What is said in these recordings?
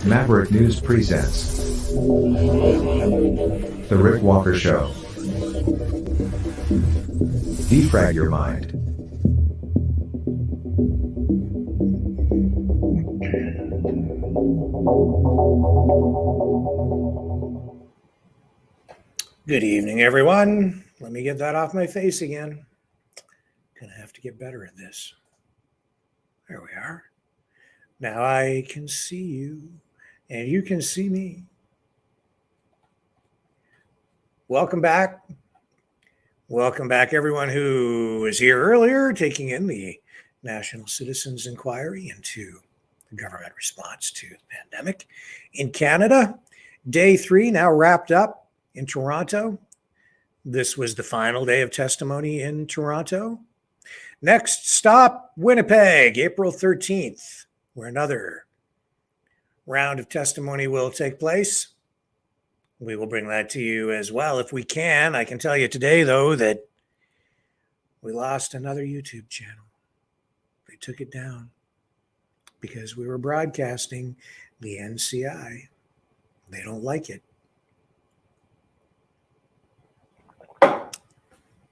Maverick News presents The Rick Walker Show. Defrag your mind. Good evening, everyone. Let me get that off my face again. Gonna have to get better at this. There we are. Now I can see you, and you can see me. Welcome back. Welcome back, everyone who was here earlier, taking in the National Citizens Inquiry into the government response to the pandemic in Canada. Day 3 now wrapped up in Toronto. This was the final day of testimony in Toronto. Next stop, Winnipeg, April 13th, where another round of testimony will take place. We will bring that to you as well if we can. I can tell you today, though, that we lost another YouTube channel. They took it down because we were broadcasting the NCI. They don't like it.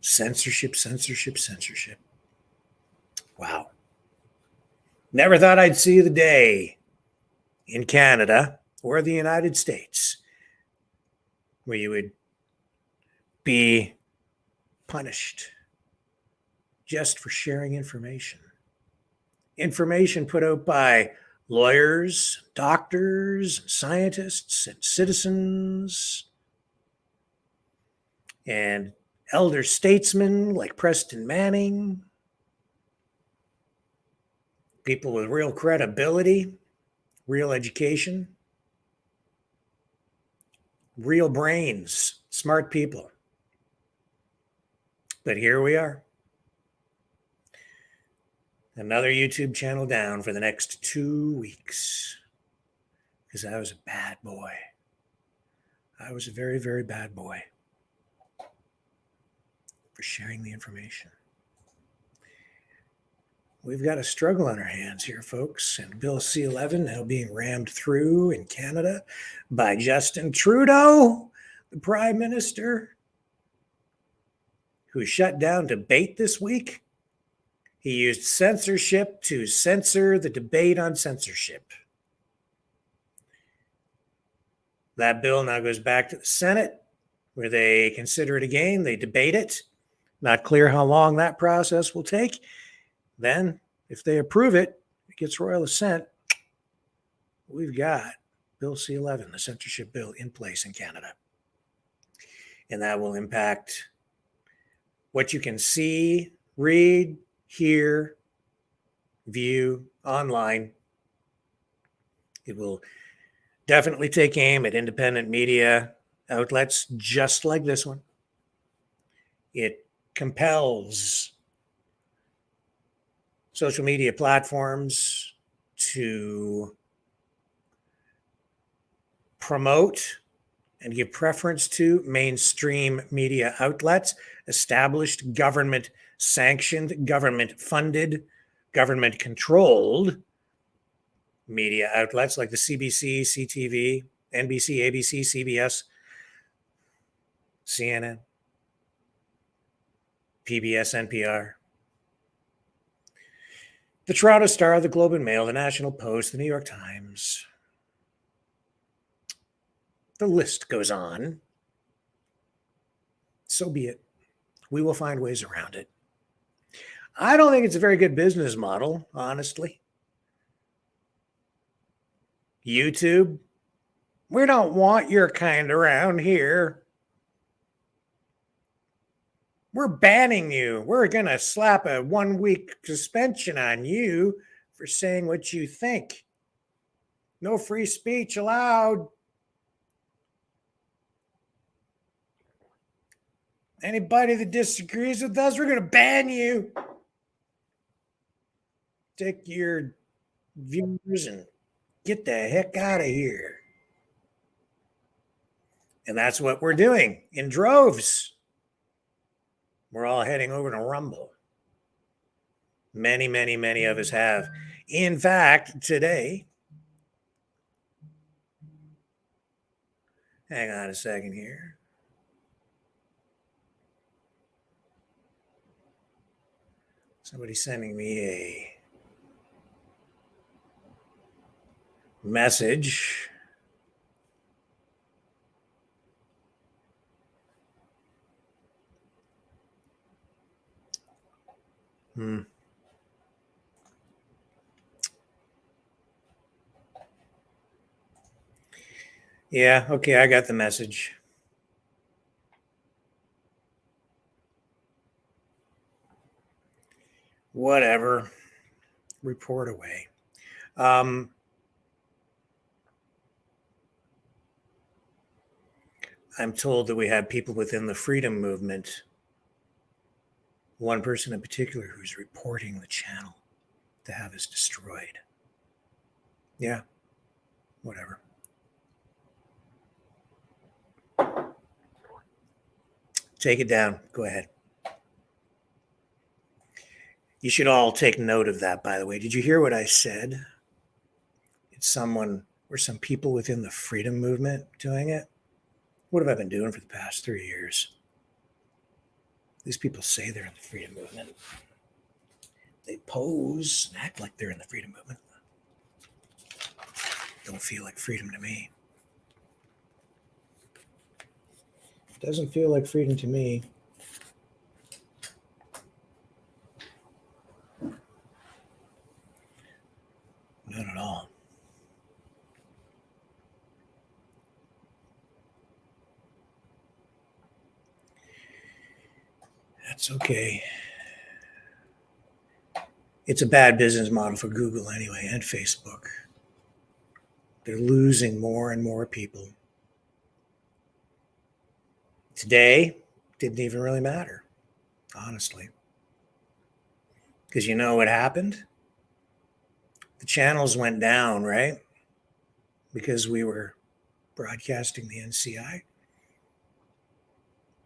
Censorship, censorship, censorship. Wow. Never thought I'd see the day in Canada or the United States where you would be punished just for sharing information. Information put out by lawyers, doctors, scientists, and citizens, and elder statesmen like Preston Manning, people with real credibility, real education, real brains, smart people. But here we are. Another YouTube channel down for the next 2 weeks because I was a bad boy. I was a very, very bad boy for sharing the information. We've got a struggle on our hands here, folks, and Bill C-11 now being rammed through in Canada by Justin Trudeau, the Prime Minister, who shut down debate this week. He used censorship to censor the debate on censorship. That bill now goes back to the Senate, where they consider it again. They debate it. Not clear how long that process will take. Then, if they approve it, it gets royal assent. We've got Bill C-11, the censorship bill, in place in Canada. And that will impact what you can see, read, hear, view online. It will definitely take aim at independent media outlets just like this one. It compels social media platforms to promote and give preference to mainstream media outlets, established government-sanctioned, government-funded, government-controlled media outlets like the CBC, CTV, NBC, ABC, CBS, CNN, PBS, NPR, the Toronto Star, the Globe and Mail, the National Post, the New York Times. The list goes on. So be it. We will find ways around it. I don't think it's a very good business model, honestly. YouTube, we don't want your kind around here. We're banning you. We're going to slap a 1-week suspension on you for saying what you think. No free speech allowed. Anybody that disagrees with us, we're going to ban you. Take your viewers and get the heck out of here. And that's what we're doing in droves. We're all heading over to Rumble. Many of us have. In fact, today, Hang on a second here. Somebody's sending me a message. Yeah, okay, I got the message. Whatever. Report away. I'm told that we have people within the freedom movement, one person in particular, who's reporting the channel to have us destroyed. Yeah, whatever. Take it down. Go ahead. You should all take note of that, by the way. Did you hear what I said? It's someone or some people within the freedom movement doing it. What have I been doing for the past 3 years? These people say they're in the freedom movement. They pose and act like they're in the freedom movement. Don't feel like freedom to me. Doesn't feel like freedom to me. Not at all. That's okay. It's a bad business model for Google anyway, and Facebook. They're losing more and more people. Today, didn't even really matter, honestly. Because you know what happened? The channels went down, right? Because we were broadcasting the NCI.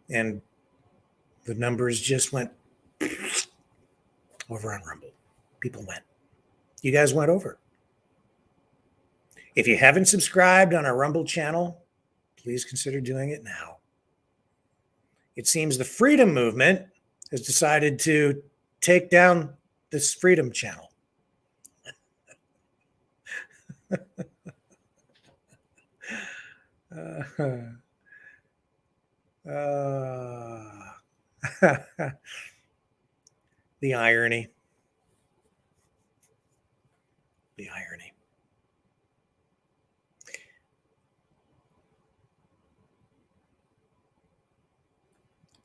And the numbers just went over on Rumble. People went. You guys went over. If you haven't subscribed on our Rumble channel, please consider doing it now. It seems the freedom movement has decided to take down this freedom channel. The irony. The irony.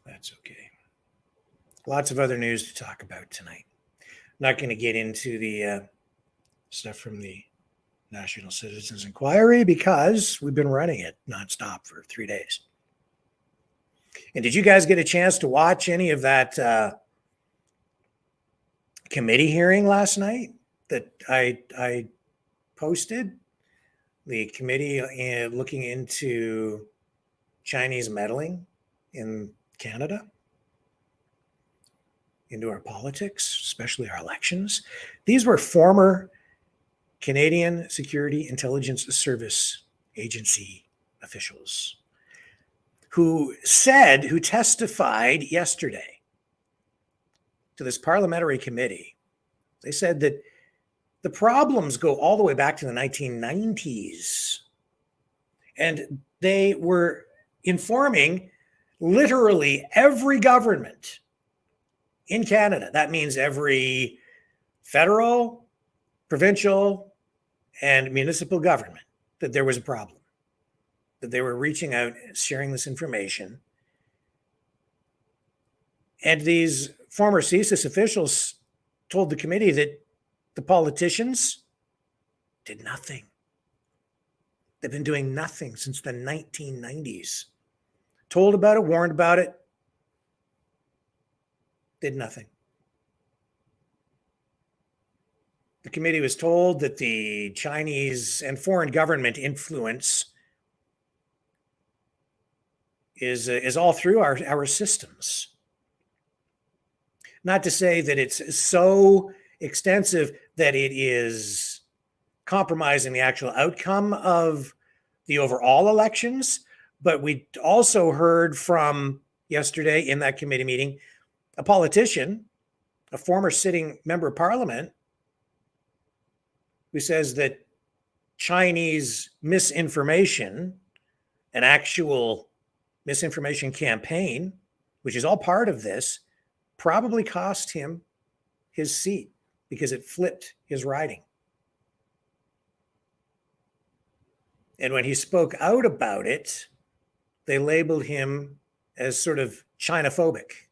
That's okay. Lots of other news to talk about tonight. Not going to get into the stuff from the National Citizens Inquiry because we've been running it nonstop for 3 days. And did you guys get a chance to watch any of that committee hearing last night that I posted? The committee looking into Chinese meddling in Canada, into our politics, especially our elections. These were former Canadian Security Intelligence Service Agency officials who testified yesterday to this parliamentary committee. They said that the problems go all the way back to the 1990s. And they were informing literally every government in Canada. That means every federal, provincial, and municipal government that there was a problem, that they were reaching out, sharing this information. And these former CSIS officials told the committee that the politicians did nothing. They've been doing nothing since the 1990s. Told about it, warned about it, did nothing. The committee was told that the Chinese and foreign government influence is all through our systems. Not to say that it's so extensive that it is compromising the actual outcome of the overall elections, But we also heard from yesterday in that committee meeting, a politician, a former sitting member of parliament, who says that Chinese misinformation, an actual misinformation campaign, which is all part of this, probably cost him his seat because it flipped his riding. And when he spoke out about it, they labeled him as sort of Chinaphobic.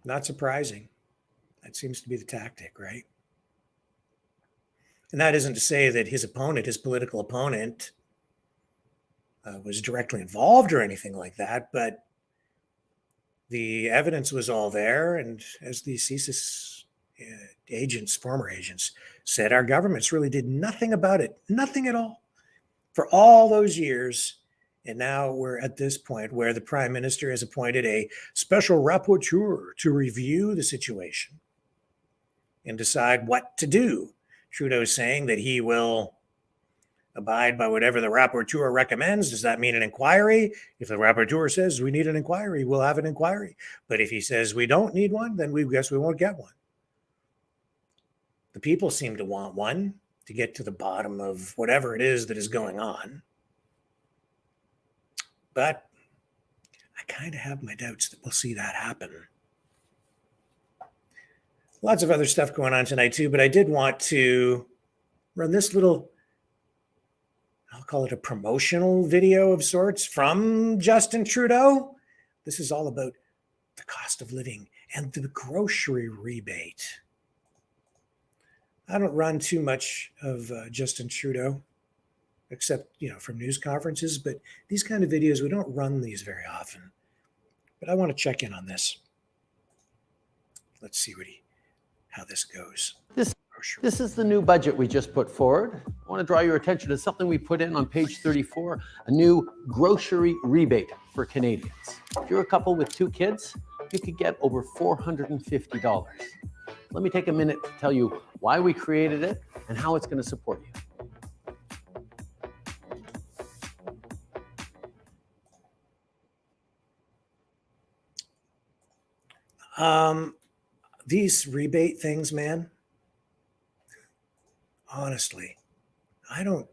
Not surprising. That seems to be the tactic, right? And that isn't to say that his opponent, his political opponent, was directly involved or anything like that, but the evidence was all there. And as the CSIS agents, former agents, said, our governments really did nothing about it, nothing at all, for all those years. And now we're at this point where the Prime Minister has appointed a special rapporteur to review the situation and decide what to do. Trudeau's saying that he will abide by whatever the rapporteur recommends. Does that mean an inquiry? If the rapporteur says we need an inquiry, we'll have an inquiry. But if he says we don't need one, then we guess we won't get one. The people seem to want one to get to the bottom of whatever it is that is going on. But I kind of have my doubts that we'll see that happen. Lots of other stuff going on tonight too, but I did want to run this little, I'll call it a promotional video of sorts from Justin Trudeau. This is all about the cost of living and the grocery rebate. I don't run too much of Justin Trudeau, except, from news conferences, but these kind of videos, we don't run these very often. But I want to check in on this. Let's see how this goes. This is the new budget we just put forward. I want to draw your attention to something we put in on page 34, a new grocery rebate for Canadians. If you're a couple with 2 kids, you could get over $450. Let me take a minute to tell you why we created it and how it's going to support you. These rebate things, man, honestly, I don't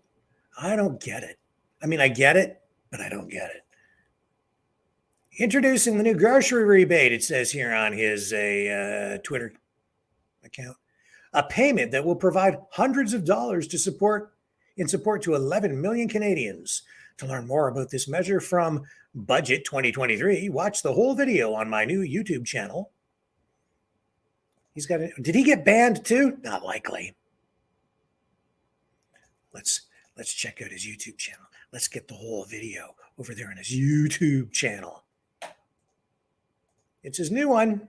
get it. I mean, I get it, but I don't get it. Introducing the new grocery rebate, it says here on his Twitter account, a payment that will provide hundreds of dollars to support to 11 million Canadians. To learn more about this measure from Budget 2023, watch the whole video on my new YouTube channel. Did he get banned too? Not likely. Let's check out his YouTube channel. Let's get the whole video over there on his YouTube channel. It's his new one.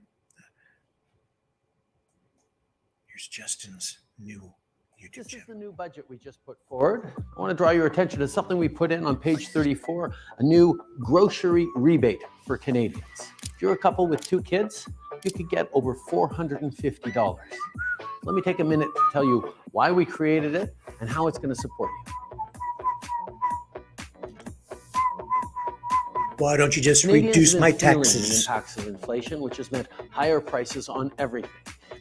Here's Justin's new YouTube This channel. is the new budget we just put forward. I want to draw your attention to something we put in on page 34, a new grocery rebate for Canadians. If you're a couple with 2 kids, you could get over $450. Let me take a minute to tell you why we created it and how it's going to support you. Why don't you just Canadians reduce have my been feeling the taxes? impacts of inflation, which has meant higher prices on everything.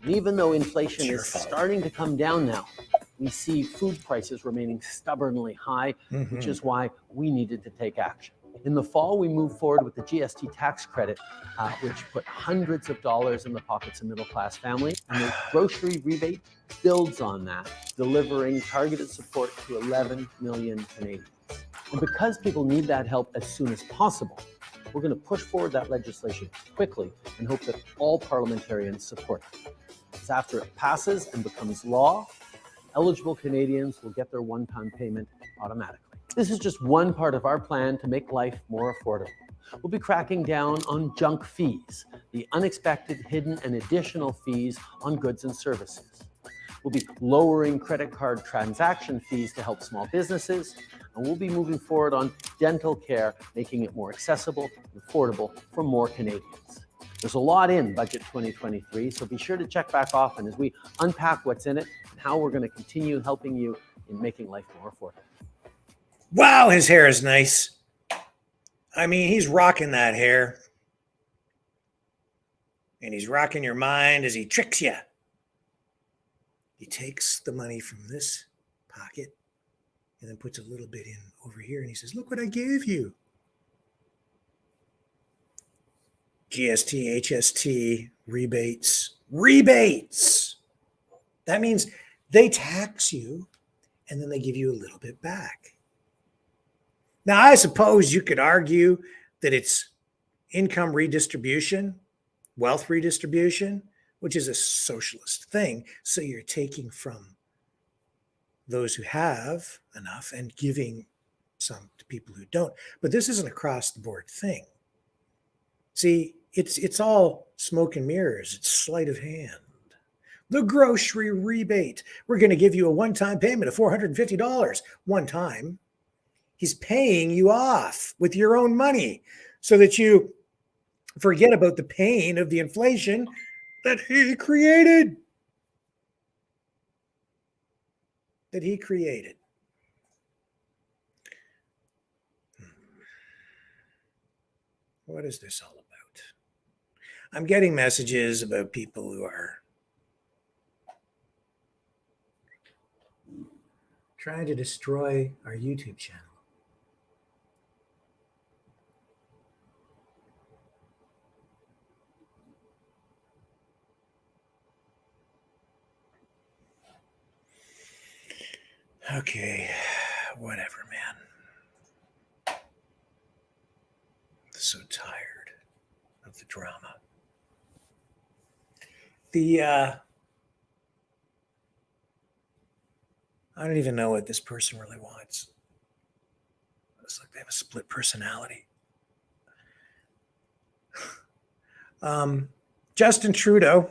And even though inflation It's your is fault. starting to come down now, we see food prices remaining stubbornly high, which is why we needed to take action. In the fall, we moved forward with the GST tax credit, which put hundreds of dollars in the pockets of middle-class families. And the grocery rebate builds on that, delivering targeted support to 11 million Canadians. And because people need that help as soon as possible, we're going to push forward that legislation quickly and hope that all parliamentarians support it. Because after it passes and becomes law, eligible Canadians will get their one-time payment automatically. This is just one part of our plan to make life more affordable. We'll be cracking down on junk fees, the unexpected, hidden, and additional fees on goods and services. We'll be lowering credit card transaction fees to help small businesses, and we'll be moving forward on dental care, making it more accessible and affordable for more Canadians. There's a lot in Budget 2023, so be sure to check back often as we unpack what's in it and how we're going to continue helping you in making life more affordable. Wow, his hair is nice. I mean, he's rocking that hair. And he's rocking your mind as he tricks you. He takes the money from this pocket and then puts a little bit in over here. And he says, look what I gave you. GST, HST, rebates. Rebates! That means they tax you and then they give you a little bit back. Now, I suppose you could argue that it's income redistribution, wealth redistribution, which is a socialist thing. So you're taking from those who have enough and giving some to people who don't. But this isn't across the board thing. See, it's all smoke and mirrors. It's sleight of hand. The grocery rebate. We're going to give you a one-time payment of $450. One time. He's paying you off with your own money so that you forget about the pain of the inflation that he created. What is this all about? I'm getting messages about people who are trying to destroy our YouTube channel. Okay, whatever, man. So tired of the drama. I don't even know what this person really wants. It's like they have a split personality. Justin Trudeau.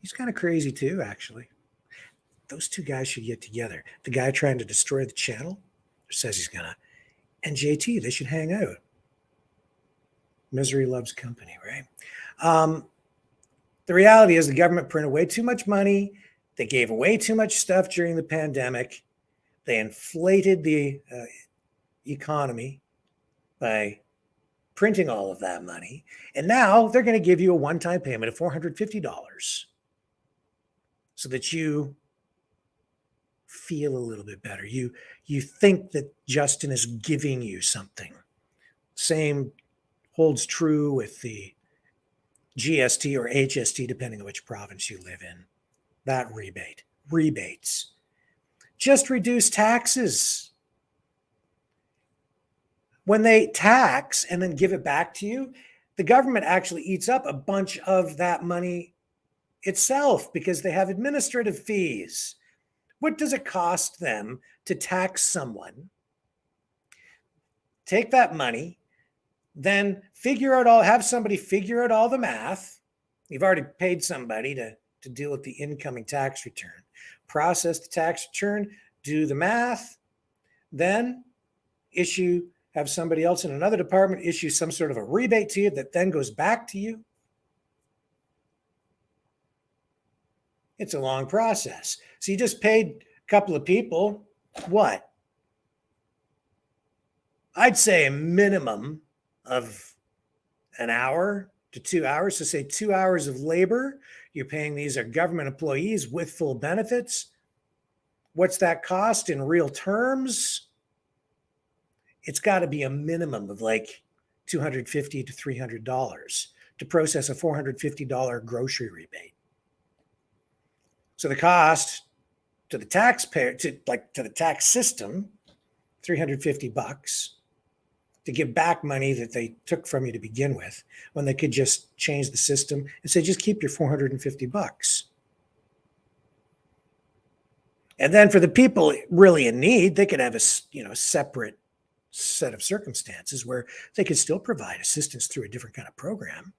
He's kind of crazy too, actually. Those two guys should get together. The guy trying to destroy the channel says he's gonna, and JT, they should hang out. Misery loves company, right? The reality is the government printed way too much money. They gave away too much stuff during the pandemic. They inflated the economy by printing all of that money. And now they're going to give you a one-time payment of $450 so that you feel a little bit better. You think that Justin is giving you something. Same holds true with the GST or HST, depending on which province you live in. That rebates. Just reduce taxes. When they tax and then give it back to you, the government actually eats up a bunch of that money itself because they have administrative fees. What does it cost them to tax someone? Take that money, then have somebody figure out all the math. You've already paid somebody to deal with the incoming tax return. Process the tax return, do the math, then have somebody else in another department issue some sort of a rebate to you that then goes back to you. It's a long process. So you just paid a couple of people, what? I'd say a minimum of an hour to 2 hours. So say 2 hours of labor. You're paying these are government employees with full benefits. What's that cost in real terms? It's got to be a minimum of like $250 to $300 to process a $450 grocery rebate. So the cost to the taxpayer, to the tax system, $350 to give back money that they took from you to begin with, when they could just change the system and say, just keep your $450. And then for the people really in need, they could have a separate set of circumstances where they could still provide assistance through a different kind of program.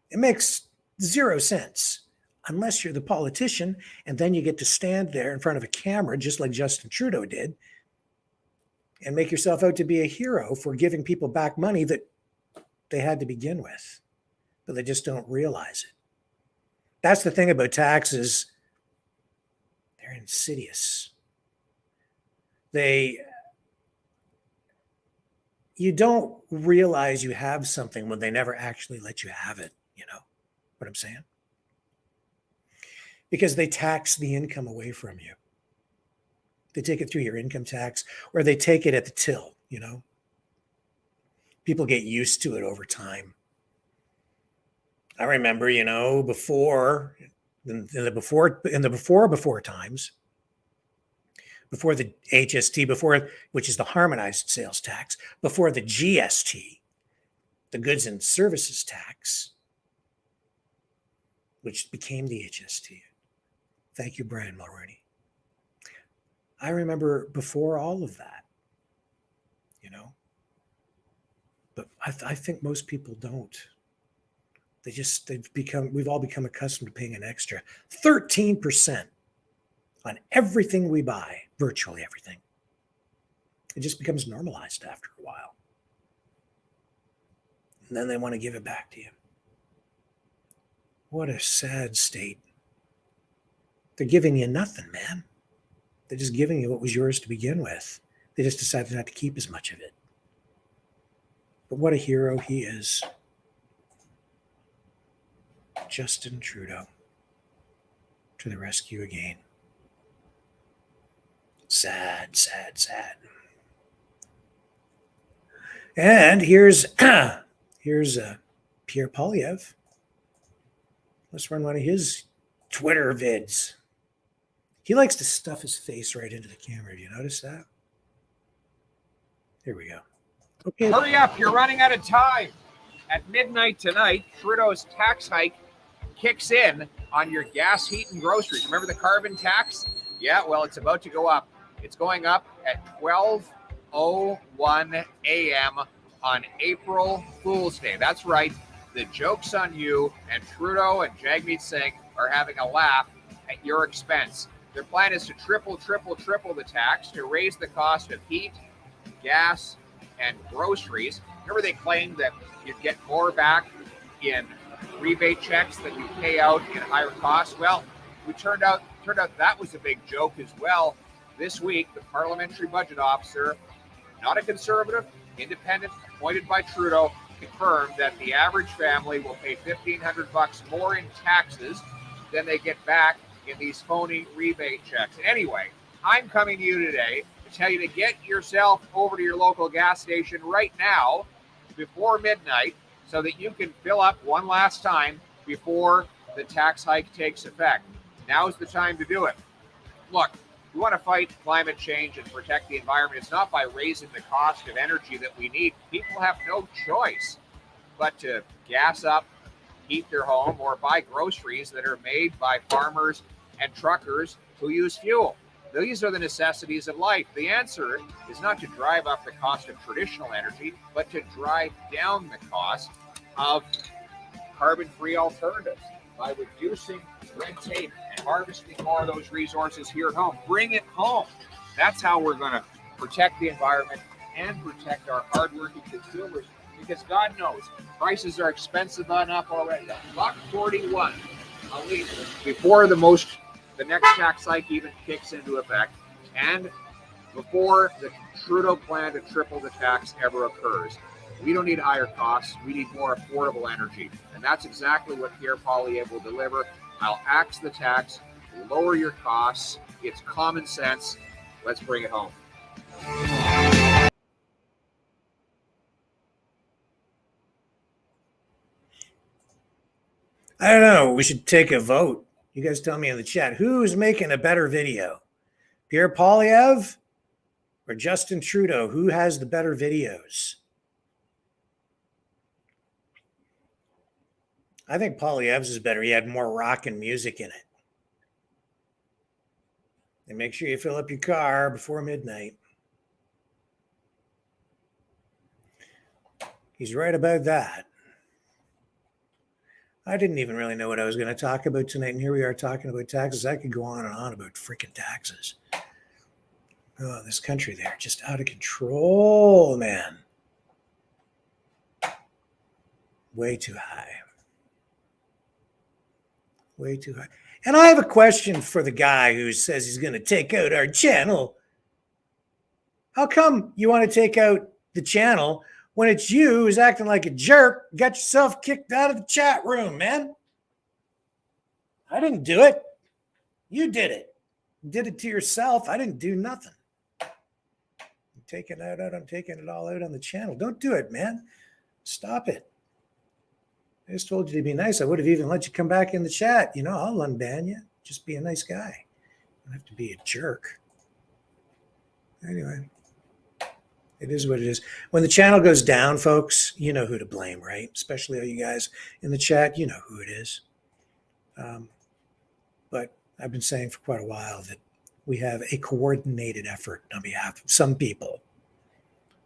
It makes zero sense unless you're the politician, and then you get to stand there in front of a camera, just like Justin Trudeau did, and make yourself out to be a hero for giving people back money that they had to begin with, but they just don't realize it. That's the thing about taxes. They're insidious. You don't realize you have something when they never actually let you have it. You know what I'm saying? Because they tax the income away from you. They take it through your income tax, or they take it at the till, you know. People get used to it over time. I remember, you know, before times, before the HST, which is the harmonized sales tax, before the GST, the goods and services tax, which became the HST. Thank you, Brian Mulroney. I remember before all of that, you know, but I think most people don't. We've all become accustomed to paying an extra 13% on everything we buy, virtually everything. It just becomes normalized after a while. And then they want to give it back to you. What a sad state. They're giving you nothing, man. They're just giving you what was yours to begin with. They just decided not to keep as much of it. But what a hero he is. Justin Trudeau to the rescue again. Sad, sad, sad. And here's Pierre Polyev. Let's run one of his Twitter vids. He likes to stuff his face right into the camera. Have you noticed that? Here we go. Okay. Hurry up, you're running out of time. At midnight tonight, Trudeau's tax hike kicks in on your gas, heat, and groceries. Remember the carbon tax? Yeah, well, it's about to go up. It's going up at 12:01 a.m. on April Fool's Day. That's right. The joke's on you, and Trudeau and Jagmeet Singh are having a laugh at your expense. Their plan is to triple the tax to raise the cost of heat, gas, and groceries. Remember they claimed that you'd get more back in rebate checks that you pay out in higher costs? Well, it turned out that was a big joke as well. This week, the parliamentary budget officer, not a conservative, independent, appointed by Trudeau, confirmed that the average family will pay $1,500 more in taxes than they get back in these phony rebate checks. Anyway, I'm coming to you today to tell you to get yourself over to your local gas station right now before midnight so that you can fill up one last time before the tax hike takes effect. Now's the time to do it. Look, we want to fight climate change and protect the environment. It's not by raising the cost of energy that we need. People have no choice but to gas up, heat their home, or buy groceries that are made by farmers and truckers who use fuel. These are the necessities of life. The answer is not to drive up the cost of traditional energy, but to drive down the cost of carbon-free alternatives by reducing red tape and harvesting more of those resources here at home. Bring it home. That's how we're going to protect the environment and protect our hardworking consumers, because God knows prices are expensive enough already. $1.41 a liter before the next tax hike even kicks into effect, and before the Trudeau plan to triple the tax ever occurs. We don't need higher costs. We need more affordable energy. And that's exactly what Pierre Poilievre will deliver. I'll axe the tax, lower your costs. It's common sense. Let's bring it home. I don't know. We should take a vote. You guys tell me in the chat, who's making a better video? Pierre Poilievre or Justin Trudeau? Who has the better videos? I think Poilievre's is better. He had more rock and music in it. And make sure you fill up your car before midnight. He's right about that. I didn't even really know what I was going to talk about tonight, and here we are talking about taxes. I could go on and on about freaking taxes. Oh, this country, they're just out of control, man. Way too high. Way too high. And I have a question for the guy who says he's going to take out our channel. How come you want to take out the channel when it's you who's acting like a jerk, got yourself kicked out of the chat room, man? I didn't do it. You did it. You did it to yourself. I didn't do nothing. I'm taking it out. I'm taking it all out on the channel. Don't do it, man. Stop it. I just told you to be nice. I would have even let you come back in the chat. You know, I'll unban you. Just be a nice guy. You don't have to be a jerk. Anyway, it is what it is. When the channel goes down, folks, you know who to blame, right? Especially all you guys in the chat, you know who it is. But I've been saying for quite a while that we have a coordinated effort on behalf of some people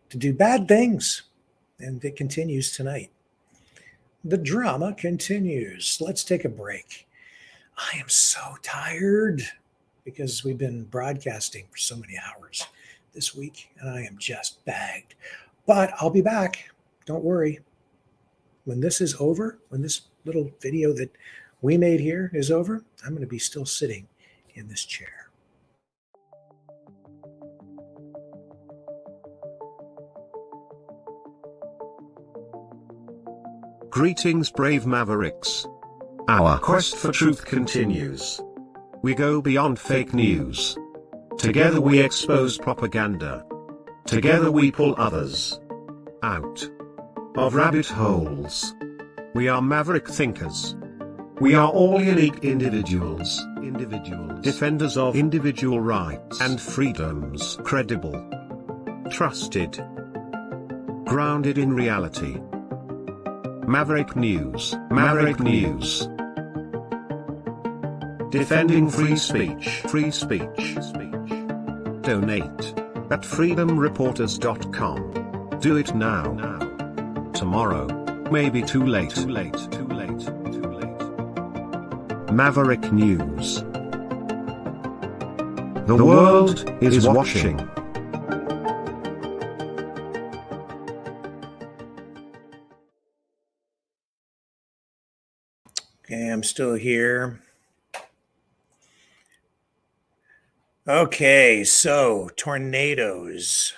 to do bad things. And it continues tonight. The drama continues. Let's take a break. I am so tired because we've been broadcasting for so many hours this week, and I am just bagged. But I'll be back. Don't worry. When this is over, when this little video that we made here is over, I'm going to be still sitting in this chair. Greetings, brave Mavericks. Our quest for truth continues. We go beyond fake news. Together we expose propaganda. Together we pull others out of rabbit holes. We are maverick thinkers. We are all unique individuals, defenders of individual rights and freedoms, credible, trusted, grounded in reality. Maverick News, Maverick News. Defending free speech, free speech. Donate at freedomreporters.com. Do it now. Tomorrow may be too late. Maverick News. The world is watching. Okay, I'm still here. Okay, so tornadoes,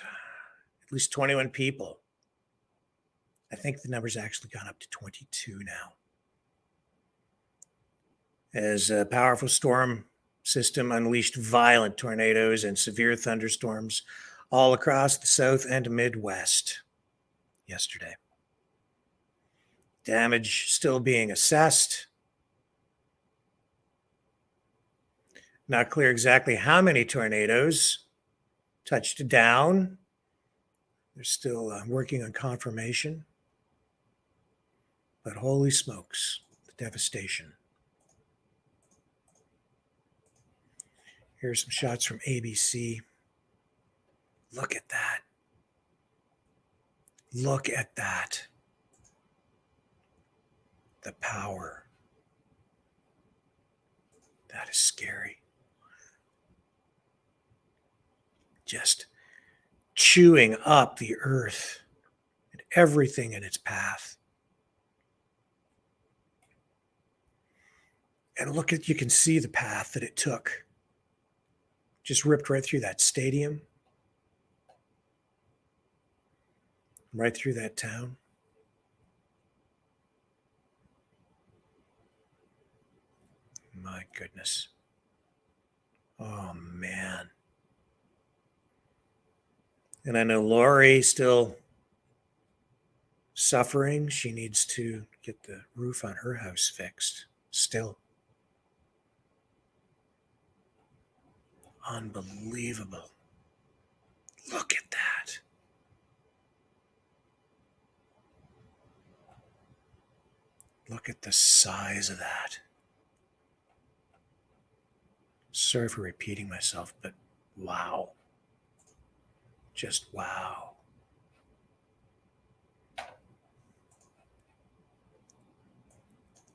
at least 21 people. I think the number's actually gone up to 22 now. As a powerful storm system unleashed violent tornadoes and severe thunderstorms all across the South and Midwest yesterday. Damage still being assessed. Not clear exactly how many tornadoes touched down. They're still working on confirmation. But holy smokes, the devastation. Here's some shots from ABC. Look at that. Look at that. The power. That is scary. Just chewing up the earth and everything in its path. And look at, you can see the path that it took. Just ripped right through that stadium. Right through that town. My goodness. Oh, man. And I know Lori still suffering. She needs to get the roof on her house fixed. Still. Unbelievable. Look at that. Look at the size of that. Sorry for repeating myself, but wow. Just wow.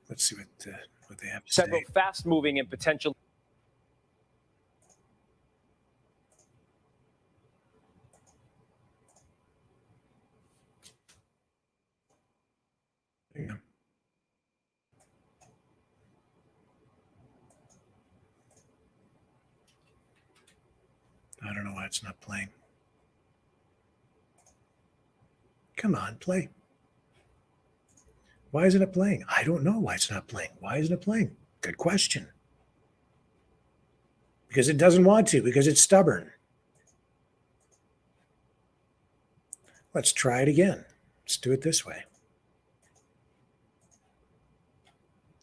Let's see what they have to Several say. fast-moving and potential. There you go. why it's not playing. Come on, play. Why isn't it playing? I don't know why it's not playing. Why isn't it playing? Good question. Because it doesn't want to, because it's stubborn. Let's try it again. Let's do it this way.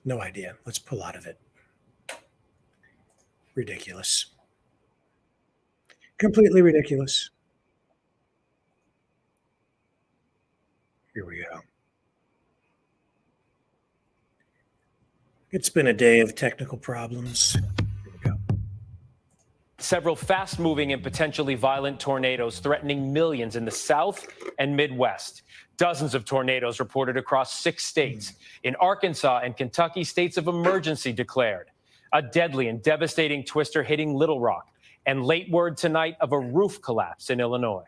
No idea. Let's pull out of it. Ridiculous. Completely ridiculous. Here we go. It's been a day of technical problems. Here we go. Several fast-moving and potentially violent tornadoes threatening millions in the South and Midwest. Dozens of tornadoes reported across 6 states. In Arkansas and Kentucky, states of emergency declared. A deadly and devastating twister hitting Little Rock. And late word tonight of a roof collapse in Illinois.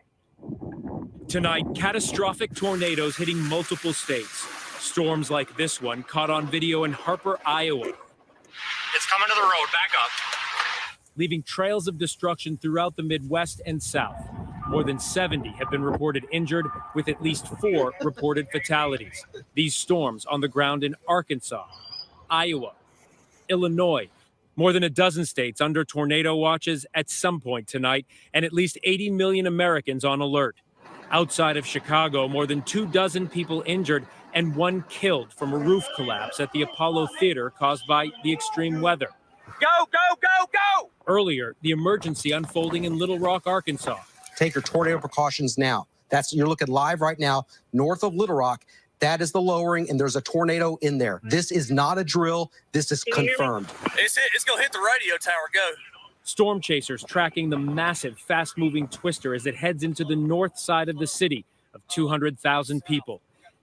Tonight, catastrophic tornadoes hitting multiple states. Storms like this one caught on video in Harper, Iowa. It's coming to the road, back up. Leaving trails of destruction throughout the Midwest and South. More than 70 have been reported injured, with at least 4 reported fatalities. These storms on the ground in Arkansas, Iowa, Illinois. More than a dozen states under tornado watches at some point tonight, and at least 80 million Americans on alert. Outside of Chicago, more than 24 people injured and 1 killed from a roof collapse at the Apollo Theater caused by the extreme weather. Go, go, go, go! Earlier, the emergency unfolding in Little Rock, Arkansas. Take your tornado precautions now. You're looking live right now, north of Little Rock. That is the lowering, and there's a tornado in there. This is not a drill. This is confirmed. It's going to hit the radio tower. Go. Storm chasers tracking the massive, fast-moving twister as it heads into the north side of the city of 200,000 people.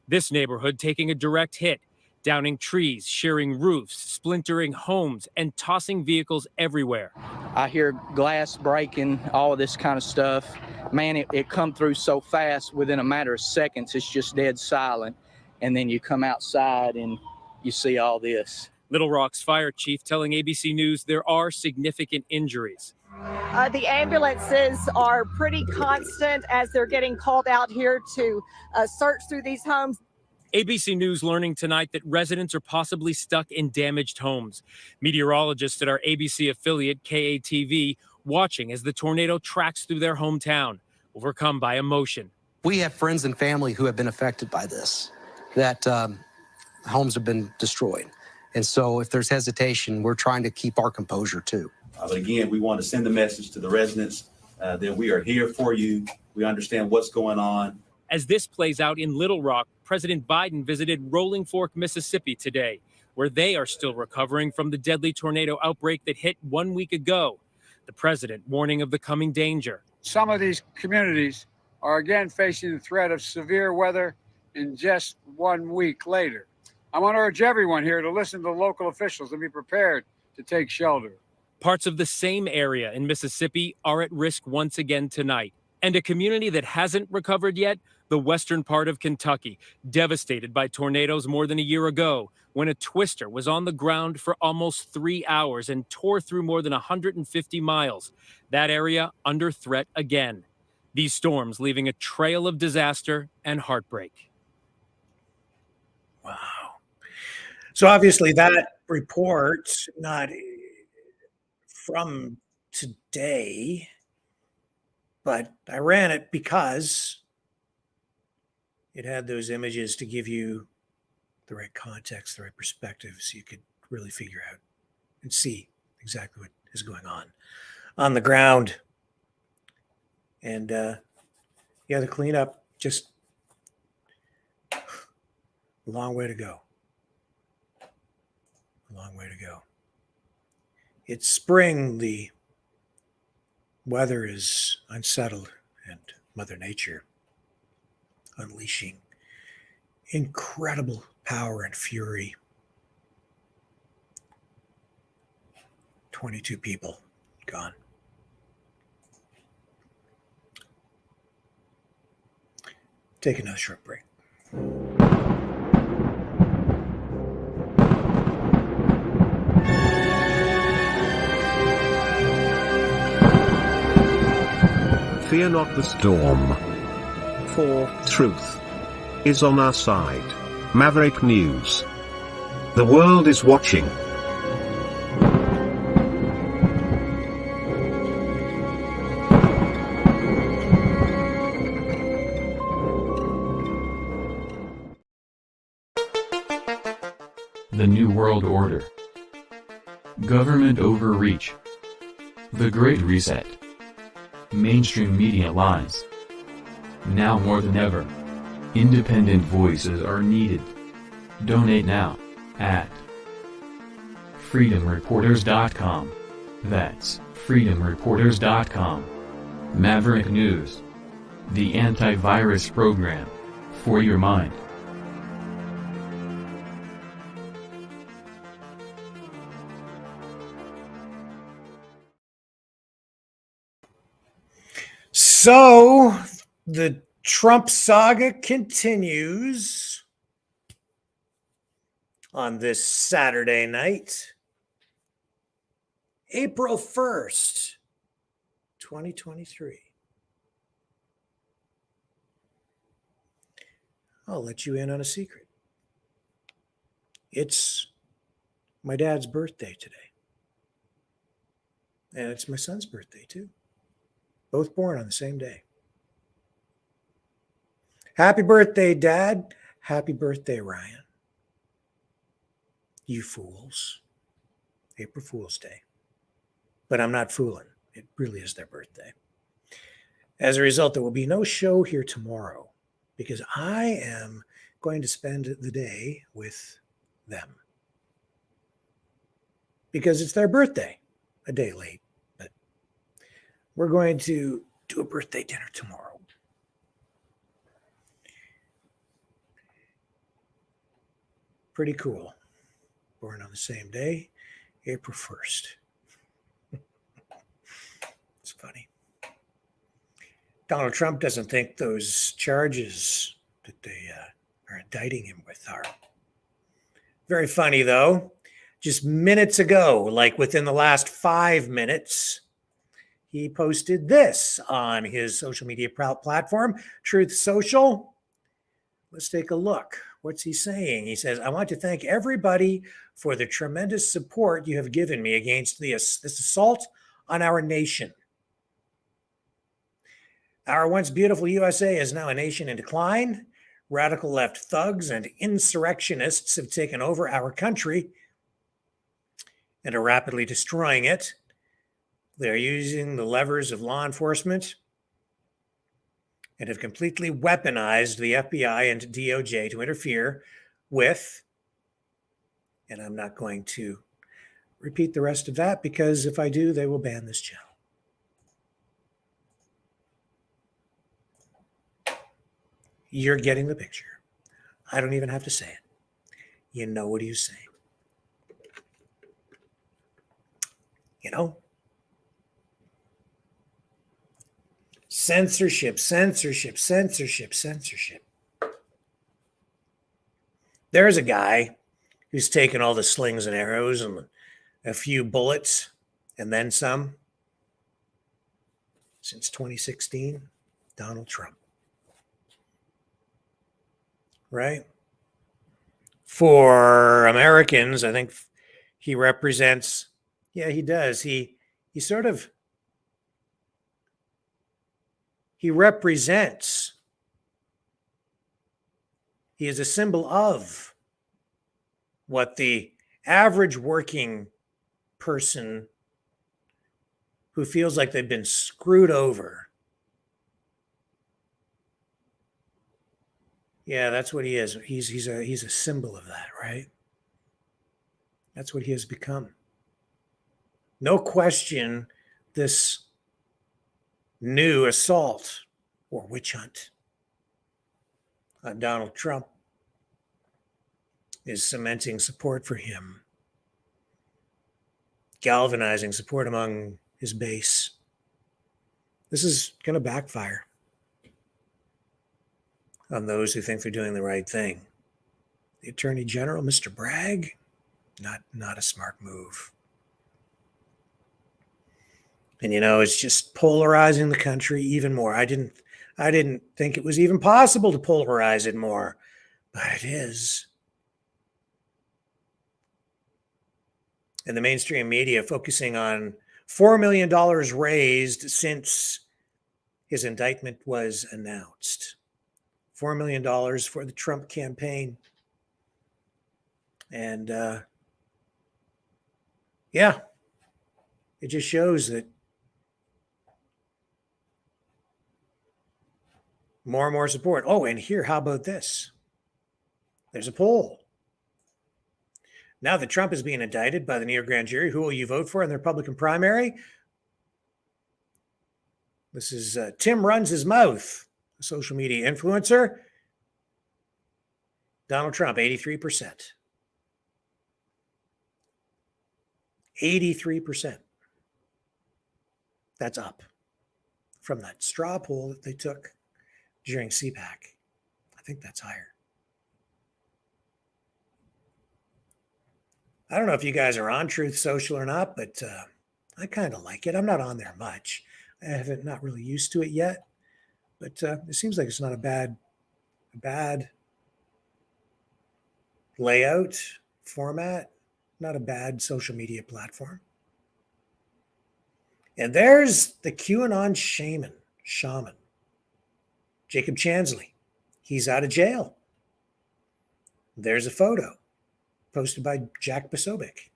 This neighborhood taking a direct hit, downing trees, shearing roofs, splintering homes, and tossing vehicles everywhere. I hear glass breaking, all of this kind of stuff. Man, it come through so fast, within a matter of seconds, it's just dead silent. And then you come outside and you see all this. Little Rock's fire chief telling ABC News there are significant injuries. The ambulances are pretty constant as they're getting called out here to search through these homes. ABC News learning tonight that residents are possibly stuck in damaged homes. Meteorologists at our ABC affiliate, KATV, watching as the tornado tracks through their hometown, overcome by emotion. We have friends and family who have been affected by this, that homes have been destroyed. And so if there's hesitation, we're trying to keep our composure too. But again, we want to send the message to the residents that we are here for you. We understand what's going on. As this plays out in Little Rock, President Biden visited Rolling Fork, Mississippi today, where they are still recovering from the deadly tornado outbreak that hit 1 week ago. The president warning of the coming danger. Some of these communities are again facing the threat of severe weather in just 1 week later. I want to urge everyone here to listen to local officials and be prepared to take shelter. Parts of the same area in Mississippi are at risk once again tonight. And a community that hasn't recovered yet, the western part of Kentucky, devastated by tornadoes more than a year ago, when a twister was on the ground for almost 3 hours and tore through more than 150 miles. That area under threat again. These storms leaving a trail of disaster and heartbreak. Wow. So obviously that report, not from today, but I ran it because it had those images to give you the right context, the right perspective, so you could really figure out and see exactly what is going on the ground. And yeah, the cleanup, just a long way to go. A long way to go. It's spring. The weather is unsettled, and Mother Nature unleashing incredible power and fury. 22 people gone. Take another short break. Fear not the storm. For truth is on our side. Maverick News. The world is watching. The New World Order. Government overreach. The Great Reset. Mainstream media lies. Now more than ever, independent voices are needed. Donate now at freedomreporters.com. That's freedomreporters.com. Maverick News. The antivirus program for your mind. So the Trump saga continues on this Saturday night, April 1st, 2023. I'll let you in on a secret. It's my dad's birthday today. And it's my son's birthday too. Both born on the same day. Happy birthday, Dad. Happy birthday, Ryan. You fools. April Fool's Day. But I'm not fooling. It really is their birthday. As a result, there will be no show here tomorrow because I am going to spend the day with them. Because it's their birthday. A day late. But we're going to do a birthday dinner tomorrow. Pretty cool. Born on the same day, April 1st. It's funny. Donald Trump doesn't think those charges that they are indicting him with are very funny, though. Just minutes ago, like within the last 5 minutes, he posted this on his social media platform, Truth Social. Let's take a look. What's he saying? He says, I want to thank everybody for the tremendous support you have given me against this assault on our nation. Our once beautiful USA is now a nation in decline. Radical left thugs and insurrectionists have taken over our country and are rapidly destroying it. They are using the levers of law enforcement and have completely weaponized the FBI and DOJ to interfere with, and I'm not going to repeat the rest of that because if I do, they will ban this channel. You're getting the picture. I don't even have to say it. You know what he's saying. You know? Censorship, censorship, censorship, censorship. There's a guy who's taken all the slings and arrows and a few bullets and then some. Since 2016, Donald Trump. Right? For Americans, I think he represents, yeah, he does. He represents, he is a symbol of what the average working person who feels like they've been screwed over. Yeah, that's what he is. He's a symbol of that, right? That's what he has become. No question, this new assault or witch hunt on Donald Trump is cementing support for him, galvanizing support among his base. This is going to backfire on those who think they're doing the right thing. The Attorney General, Mr. Bragg, not a smart move. And it's just polarizing the country even more. I didn't think it was even possible to polarize it more, but it is. And the mainstream media focusing on $4 million raised since his indictment was announced. $4 million for the Trump campaign. And yeah, it just shows that more and more support. Oh, and here, how about this? There's a poll. Now that Trump is being indicted by the New York grand jury, who will you vote for in the Republican primary? This is Tim Runs His Mouth, a social media influencer. Donald Trump, 83%. 83%. That's up from that straw poll that they took during CPAC. I think that's higher. I don't know if you guys are on Truth Social or not, but I kind of like it. I'm not on there much. I haven't not really used to it yet, but it seems like it's not a bad layout, format, not a bad social media platform. And there's the QAnon shaman, Jacob Chansley. He's out of jail. There's a photo posted by Jack Posobiec.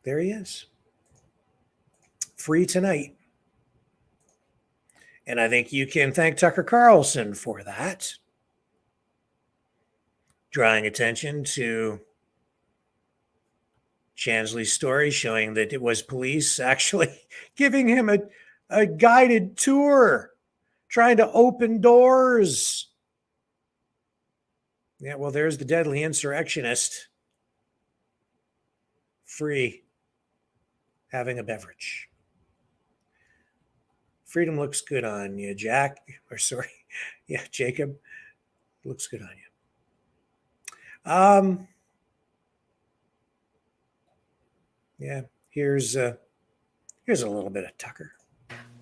There he is. Free tonight. And I think you can thank Tucker Carlson for that. Drawing attention to Chansley's story, showing that it was police actually giving him a guided tour, trying to open doors. Yeah, well, there's the deadly insurrectionist. Free, having a beverage. Freedom looks good on you, Jack. Or sorry, yeah, Jacob. Looks good on you. Yeah, here's a little bit of Tucker.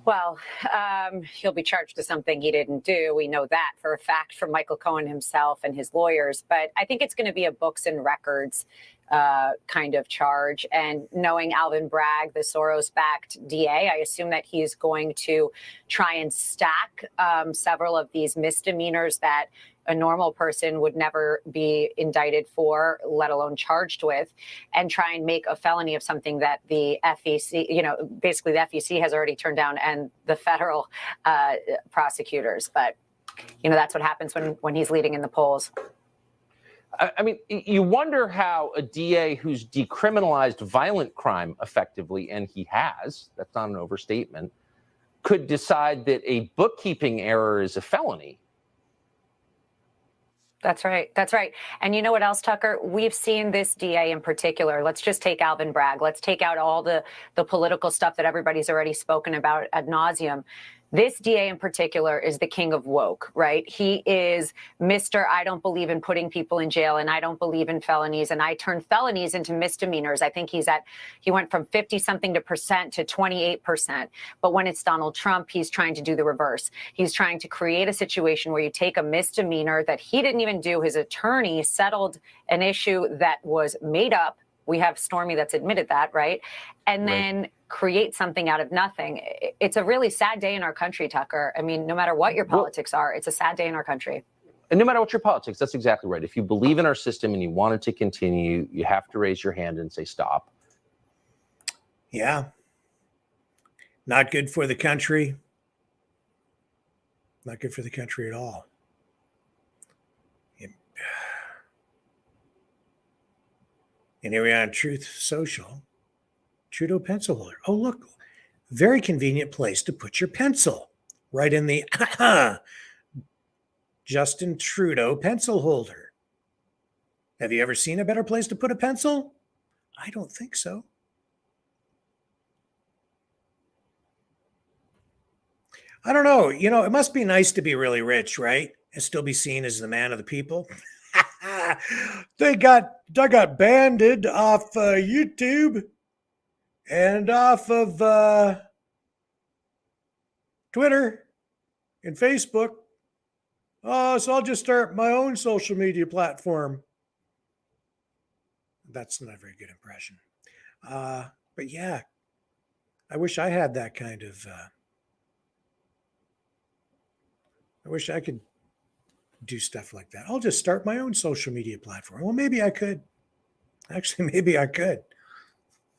Well, he'll be charged with something he didn't do. We know that for a fact from Michael Cohen himself and his lawyers. But I think it's going to be a books and records kind of charge. And knowing Alvin Bragg, the Soros-backed DA, I assume that he's going to try and stack several of these misdemeanors that a normal person would never be indicted for, let alone charged with, and try and make a felony of something that the FEC, basically the FEC has already turned down and the federal prosecutors. But, that's what happens when he's leading in the polls. I mean, you wonder how a DA who's decriminalized violent crime effectively, and he has, that's not an overstatement, could decide that a bookkeeping error is a felony. That's right. That's right. And you know what else, Tucker? We've seen this DA in particular. Let's just take Alvin Bragg. Let's take out all the political stuff that everybody's already spoken about ad nauseum. This DA in particular is the king of woke, right? He is Mr. I don't believe in putting people in jail and I don't believe in felonies and I turn felonies into misdemeanors. I think he went from 50-something% to 28%. But when it's Donald Trump, he's trying to do the reverse. He's trying to create a situation where you take a misdemeanor that he didn't even do. His attorney settled an issue that was made up. We have Stormy that's admitted that, right? And then create something out of nothing. It's a really sad day in our country, Tucker. I mean, no matter what your politics are, it's a sad day in our country. And no matter what your politics, that's exactly right. If you believe in our system and you want it to continue, you have to raise your hand and say stop. Yeah. Not good for the country. Not good for the country at all. And here we are on Truth Social. Trudeau pencil holder. Oh, look. Very convenient place to put your pencil. Right in the Justin Trudeau pencil holder. Have you ever seen a better place to put a pencil? I don't think so. I don't know. It must be nice to be really rich, right? And still be seen as the man of the people. I got banded off YouTube. and off of Twitter and Facebook. So I'll just start my own social media platform. That's not a very good impression. But yeah, I wish I had that kind of, I wish I could do stuff like that. I'll just start my own social media platform. Well, maybe I could. Actually, maybe I could.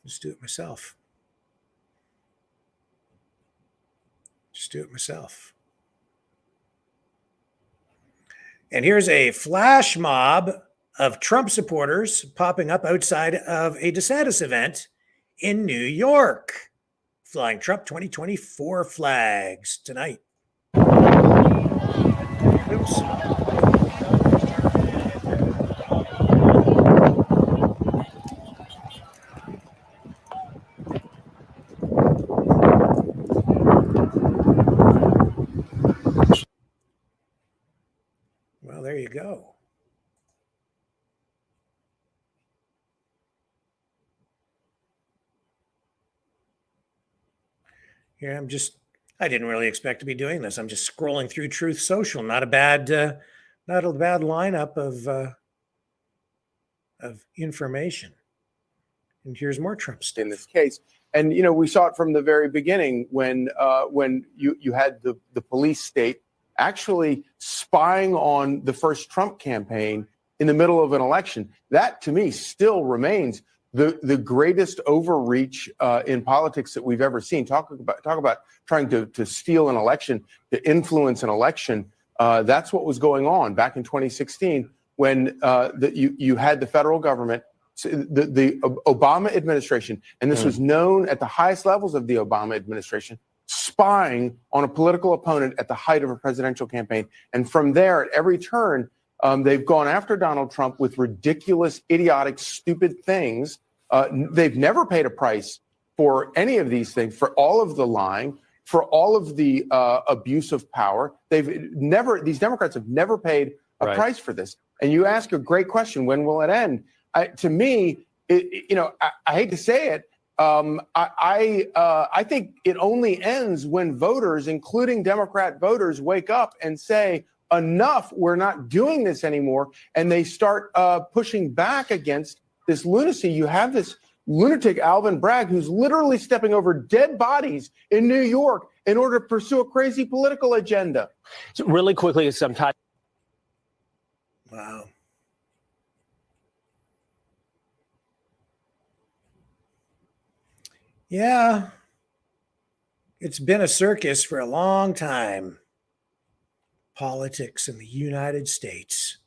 Just do it myself. Just do it myself. And here's a flash mob of Trump supporters popping up outside of a DeSantis event in New York, flying Trump 2024 flags tonight. Oops. Well, there you go. Yeah, I didn't really expect to be doing this. I'm just scrolling through Truth Social. Not a bad lineup of information. And here's more Trump stuff. In this case. And, you know, we saw it from the very beginning when you had the police state actually spying on the first Trump campaign in the middle of an election. That, to me, still remains the greatest overreach in politics that we've ever seen. Talk about trying to steal an election, to influence an election. That's what was going on back in 2016 when you had the federal government, the Obama administration, and this was known at the highest levels of the Obama administration, spying on a political opponent at the height of a presidential campaign. And from there, at every turn, they've gone after Donald Trump with ridiculous, idiotic, stupid things. They've never paid a price for any of these things, for all of the lying, for all of the abuse of power. These Democrats have never paid a price for this. And you ask a great question: when will it end? To me, I hate to say it. I think it only ends when voters, including Democrat voters, wake up and say, enough, we're not doing this anymore. And they start pushing back against this lunacy. You have this lunatic, Alvin Bragg, who's literally stepping over dead bodies in New York in order to pursue a crazy political agenda. So really quickly, sometimes. Wow. Yeah, it's been a circus for a long time. Politics in the United States.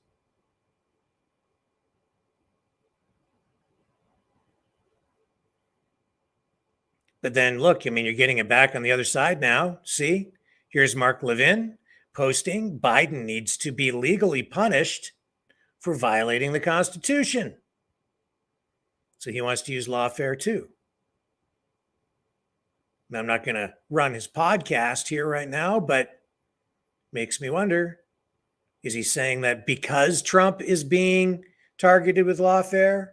But then look, I mean, you're getting it back on the other side now. See, here's Mark Levin posting Biden needs to be legally punished for violating the Constitution. So he wants to use lawfare too. Now, I'm not going to run his podcast here right now, but makes me wonder, is he saying that because Trump is being targeted with lawfare,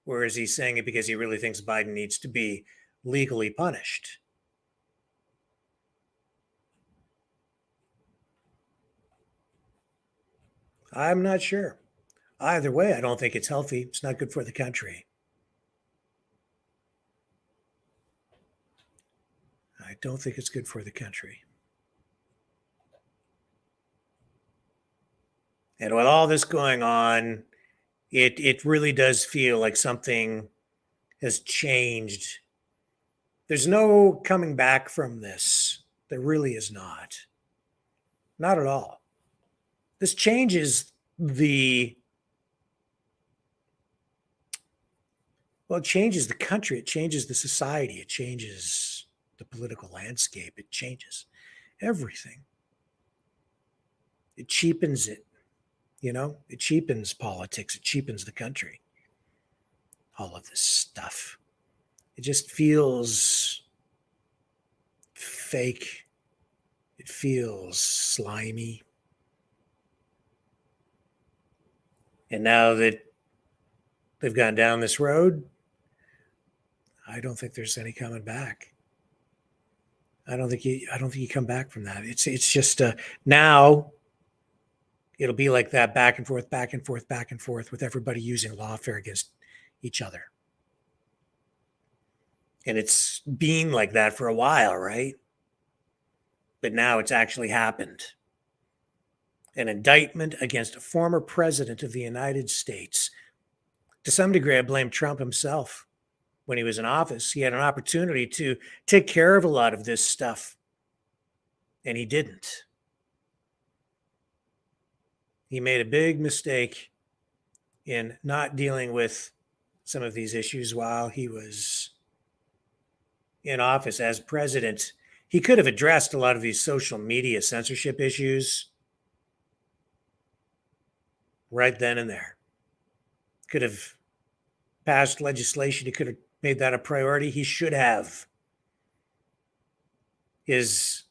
or is he saying it because he really thinks Biden needs to be legally punished? I'm not sure. Either way, I don't think it's healthy. It's not good for the country. I don't think it's good for the country. And with all this going on, it really does feel like something has changed. There's no coming back from this. There really is not. Not at all. This changes it changes the country. It changes the society. It changes the political landscape. It changes everything. It cheapens it. It cheapens politics. It cheapens the country. All of this stuff. It just feels fake. It feels slimy. And now that they've gone down this road, I don't think there's any coming back. I don't think you come back from that. It's just now it'll be like that back and forth, back and forth, back and forth with everybody using lawfare against each other. And it's been like that for a while, right? But now it's actually happened. An indictment against a former president of the United States. To some degree, I blame Trump himself. When he was in office, he had an opportunity to take care of a lot of this stuff, and he didn't. He made a big mistake in not dealing with some of these issues while he was in office as president. He could have addressed a lot of these social media censorship issues right then and there. Could have passed legislation. He could have made that a priority. He should have. His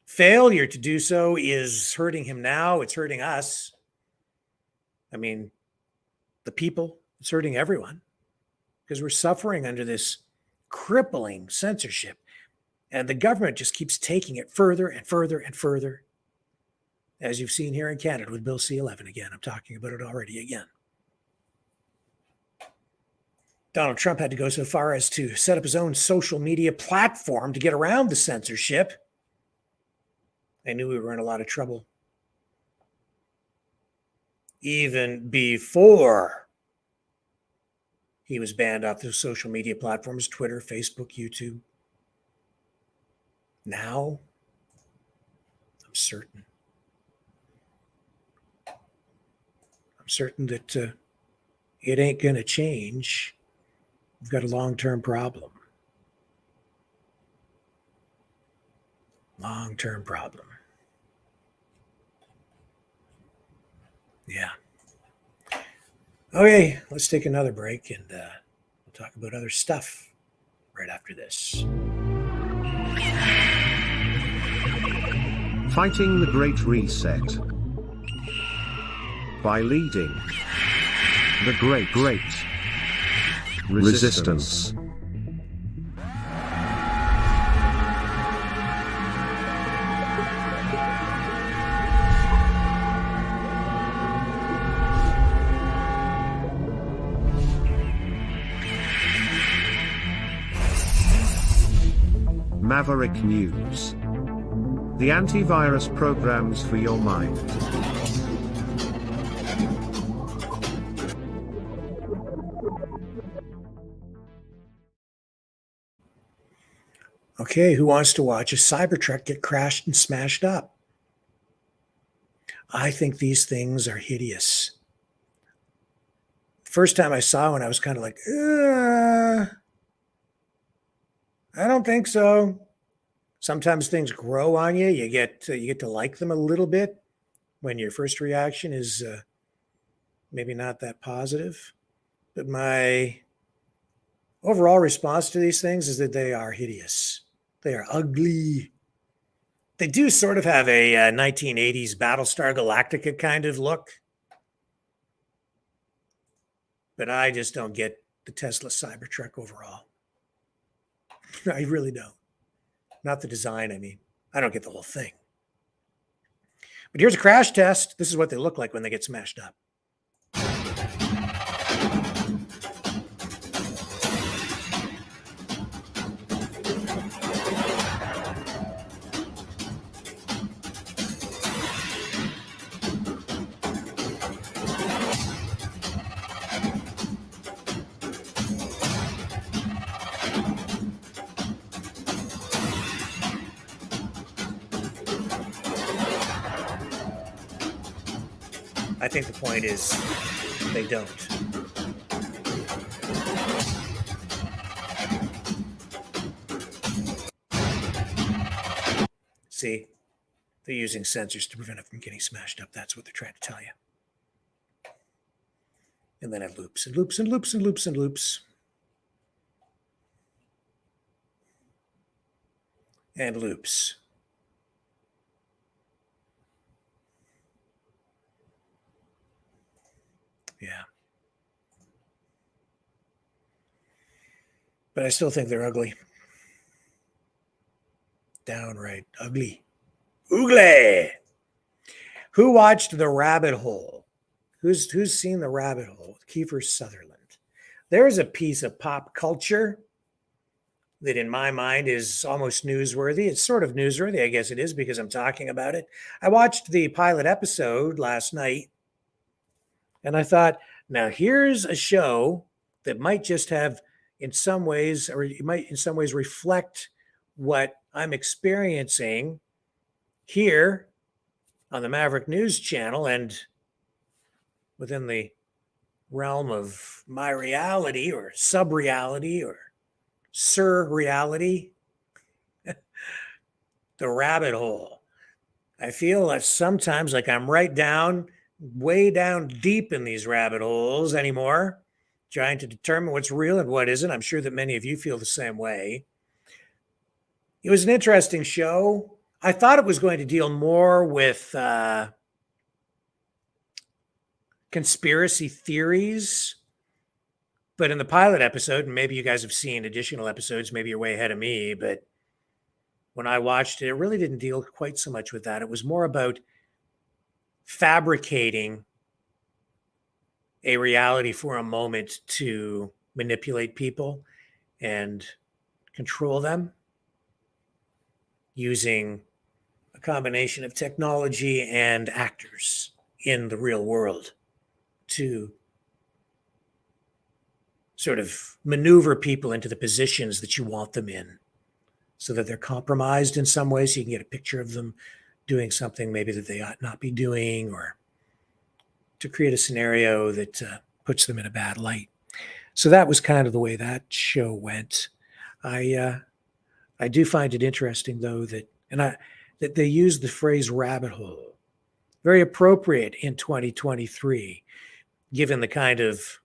failure to do so is hurting him now. It's hurting us. I mean, the people, it's hurting everyone because we're suffering under this crippling censorship. And the government just keeps taking it further and further and further. As you've seen here in Canada with Bill C-11 again. I'm talking about it already again. Donald Trump had to go so far as to set up his own social media platform to get around the censorship. I knew we were in a lot of trouble even before he was banned off those social media platforms, Twitter, Facebook, YouTube. Now, I'm certain that it ain't going to change. We've got a long-term problem. Long-term problem. Yeah. Okay, let's take another break and we'll talk about other stuff right after this. Fighting the Great Reset by leading the Great Resistance. Maverick News. The antivirus programs for your mind. Okay, who wants to watch a Cybertruck get crashed and smashed up? I think these things are hideous. First time I saw one, I was kind of like, I don't think so. Sometimes things grow on you. You get to like them a little bit when your first reaction is maybe not that positive. But my overall response to these things is that they are hideous. They are ugly. They do sort of have a 1980s Battlestar Galactica kind of look. But I just don't get the Tesla Cybertruck overall. I really don't. Not the design, I mean. I don't get the whole thing. But here's a crash test. This is what they look like when they get smashed up. I think the point is they don't. See, they're using sensors to prevent it from getting smashed up. That's what they're trying to tell you. And then it loops and loops and loops and loops and loops. And loops. Yeah. but I still think they're ugly. Downright ugly. Oogly! Who watched The Rabbit Hole? Who's seen The Rabbit Hole with Kiefer Sutherland? There's a piece of pop culture that in my mind is almost newsworthy. It's sort of newsworthy, I guess it is, because I'm talking about it. I watched the pilot episode last night, and I thought, now here's a show that might just have, in some ways, or it might in some ways reflect what I'm experiencing here on the Maverick News channel and within the realm of my reality or sub-reality or surreality. The rabbit hole. I feel that sometimes like I'm right down, way down deep in these rabbit holes anymore, trying to determine what's real and what isn't. I'm sure that many of you feel the same way. It was an interesting show. I thought it was going to deal more with conspiracy theories. But in the pilot episode, and maybe you guys have seen additional episodes, maybe you're way ahead of me, but when I watched it, it really didn't deal quite so much with that. It was more about fabricating a reality for a moment to manipulate people and control them using a combination of technology and actors in the real world to sort of maneuver people into the positions that you want them in so that they're compromised in some way, so you can get a picture of them doing something maybe that they ought not be doing, or to create a scenario that puts them in a bad light. So that was kind of the way that show went. I do find it interesting, though, that they use the phrase rabbit hole. Very appropriate in 2023, given the kind of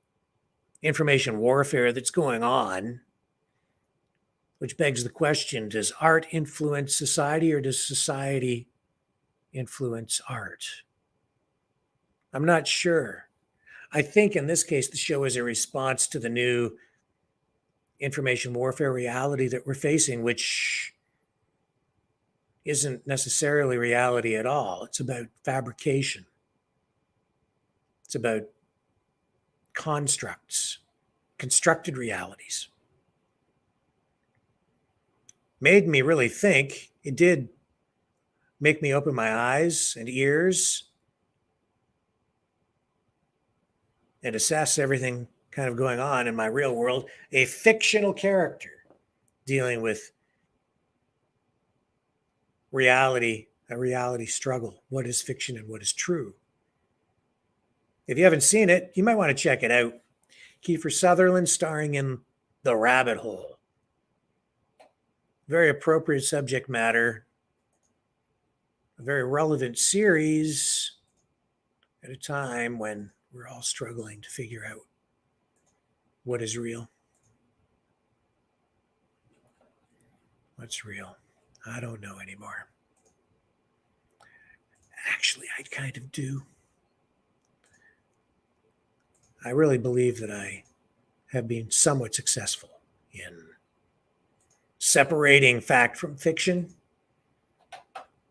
information warfare that's going on, which begs the question, does art influence society or does society influence art? I'm not sure. I think in this case, the show is a response to the new information warfare reality that we're facing, which isn't necessarily reality at all. It's about fabrication. It's about constructs, constructed realities. Made me really think. It did make me open my eyes and ears and assess everything kind of going on in my real world. A fictional character dealing with reality, a reality struggle. What is fiction and what is true? If you haven't seen it, you might want to check it out. Kiefer Sutherland starring in The Rabbit Hole. Very appropriate subject matter. A very relevant series at a time when we're all struggling to figure out what is real. What's real? I don't know anymore. Actually, I kind of do. I really believe that I have been somewhat successful in separating fact from fiction.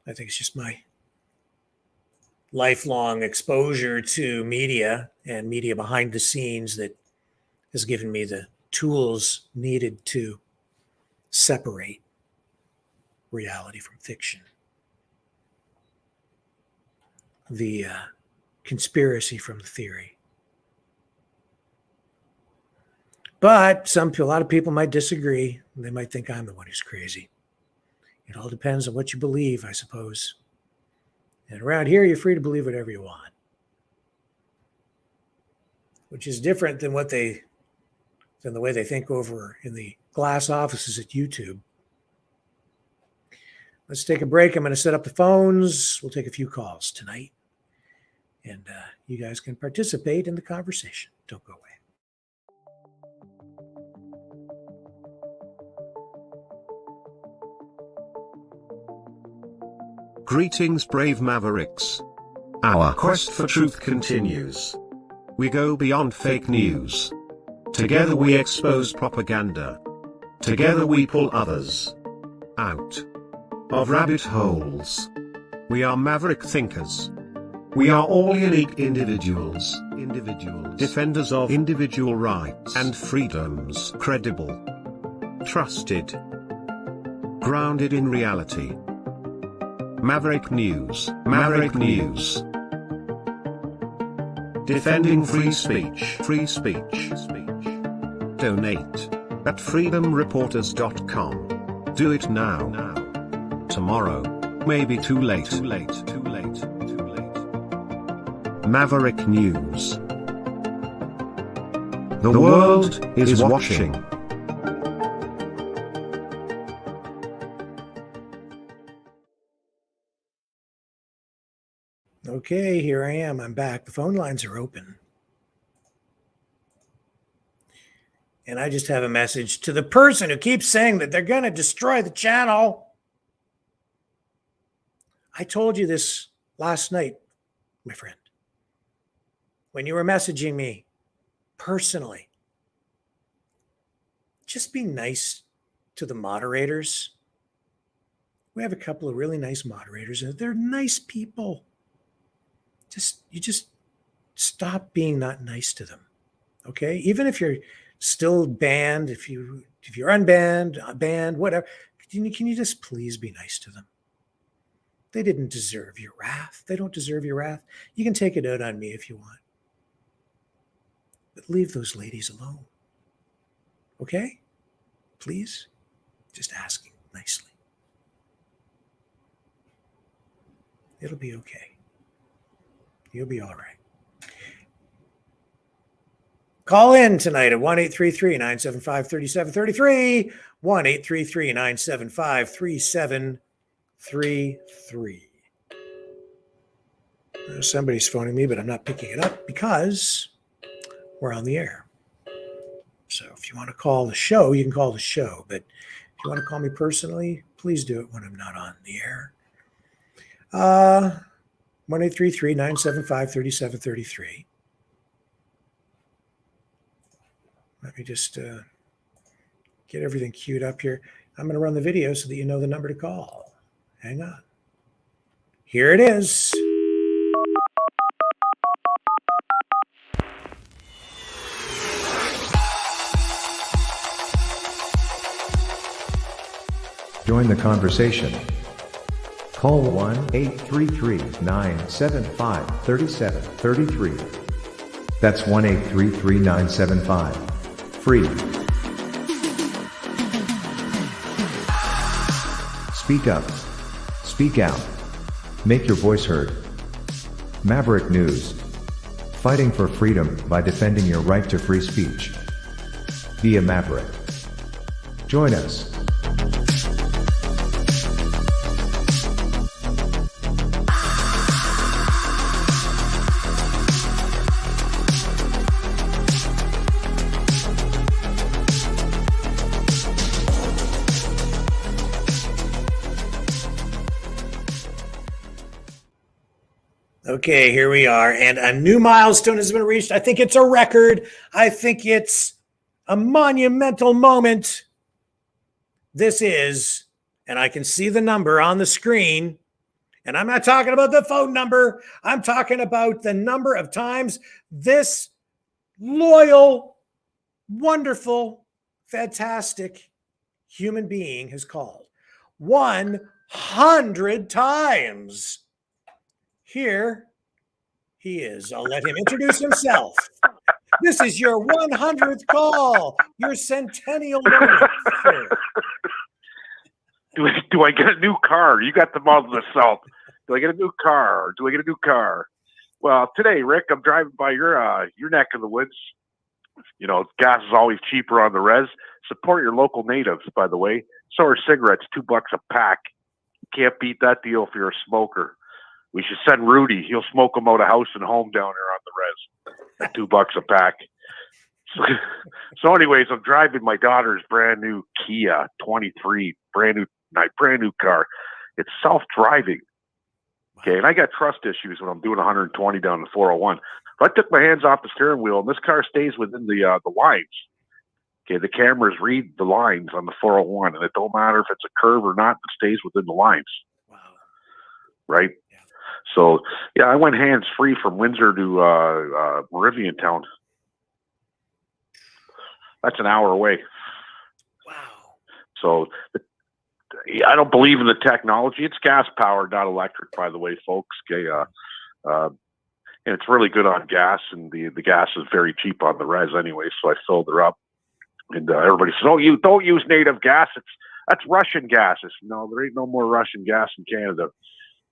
I think it's just my lifelong exposure to media and media behind the scenes that has given me the tools needed to separate reality from fiction. The conspiracy from the theory. But a lot of people might disagree. They might think I'm the one who's crazy. It all depends on what you believe, I suppose. And around here, you're free to believe whatever you want, which is different than the way they think over in the glass offices at YouTube. Let's take a break. I'm going to set up the phones. We'll take a few calls tonight, and you guys can participate in the conversation. Don't go away. Greetings, brave Mavericks. Our quest for truth continues. We go beyond fake news. Together we expose propaganda. Together we pull others out of rabbit holes. We are maverick thinkers. We are all unique individuals, defenders of individual rights and freedoms, credible, trusted, grounded in reality. Maverick News, Maverick News. Defending free speech, free speech. Donate at freedomreporters.com. Do it now. Tomorrow may be too late. Maverick News. The world is watching. Okay, here I am. I'm back. The phone lines are open. And I just have a message to the person who keeps saying that they're going to destroy the channel. I told you this last night, my friend, when you were messaging me personally. Just be nice to the moderators. We have a couple of really nice moderators, and they're nice people. You just stop being not nice to them, okay? Even if you're still banned, if you're unbanned, banned, whatever, can you just please be nice to them? They didn't deserve your wrath. They don't deserve your wrath. You can take it out on me if you want, but leave those ladies alone, okay? Please, just asking nicely. It'll be okay. You'll be all right. Call in tonight at 1-833-975-3733, 1-833-975-3733. Somebody's phoning me, but I'm not picking it up because we're on the air. So if you want to call the show, you can call the show. But if you want to call me personally, please do it when I'm not on the air. 1-833-975-3733. Let me just get everything queued up here. I'm going to run the video so that you know the number to call. Hang on. Here it is. Join the conversation. Call 1-833-975-3733. That's 1-833-975-FREE. Speak up. Speak out. Make your voice heard. Maverick News. Fighting for freedom by defending your right to free speech. Be a Maverick. Join us. Okay, here we are. And a new milestone has been reached. I think it's a record. I think it's a monumental moment. This is, and I can see the number on the screen, and I'm not talking about the phone number. I'm talking about the number of times this loyal, wonderful, fantastic human being has called. 100 times. Here he is. I'll let him introduce himself. This is your 100th call, your centennial moment. Do I get a new car? You got them all to the south. Do I get a new car? Do I get a new car? Well, today, Rick, I'm driving by your neck of the woods. You know, gas is always cheaper on the res. Support your local natives, by the way. So are cigarettes, $2 a pack. Can't beat that deal if you're a smoker. We should send Rudy. He'll smoke them out of house and home down there on the res at $2 a pack. So anyways, I'm driving my daughter's brand new Kia 23, brand new car. It's self-driving. Okay, and I got trust issues when I'm doing 120 down the 401. If I took my hands off the steering wheel and this car stays within the lines, Okay, the cameras read the lines on the 401, and it don't matter if it's a curve or not, it stays within the lines. Wow. Right? Yeah. So, yeah, I went hands-free from Windsor to Meridiantown. That's an hour away. Wow. So, I don't believe in the technology. It's gas-powered, not electric, by the way, folks. Okay, and it's really good on gas, and the gas is very cheap on the res anyway, so I filled her up. And everybody says, "Oh, you don't use native gas. That's Russian gas." I said, "No, there ain't no more Russian gas in Canada.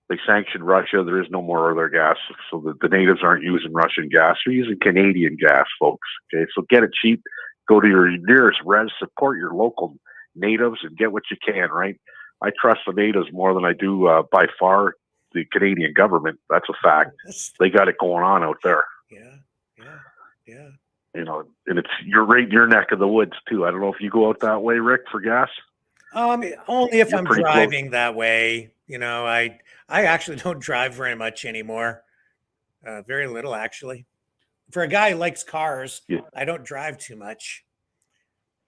They sanctioned Russia. There is no more other gas, so the natives aren't using Russian gas. They're using Canadian gas, folks. Okay, so get it cheap. Go to your nearest res. Support your local natives and get what you can. Right? I trust the natives more than I do by far the Canadian government. That's a fact. They got it going on out there. Yeah. You know, and it's you're right in your neck of the woods too. I don't know if you go out that way, Rick, for gas. Only if You're I'm pretty driving that way. You know, I actually don't drive very much anymore. Very little, actually. For a guy who likes cars, I don't drive too much.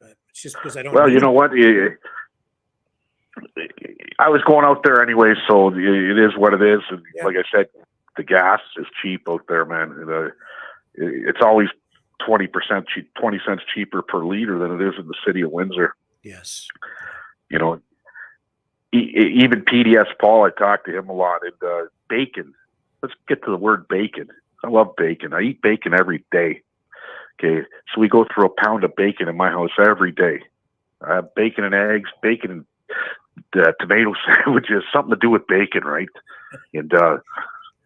But it's just because I don't. Well, you know what? I was going out there anyway, so it is what it is. And like I said, the gas is cheap out there, man. It's always 20% cheap, 20 cents cheaper per liter than it is in the city of Windsor. Yes. You know, even PDS Paul, I talked to him a lot. And bacon. Let's get to the word bacon. I love bacon. I eat bacon every day. Okay, so we go through a pound of bacon in my house every day. I have bacon and eggs, bacon and tomato sandwiches, something to do with bacon, right? And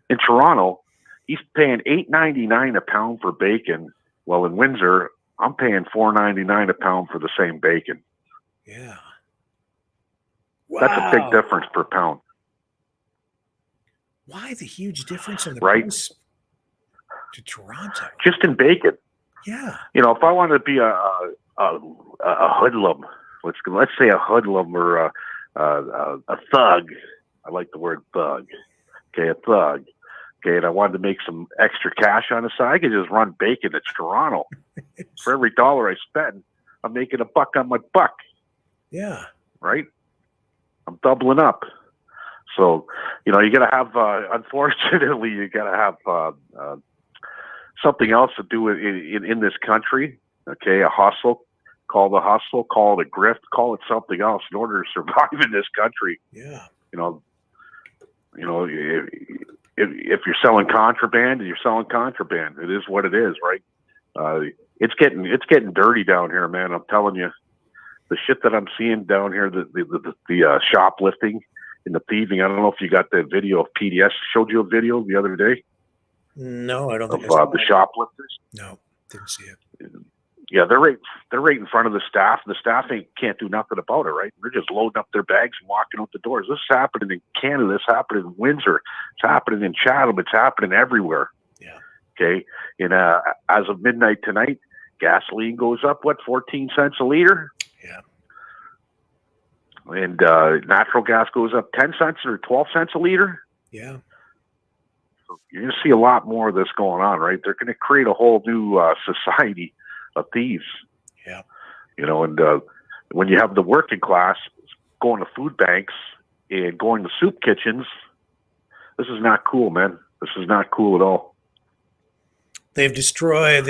in Toronto, he's paying $8.99 a pound for bacon. Well, in Windsor, I'm paying $4.99 a pound for the same bacon. Yeah. That's a big difference per pound. Why the huge difference in the Right? price to Toronto? Just in bacon. Yeah. You know, if I wanted to be a hoodlum, let's say a hoodlum or a thug. I like the word thug. Okay, a thug. Okay, and I wanted to make some extra cash on the side, I could just run bacon. It's Toronto. For every dollar I spend, I'm making $1 on my buck. Yeah. Right? I'm doubling up. So, you know, you got to have, unfortunately, you got to have something else to do in this country. Okay, a hustle. Call the hustle, call it a grift, call it something else in order to survive in this country. Yeah. You know, if you're selling contraband, you're selling contraband. It is what it is, right? It's getting dirty down here, man. I'm telling you, the shit that I'm seeing down here, the shoplifting and the thieving. I don't know if you got that video of PDS. Showed you a video the other day. No, I don't think of the shoplifters. No, didn't see it. Yeah, they're right in front of the staff. The staff can't do nothing about it, right? They're just loading up their bags and walking out the doors. This is happening in Canada. This is happening in Windsor. It's happening in Chatham. It's happening everywhere. Yeah. Okay. And as of midnight tonight, gasoline goes up, 14 cents a liter? Yeah. And natural gas goes up 10 cents or 12 cents a liter? Yeah. So you're going to see a lot more of this going on, right? They're going to create a whole new society of thieves. Yeah. You know, and when you have the working class going to food banks and going to soup kitchens, this is not cool, man. This is not cool at all. They've destroyed.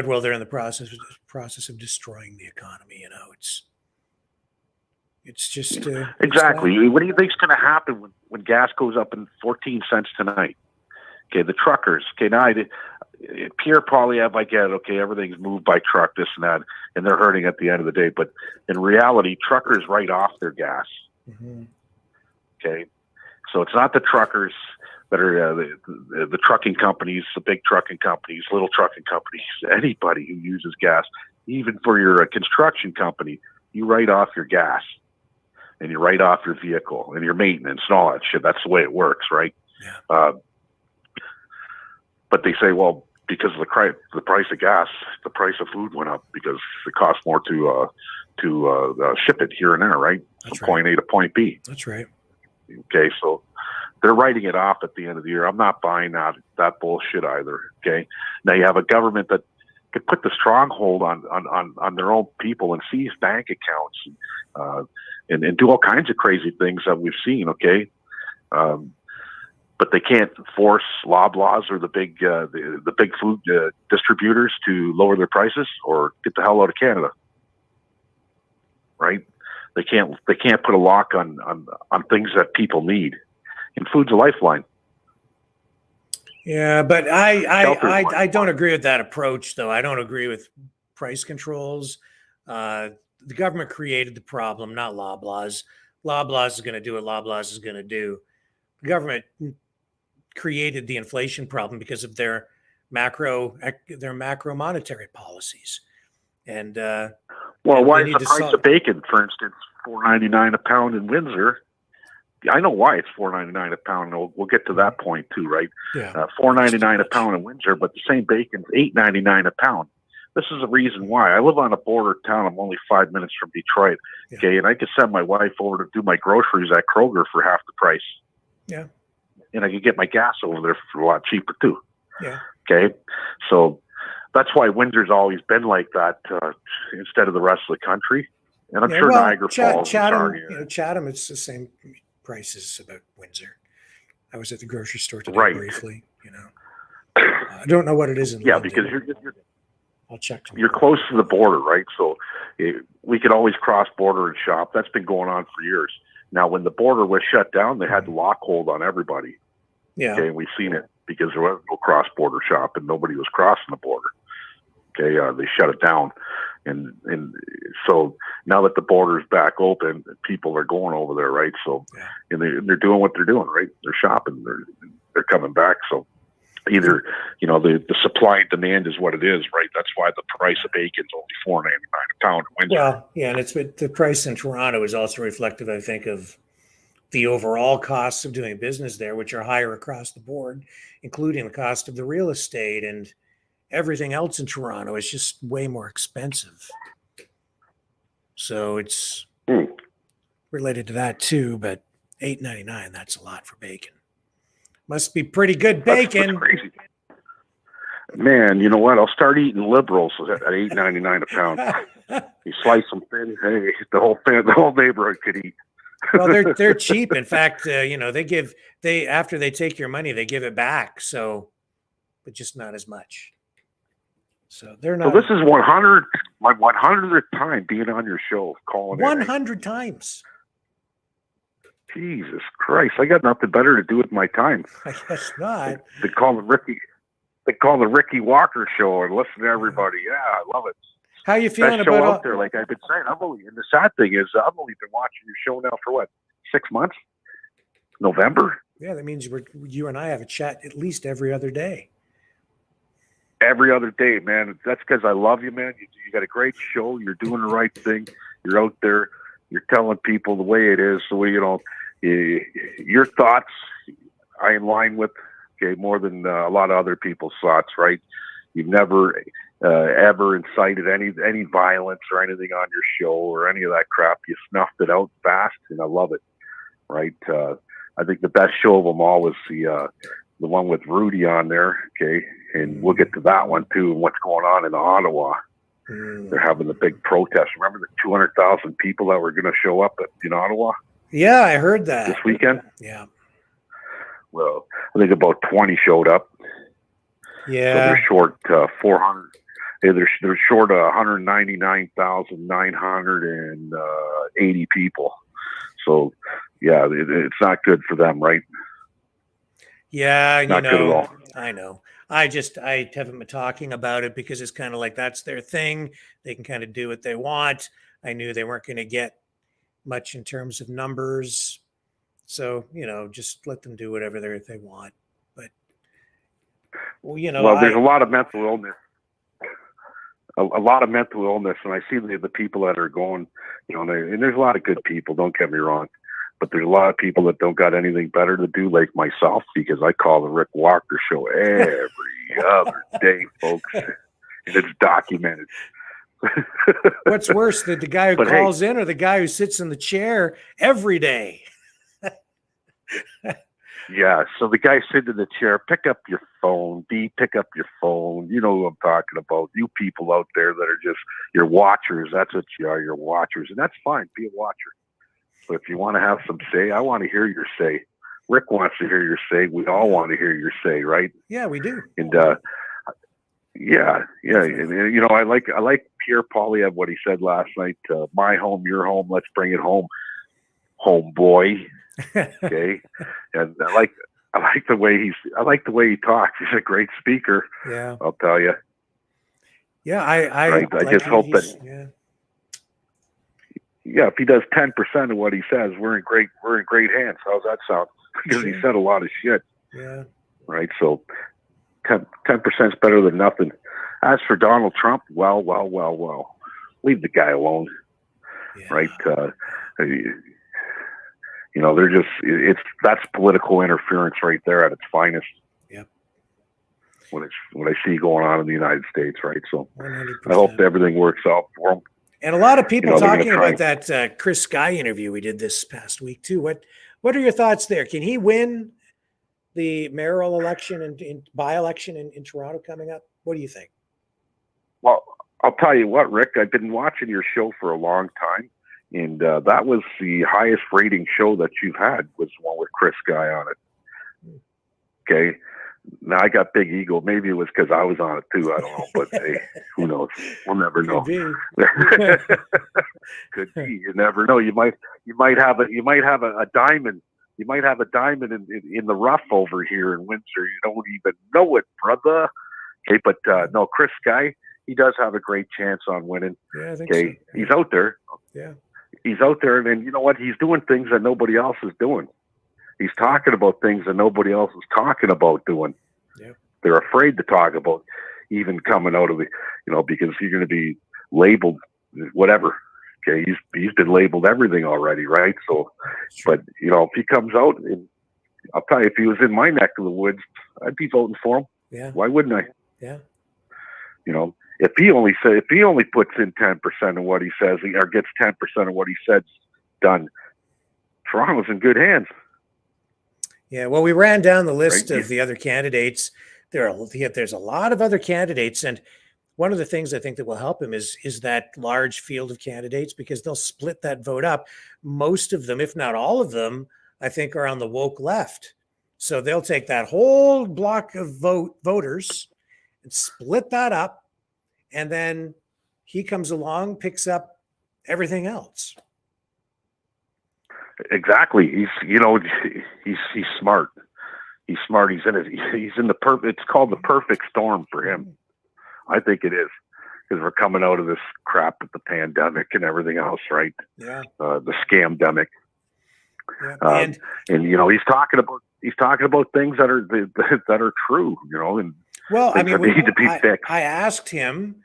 Well, they're in the process of destroying the economy. You know, it's just exactly. What do you think's going to happen when gas goes up in 14 cents tonight? Okay, the truckers. Okay, now Pierre Poilievre, I get it. Okay, everything's moved by truck, this and that, and they're hurting at the end of the day. But in reality, truckers write off their gas. Mm-hmm. Okay, so it's not the truckers that are the trucking companies, the big trucking companies, little trucking companies, anybody who uses gas, even for your construction company, you write off your gas and you write off your vehicle and your maintenance and all that shit. That's the way it works, right? Yeah. But they say, well, because of the price of gas, the price of food went up because it costs more to ship it here and there, right? That's From point A to point B. That's right. Okay, so they're writing it off at the end of the year. I'm not buying that bullshit either. Okay, now you have a government that could put the stronghold on their own people and seize bank accounts and do all kinds of crazy things that we've seen. Okay. But they can't force Loblaws or the big food distributors to lower their prices or get the hell out of Canada, right? They can't put a lock on things that people need, and food's a lifeline. Yeah, but I don't agree with that approach, though. I don't agree with price controls. The government created the problem, not Loblaws. Loblaws is going to do what Loblaws is going to do. The government created the inflation problem because of their macro monetary policies. And well, why is the price of bacon, for instance, $4.99 a pound in Windsor? I know why it's $4.99 a pound. We'll get to that point too, right? Yeah. $4.99 a pound in Windsor, but the same bacon's $8.99 a pound. This is the reason why. I live on a border town. I'm only 5 minutes from Detroit. Yeah. Okay, and I could send my wife over to do my groceries at Kroger for half the price. Yeah. And I could get my gas over there for a lot cheaper too. Yeah. Okay, so that's why Windsor's always been like that instead of the rest of the country. And I'm sure Niagara Falls. Chatham, it's the same prices about Windsor. I was at the grocery store today briefly. I don't know what it is in London. Because I'll check tomorrow. You're close to the border, right? So we could always cross border and shop. That's been going on for years. Now, when the border was shut down, they had the lock hold on everybody. Yeah. Okay, and we've seen it because there was no cross-border shop and nobody was crossing the border. Okay, they shut it down, and so now that the border's back open, people are going over there, right? So, and they're doing what they're doing, right? They're shopping, they're coming back. So, either the supply and demand is what it is, right? That's why the price of bacon's only $4.99 a pound in Windsor. Well, yeah, and the price in Toronto is also reflective, I think, of the overall costs of doing business there, which are higher across the board, including the cost of the real estate, and everything else in Toronto is just way more expensive. So it's related to that too, but $8.99, that's a lot for bacon. Must be pretty good bacon. That's crazy. Man, you know what? I'll start eating Liberals at $8.99 a pound. You slice them thin, hey, the whole neighborhood could eat. Well, they're cheap. In fact, they after they take your money, they give it back. So, but just not as much. So they're not. So this is my 100th time being on your show, calling 100 times. Jesus Christ! I got nothing better to do with my time. I guess not. They call the Ricky Walker show and listen to everybody. Yeah, I love it. How you feeling Best show about out there? Like I've been saying, and the sad thing is, I've only been watching your show now for 6 months? November? Yeah, that means you and I have a chat at least every other day. Every other day, man. That's because I love you, man. You got a great show. You're doing the right thing. You're out there. You're telling people the way it is. The way your thoughts, I in line with. Okay, more than a lot of other people's thoughts, right? You've never ever incited any violence or anything on your show or any of that crap. You snuffed it out fast, and I love it. Right? I think the best show of them all was the one with Rudy on there. Okay, and we'll get to that one too. And what's going on in Ottawa? They're having the big protest. Remember the 200,000 people that were going to show up in Ottawa? Yeah, I heard that this weekend. Yeah. Well, I think about 20 showed up. Yeah. So they're short 400. They're short 199,980 people. So, yeah, it's not good for them, right? Yeah, not good at all. I know. I haven't been talking about it because it's kind of like that's their thing. They can kind of do what they want. I knew they weren't going to get much in terms of numbers. So, just let them do whatever they want. But, there's a lot of mental illness. A lot of mental illness. And I see the people that are going, and there's a lot of good people, don't get me wrong. But there's a lot of people that don't got anything better to do, like myself, because I call the Rick Walker show every other day, folks. And it's documented. What's worse, the guy who calls in or the guy who sits in the chair every day? Yeah, Yeah. So the guy sitting in the chair, pick up your phone. D, pick up your phone. You know who I'm talking about. You people out there that are just, you're watchers. That's what you are. You're watchers. And that's fine. Be a watcher. But if you want to have some say, I want to hear your say. Rick wants to hear your say. We all want to hear your say, right? Yeah, we do. And yeah. And, you know, I like Pierre Poilievre, what he said last night. My home, your home. Let's bring it home, homeboy. Okay. And I like the way he talks. He's a great speaker. Yeah, I'll tell you. Yeah, I Right? I just hope that. Yeah. Yeah, if he does 10% of what he says, we're in great hands. How's that sound? Because he said a lot of shit. Yeah. Right. So 10% is better than nothing. As for Donald Trump, well, leave the guy alone. Yeah. Right. You know, they're just, that's political interference right there at its finest. Yep. What I see going on in the United States, right? So 100%. I hope everything works out for them. And a lot of people You know, talking about that Chris Sky interview we did this past week too. What are your thoughts there? Can he win the mayoral election and by-election in Toronto coming up? What do you think? Well, I'll tell you what, Rick, I've been watching your show for a long time, and that was the highest rating show that you've had, was the one with Chris Sky on it. Okay. Now I got big ego. Maybe it was because I was on it too. I don't know, but hey, who knows? We'll never know. Could be. You never know. You might have a diamond. You might have a diamond in the rough over here in Windsor. You don't even know it, brother. Okay, but no, Chris Sky, he does have a great chance on winning. Yeah, I think so. He's out there. Yeah. He's out there, and you know what? He's doing things that nobody else is doing. He's talking about things that nobody else is talking about doing. Yeah. They're afraid to talk about even coming out of the, you know, because you're going to be labeled whatever. Okay. He's been labeled everything already. Right. So, but you know, if he comes out, and I'll tell you, if he was in my neck of the woods, I'd be voting for him. Yeah. Why wouldn't I? Yeah. You know, if he only puts in 10% of what he says, or gets 10% of what he says done, Toronto's in good hands. Yeah, well, we ran down the list of the other candidates. There's a lot of other candidates, and one of the things I think that will help him is that large field of candidates, because they'll split that vote up. Most of them, if not all of them, I think are on the woke left. So they'll take that whole block of voters and split that up, and then he comes along, picks up everything else. Exactly. He's smart. He's smart. He's in the perfect. It's called the perfect storm for him. I think it is, because we're coming out of this crap with the pandemic and everything else, right? Yeah. The scamdemic. Yeah. And you know, he's talking about things that are true. You know, and well, I mean, need to be fixed. I asked him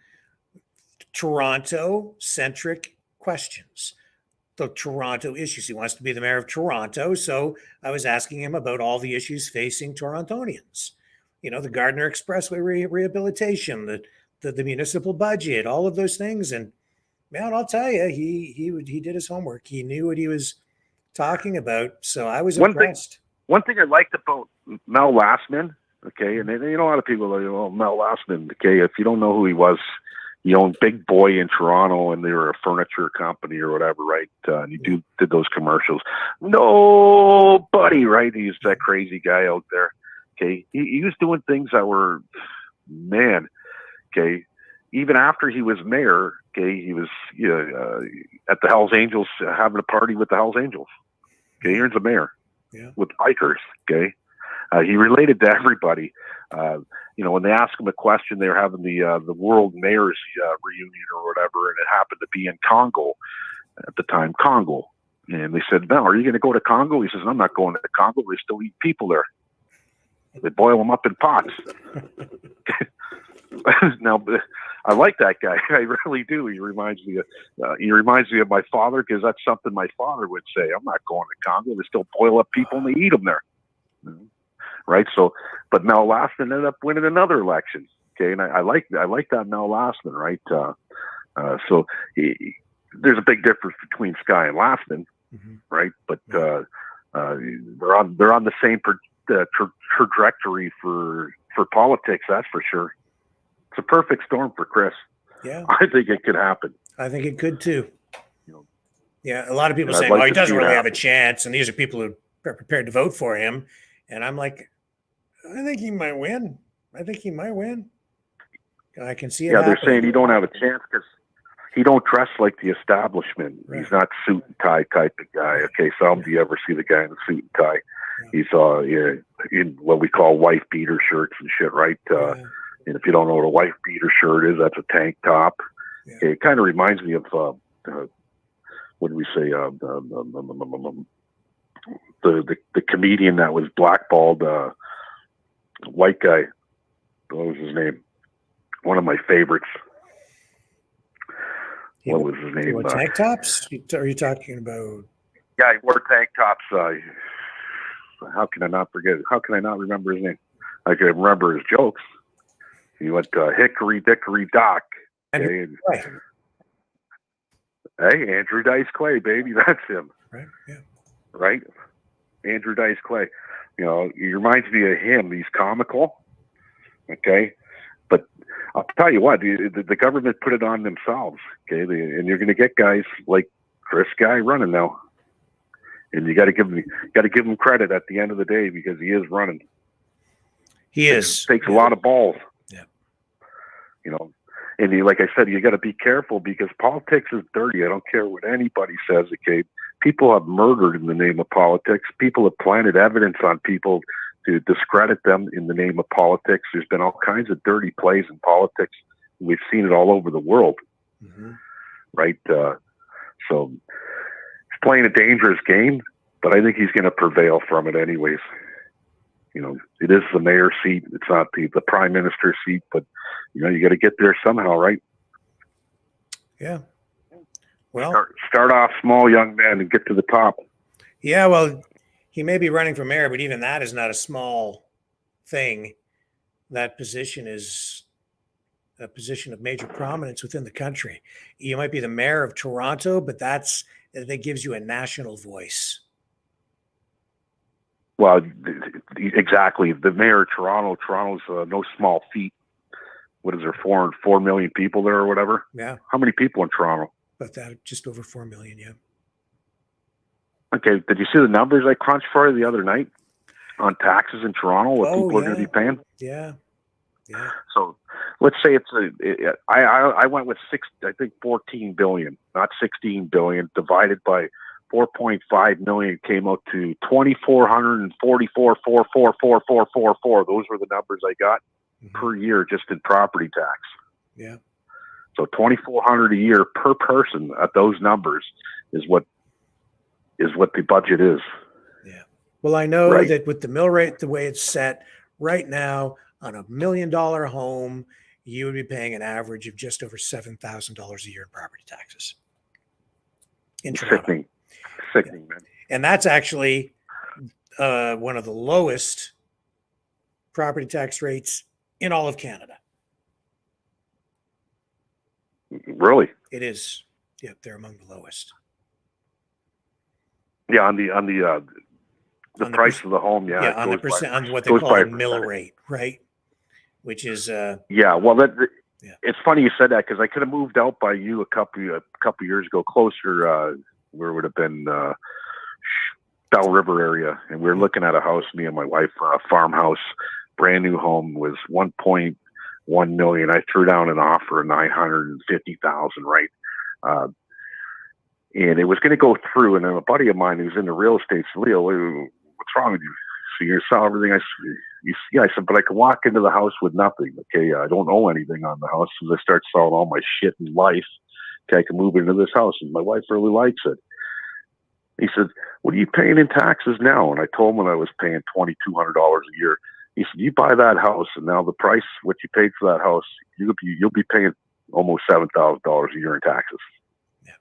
Toronto-centric questions. The Toronto issues. He wants to be the mayor of Toronto. So I was asking him about all the issues facing Torontonians. You know, the Gardner Expressway rehabilitation, the municipal budget, all of those things. And man, I'll tell you, he did his homework. He knew what he was talking about. So I was impressed. One thing I liked about Mel Lastman, okay, and you know, a lot of people are like, oh, Mel Lastman, okay, if you don't know who he was, he owned Big Boy in Toronto, and they were a furniture company or whatever, right? And he did those commercials. Nobody, right? He's that crazy guy out there. Okay, he was doing things that were, man. Okay, even after he was mayor, okay, he was at the Hells Angels, having a party with the Hells Angels. Okay, here's the mayor with bikers. Okay, he related to everybody. You know, when they asked him a question, they were having the World Mayors reunion or whatever, and it happened to be in Congo at the time, Congo. And they said, "Mel, are you going to go to Congo?" He says, "I'm not going to Congo. They still eat people there. They boil them up in pots." Now, I like that guy. I really do. He reminds me of my father, because that's something my father would say. I'm not going to Congo. They still boil up people and they eat them there. Right. So, but Mel Lastman ended up winning another election. Okay. And I like that Mel Lastman. Right. So there's a big difference between Sky and Lastman. Right. But, they're on the same trajectory for politics, that's for sure. It's a perfect storm for Chris. Yeah, I think it could happen. I think it could too. Yeah, a lot of people And I'd saying, like "Oh, he to doesn't see it really have a happen. chance," and these are people who are prepared to vote for him. And I'm like, I think he might win. I think he might win. I can see it. Yeah, they're happening. saying he don't have a chance because he don't dress like the establishment. Right. He's not suit and tie type of guy. Okay, so do you ever see the guy in the suit and tie? He's in what we call wife beater shirts and shit, right? And if you don't know what a wife beater shirt is, that's a tank top. Okay, it kind of reminds me of what do we say? The comedian that was blackballed, white guy. What was his name? One of my favorites. What was his name? What, tank tops? Are you talking about? Yeah, he wore tank tops. How can I not forget? How can I not remember his name? I can remember his jokes. He went Hickory Dickory Dock. Okay? Hey, Andrew Dice Clay, baby, that's him. Right. Yeah. Right. Andrew Dice Clay. You know, he reminds me of him. He's comical. Okay. But I'll tell you what, the government put it on themselves. Okay. And you're going to get guys like Chris Guy running now. And you got to give him credit at the end of the day because he is running. He is. It takes a lot of balls. Yeah. You know, and like I said, you got to be careful because politics is dirty. I don't care what anybody says. Okay. People have murdered in the name of politics. People have planted evidence on people to discredit them in the name of politics. There's been all kinds of dirty plays in politics. We've seen it all over the world. Mm-hmm. Right. So he's playing a dangerous game, but I think he's going to prevail from it anyways. You know, it is the mayor's seat. It's not the prime minister's seat, but you know, you got to get there somehow, right? Yeah. Well, start off small, young man, and get to the top. Yeah. Well, he may be running for mayor, but even that is not a small thing. That position is a position of major prominence within the country. You might be the mayor of Toronto, but that gives you a national voice. Well, exactly. The mayor of Toronto. Toronto's no small feat. What is there, 4 million people there or whatever? Yeah. How many people in Toronto? But that just over 4 million. Yeah. Okay. Did you see the numbers I crunched for you the other night on taxes in Toronto? What people are going to be paying? Yeah. Yeah. So let's say I went with 14 billion, not 16 billion, divided by 4.5 million came out to 2,444,444,444. Those were the numbers I got per year just in property tax. Yeah. So 2,400 a year per person at those numbers is what the budget is. Yeah. Well, I know that with the mill rate, the way it's set right now on $1 million home, you would be paying an average of just over $7,000 a year in property taxes. In Toronto. Sickening, man. And that's actually one of the lowest property tax rates in all of Canada. Really? It is. Yeah, they're among the lowest. Yeah, on the price of the home. Yeah, on the percent, on what they call a mill rate, right? Which is yeah. Well, it's funny you said that because I could have moved out by you a couple years ago, closer. Where it would have been Bell River area, and we were looking at a house. Me and my wife, a farmhouse, brand new home, was 1.1 million. I threw down an offer of 950,000, right? And it was going to go through. And then a buddy of mine who's in the real estate said, "Leo, what's wrong with you? So you're selling everything?" I said, "But I can walk into the house with nothing. Okay, I don't owe anything on the house. As I start selling all my shit in life, okay, I can move into this house, and my wife really likes it." He said, "What are you paying in taxes now?" And I told him I was paying $2,200 a year. He said, "You buy that house, and now the price, what you paid for that house, you'll be paying almost $7,000 a year in taxes." Yeah.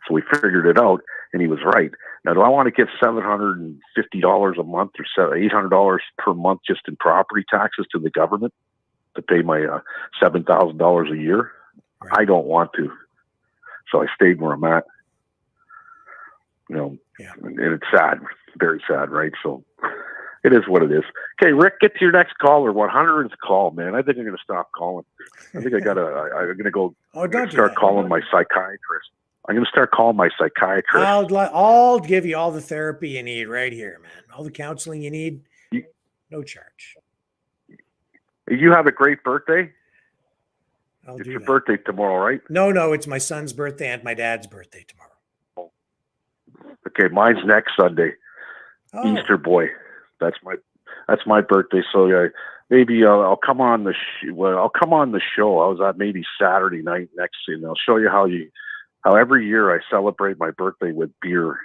So we figured it out, and he was right. Now, do I want to give $750 a month or $800 per month just in property taxes to the government to pay my $7,000 a year? Right. I don't want to. So I stayed where I'm at. You know, and it's sad, very sad, right? So It is what it is. Okay, Rick, get to your next call or 100th call, man. I think I'm going to stop calling. I think I'm going to go start calling my psychiatrist. I'm going to start calling my psychiatrist. I'll give you all the therapy you need right here, man. All the counseling you need, no charge. You have a great birthday. It's your birthday tomorrow, right? No, it's my son's birthday and my dad's birthday tomorrow. Okay, mine's next Sunday. Oh. Easter boy. That's my birthday. So maybe I'll come on the I'll come on the show. I was at maybe Saturday night next, and I'll show you how every year I celebrate my birthday with beer.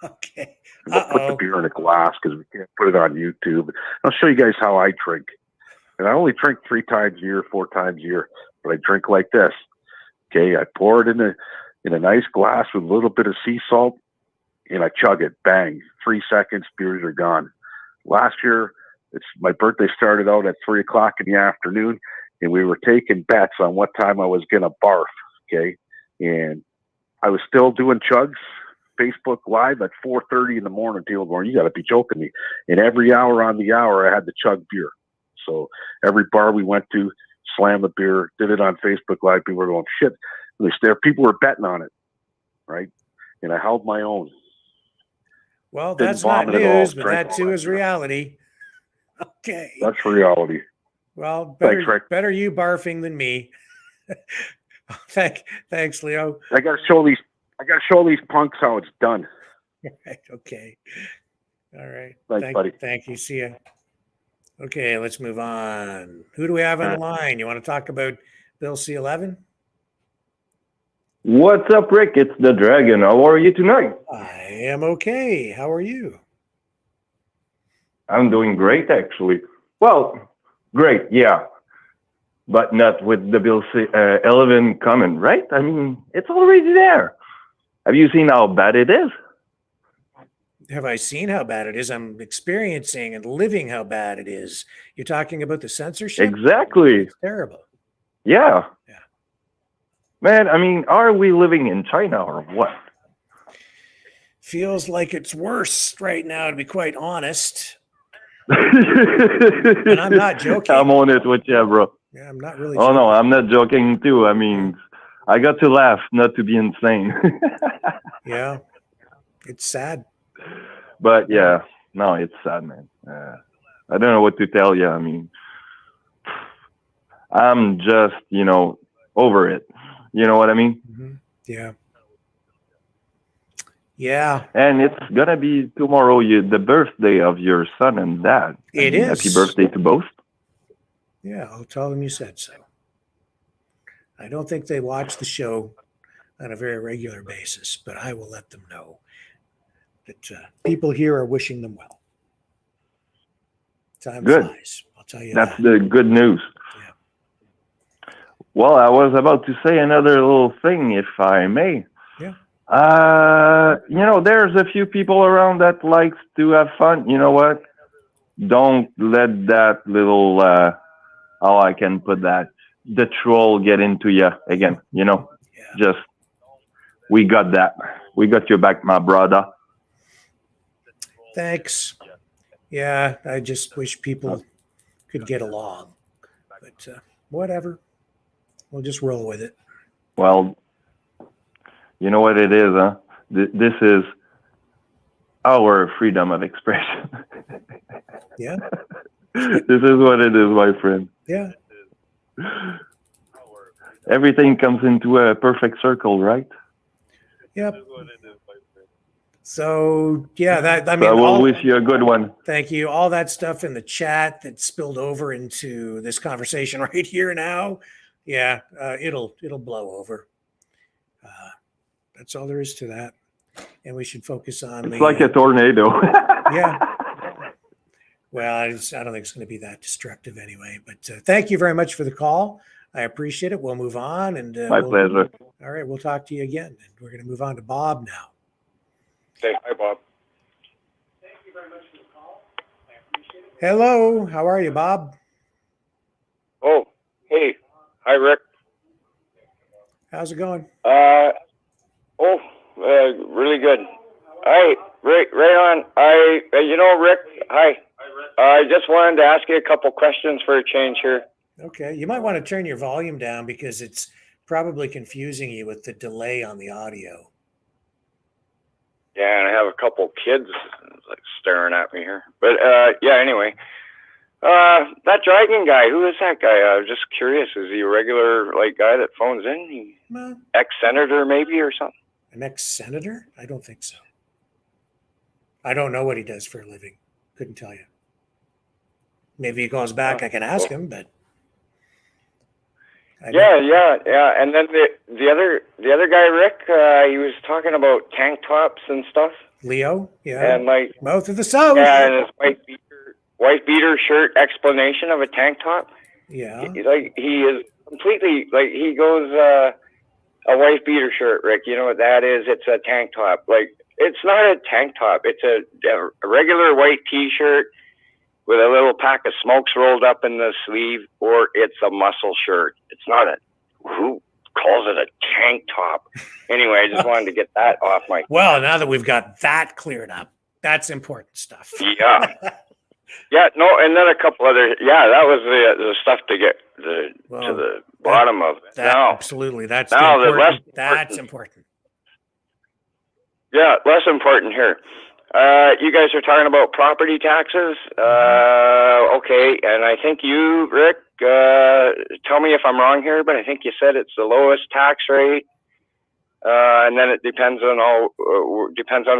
Okay. We'll put the beer in a glass because we can't put it on YouTube. I'll show you guys how I drink. And I only drink 3 times a year, 4 times a year, but I drink like this. Okay, I pour it in a nice glass with a little bit of sea salt, and I chug it. Bang! 3 seconds, beers are gone. Last year, my birthday started out at 3:00 in the afternoon, and we were taking bets on what time I was gonna barf. Okay, and I was still doing chugs, Facebook Live at 4:30 in the morning. People going, "You got to be joking me!" And every hour on the hour, I had to chug beer. So every bar we went to, slam a beer, did it on Facebook Live. People were going, "Shit!" People were betting on it, right? And I held my own. Well, Didn't that's not vomit at all, news, but drank that all too that is beer. reality. Okay. That's reality. Well, Thanks, Rick. better you barfing than me. Thanks, Leo. I got to show these punks how it's done. Right. Okay. All right. Thanks, buddy. Thank you. See ya. Okay, let's move on. Who do we have on the line? You want to talk about Bill C-11? What's up, Rick? It's the Dragon. How are you tonight? I am okay. How are you? I'm doing great, actually. Well, great, yeah. But not with the Bill C-11 coming, right? I mean, it's already there. Have you seen how bad it is? Have I seen how bad it is? I'm experiencing and living how bad it is. You're talking about the censorship? Exactly. It's terrible. Yeah. Man, I mean, are we living in China or what? Feels like it's worse right now, to be quite honest. And I'm not joking. I'm on it with you, bro. Yeah, I'm not really Oh, joking. no, I'm not joking, too. I mean, I got to laugh, not to be insane. Yeah, it's sad. But, yeah, no, it's sad, man. I don't know what to tell you. I mean, I'm just, over it. You know what I mean? Mm-hmm. Yeah. Yeah. And it's going to be tomorrow, the birthday of your son and dad. It is. Happy birthday to both. Yeah, I'll tell them you said so. I don't think they watch the show on a very regular basis, but I will let them know that people here are wishing them well. Time flies. I'll tell you That's that. the good news. Well, I was about to say another little thing, if I may. Yeah. There's a few people around that likes to have fun. You know what? Don't let that little, how I can put that, the troll get into you again. Just, we got that. We got your back, my brother. Thanks. Yeah, I just wish people could get along. But whatever. We'll just roll with it. Well, you know what it is, huh? This is our freedom of expression. Yeah. This is what it is, my friend. Yeah. Everything comes into a perfect circle, right? Yep. So, yeah, I will wish you a good one. Thank you. All that stuff in the chat that spilled over into this conversation right here now. Yeah, it'll blow over. That's all there is to that. And we should focus on It's like a tornado. Yeah. Well, I don't think it's going to be that destructive anyway. But thank you very much for the call. I appreciate it. We'll move on. And My pleasure. All right, we'll talk to you again. And we're going to move on to Bob now. Hey, hi, Bob. Thank you very much for the call. I appreciate it. Hello, how are you, Bob? Oh, hey. Hi, Rick. How's it going? Really good. Hi, right on. Rick, hi. I just wanted to ask you a couple questions for a change here. Okay. You might want to turn your volume down because it's probably confusing you with the delay on the audio. Yeah, and I have a couple kids like staring at me here. But yeah, anyway. That Dragon guy, who is that guy? I was just curious. Is he a regular like guy that phones in? Ex-senator maybe or something? An ex-senator? I don't think so. I don't know what he does for a living. Couldn't tell you. Maybe he calls back. I can ask him, but yeah. And then the other guy, Rick, he was talking about tank tops and stuff. Leo, yeah, and like mouth of the South. Yeah, and his white beater shirt explanation of a tank top. Yeah, like he is completely like he goes a white beater shirt, Rick. You know what that is? It's a tank top. Like it's not a tank top. It's a regular white T-shirt with a little pack of smokes rolled up in the sleeve, or it's a muscle shirt. It's not a, who calls it a tank top? Anyway, I just wanted to get that off my. Well, now that we've got that cleared up, that's important stuff. Yeah. Yeah, no, and then a couple other, that was the stuff to get to the bottom of it. Now, absolutely, that's important. That's important. Yeah, less important here. You guys are talking about property taxes. Okay, and I think you, Rick, tell me if I'm wrong here, but I think you said it's the lowest tax rate, and then it depends on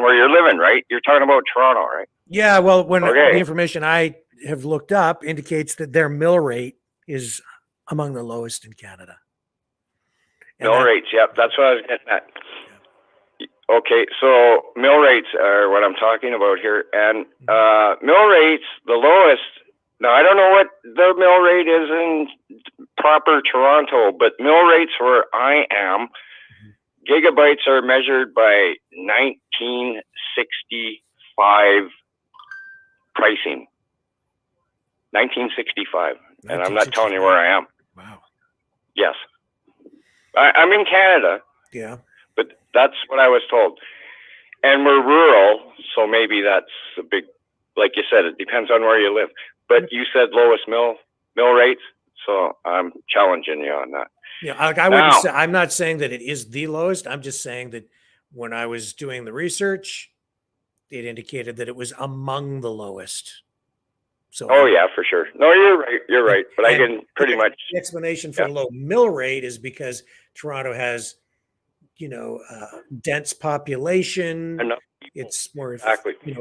where you're living, right? You're talking about Toronto, right? Yeah, well, when the information I have looked up indicates that their mill rate is among the lowest in Canada. Mill rates, yep, that's what I was getting at. Okay, so mill rates are what I'm talking about here. And mill rates, the lowest, now I don't know what the mill rate is in proper Toronto, but mill rates where I am, gigabytes are measured by 1965 pricing. 1965. And I'm not telling you where I am. Wow. Yes. I'm in Canada. Yeah. But that's what I was told. And we're rural, so maybe that's a big, like you said, it depends on where you live. But you said lowest mill rates, so I'm challenging you on that. Yeah, I wouldn't say, I'm not saying that it is the lowest. I'm just saying that when I was doing the research, it indicated that it was among the lowest. So yeah, for sure. No, you're right. But I can pretty much. The explanation for the low mill rate is because Toronto has, dense population. It's more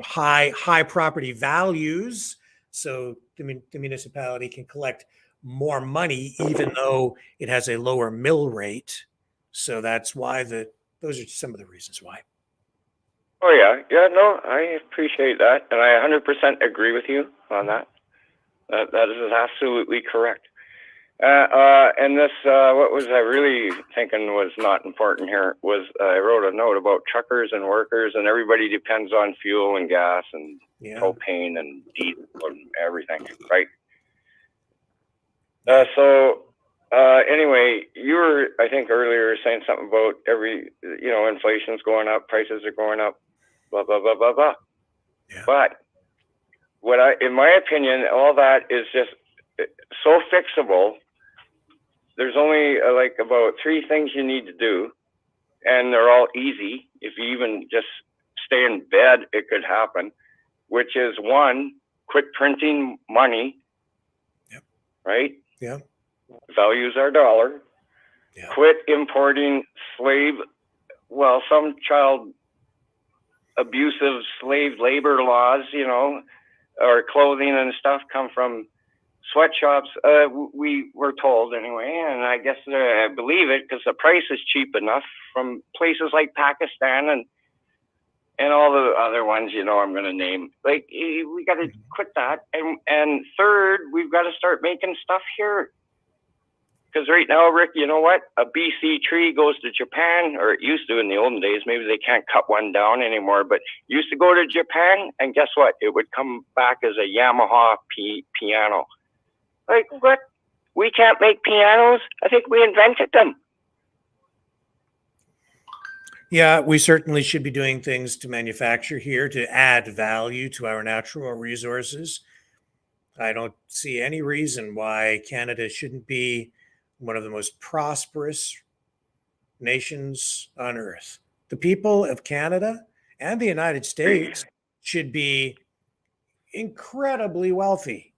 high property values. So the municipality can collect more money even though it has a lower mill rate. So that's why those are some of the reasons why. Oh yeah, no, I appreciate that, and I 100% agree with you on that. That is absolutely correct. And this, what was I really thinking was not important here was I wrote a note about truckers and workers, and everybody depends on fuel and gas and propane and diesel and everything, right? Anyway, you were, I think earlier saying something about inflation's going up, prices are going up, blah, blah, blah, blah, blah. Yeah. But in my opinion, all that is just so fixable. There's only about 3 things you need to do, and they're all easy. If you even just stay in bed, it could happen, which is 1, quit printing money. Yep. Right? Yeah. Values our dollar. Yeah. Quit importing some child abusive slave labor laws, or clothing and stuff come from sweatshops. We were told anyway, and I guess I believe it because the price is cheap enough from places like Pakistan and all the other ones, I'm going to name. Like, we got to quit that. And third, we've got to start making stuff here. Because right now, Rick, you know what? A BC tree goes to Japan, or it used to in the olden days. Maybe they can't cut one down anymore, but used to go to Japan, and guess what? It would come back as a Yamaha piano. Like, what? We can't make pianos? I think we invented them. Yeah, we certainly should be doing things to manufacture here to add value to our natural resources. I don't see any reason why Canada shouldn't be one of the most prosperous nations on earth. The people of Canada and the United States should be incredibly wealthy.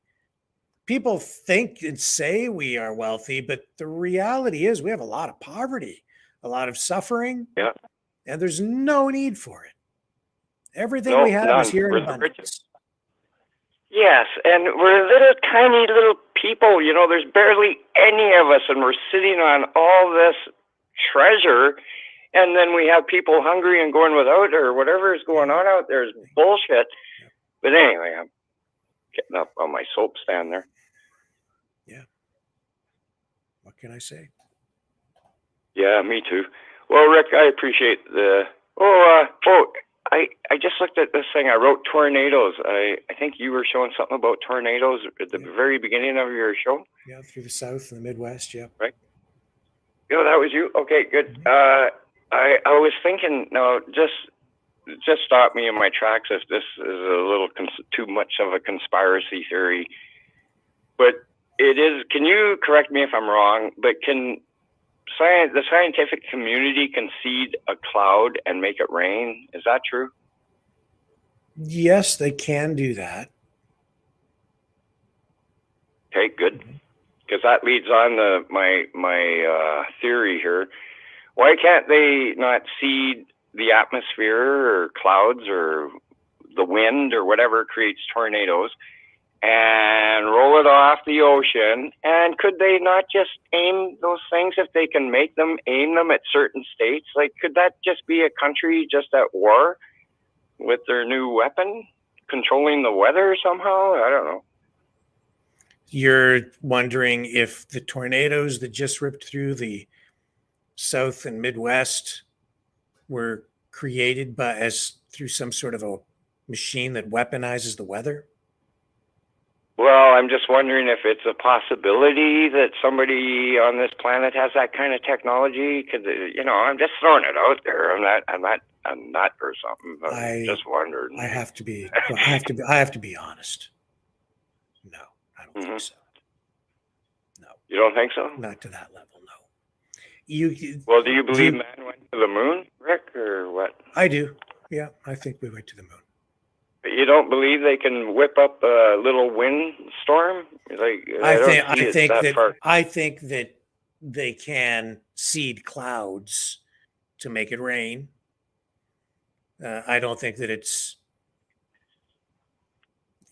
People think and say we are wealthy, but the reality is we have a lot of poverty, a lot of suffering, and there's no need for it. Everything we have is here in abundance. Yes, and we're little tiny little people, you know, there's barely any of us, and we're sitting on all this treasure, and then we have people hungry and going without, or whatever is going on out there is bullshit. But anyway, I'm getting up on my soap stand there. Yeah. What can I say? Yeah, me too. Well, Rick, I appreciate the. I just looked at this thing. I wrote tornadoes. I think you were showing something about tornadoes at the very beginning of your show. Yeah, through the South and the Midwest. Yeah. Right. Oh, that was you. Okay, good. I was thinking. No, just stop me in my tracks if this is a little too much of a conspiracy theory. But it is. Can you correct me if I'm wrong? But can the scientific community concede a cloud and make it rain? Is that true? Yes, they can do that. Okay, good. Because that leads on to my theory here. Why can't they not seed the atmosphere or clouds or the wind or whatever creates tornadoes and roll it off the ocean? And could they not just aim those things, if they can make them, aim them at certain states? Like, could that just be a country just at war with their new weapon, controlling the weather somehow? I don't know. You're wondering if the tornadoes that just ripped through the South and Midwest were created through some sort of a machine that weaponizes the weather? Well, I'm just wondering if it's a possibility that somebody on this planet has that kind of technology. Could they, I'm just throwing it out there. I'm not a nut or something. But I just wondered. I have to be honest. No, I don't think so. No. You don't think so? Not to that level, no. Well, do you believe man went to the moon, Rick, or what? I do. Yeah, I think we went to the moon. But you don't believe they can whip up a little wind storm? Like, I think that they can seed clouds to make it rain. I don't think that it's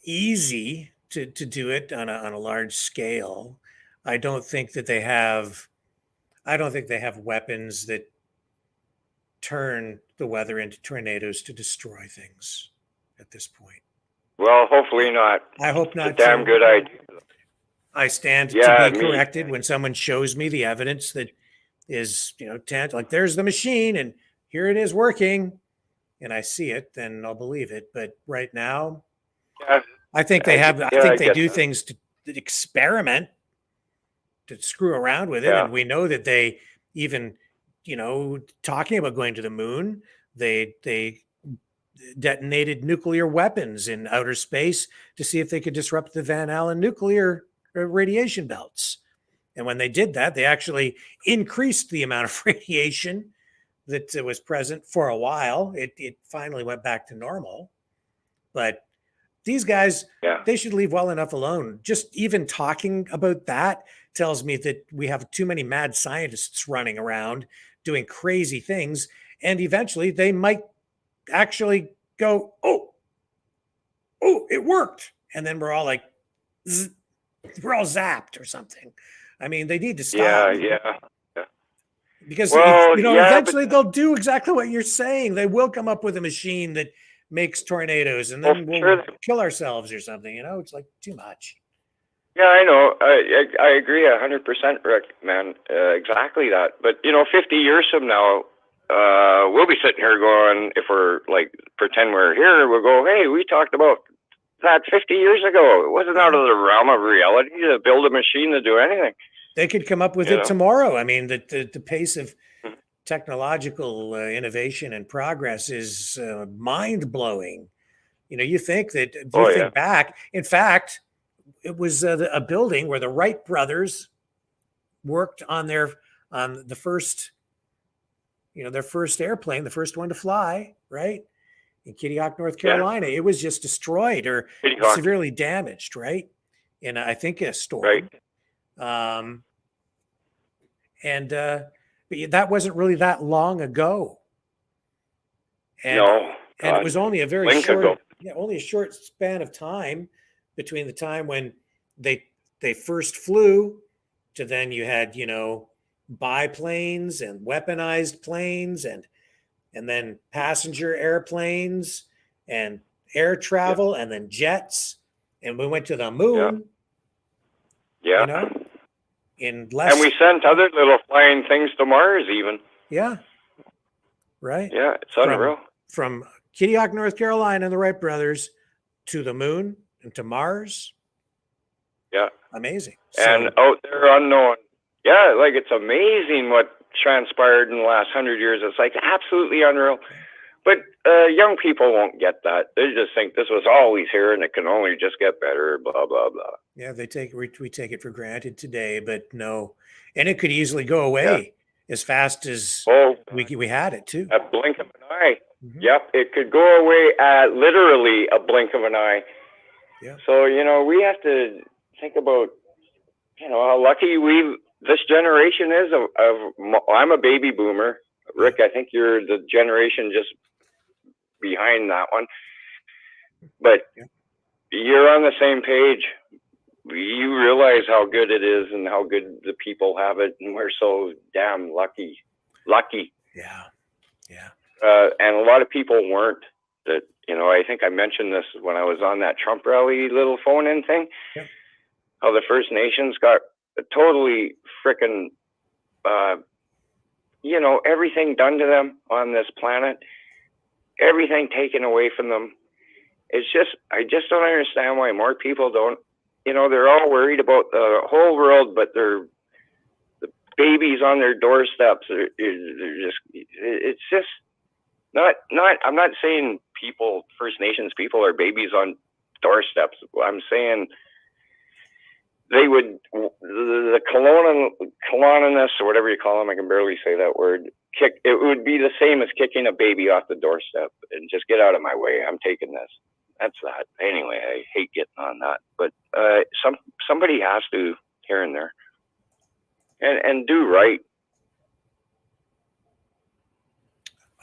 easy to do it on a large scale. I don't think they have weapons that turn the weather into tornadoes to destroy things at this point. Well, hopefully not. I hope not. It's a damn good idea. I stand to be corrected when someone shows me the evidence that is, like there's the machine and here it is working, and I see it, then I'll believe it. But right now, I think they have. I think they do things to experiment, to screw around with it, and we know that they even, talking about going to the moon, they detonated nuclear weapons in outer space to see if they could disrupt the Van Allen nuclear radiation belts. And when they did that, they actually increased the amount of radiation that was present for a while. It finally went back to normal. But these guys, they should leave well enough alone. Just even talking about that tells me that we have too many mad scientists running around doing crazy things. And eventually they might actually go, oh, it worked. And then we're all like, we're all zapped or something. I mean, they need to stop. Yeah. Because, eventually they'll do exactly what you're saying. They will come up with a machine that makes tornadoes and then we'll kill ourselves or something. It's like too much. Yeah, I know. I agree 100%, Rick, man. Exactly that. But, 50 years from now, we'll be sitting here going, if we're like, pretend we're here, we'll go, hey, we talked about that 50 years ago. It wasn't out of the realm of reality to build a machine to do anything. They could come up with it tomorrow. I mean, the pace of technological innovation and progress is mind-blowing. You think that, think back. In fact, it was a building where the Wright brothers worked on the first, their first airplane, the first one to fly, right? In Kitty Hawk, North Carolina. It was just destroyed or severely damaged, right? In, I think, a storm. Right. But that wasn't really that long ago. And, no. And it was only a very only a short span of time between the time when they first flew to then you had, biplanes and weaponized planes and then passenger airplanes and air travel and then jets. And we went to the moon. Yeah. In less. And we sent other little flying things to Mars even. Yeah. Right. Yeah, it's unreal. From Kitty Hawk, North Carolina, and the Wright brothers to the moon and to Mars. Yeah. Amazing. And out there unknown. Yeah, like it's amazing what transpired in the last 100 years. It's like absolutely unreal. But young people won't get that. They just think this was always here and it can only just get better, blah, blah, blah. Yeah, we take it for granted today, but no. And it could easily go away as fast as we had it too. A blink of an eye. Mm-hmm. Yep, it could go away at literally a blink of an eye. Yeah. So, we have to think about, how lucky this generation is I'm a baby boomer. Rick, I think you're the generation just behind that one. But you're on the same page. You realize how good it is and how good the people have it. And we're so damn lucky. Yeah. Yeah. And a lot of people weren't. That, I think I mentioned this when I was on that Trump rally little phone-in thing. Yeah. How the First Nations got totally frickin', everything done to them on this planet, everything taken away from them. It's just, I just don't understand why more people don't, they're all worried about the whole world, but the babies on their doorsteps, they're just, it's just not, I'm not saying First Nations people are babies on doorsteps. I'm saying they would, the colonialists or whatever you call them, I can barely say that word, it would be the same as kicking a baby off the doorstep and just get out of my way. I'm taking this. That's that. Anyway, I hate getting on that, but somebody has to here and there and do right.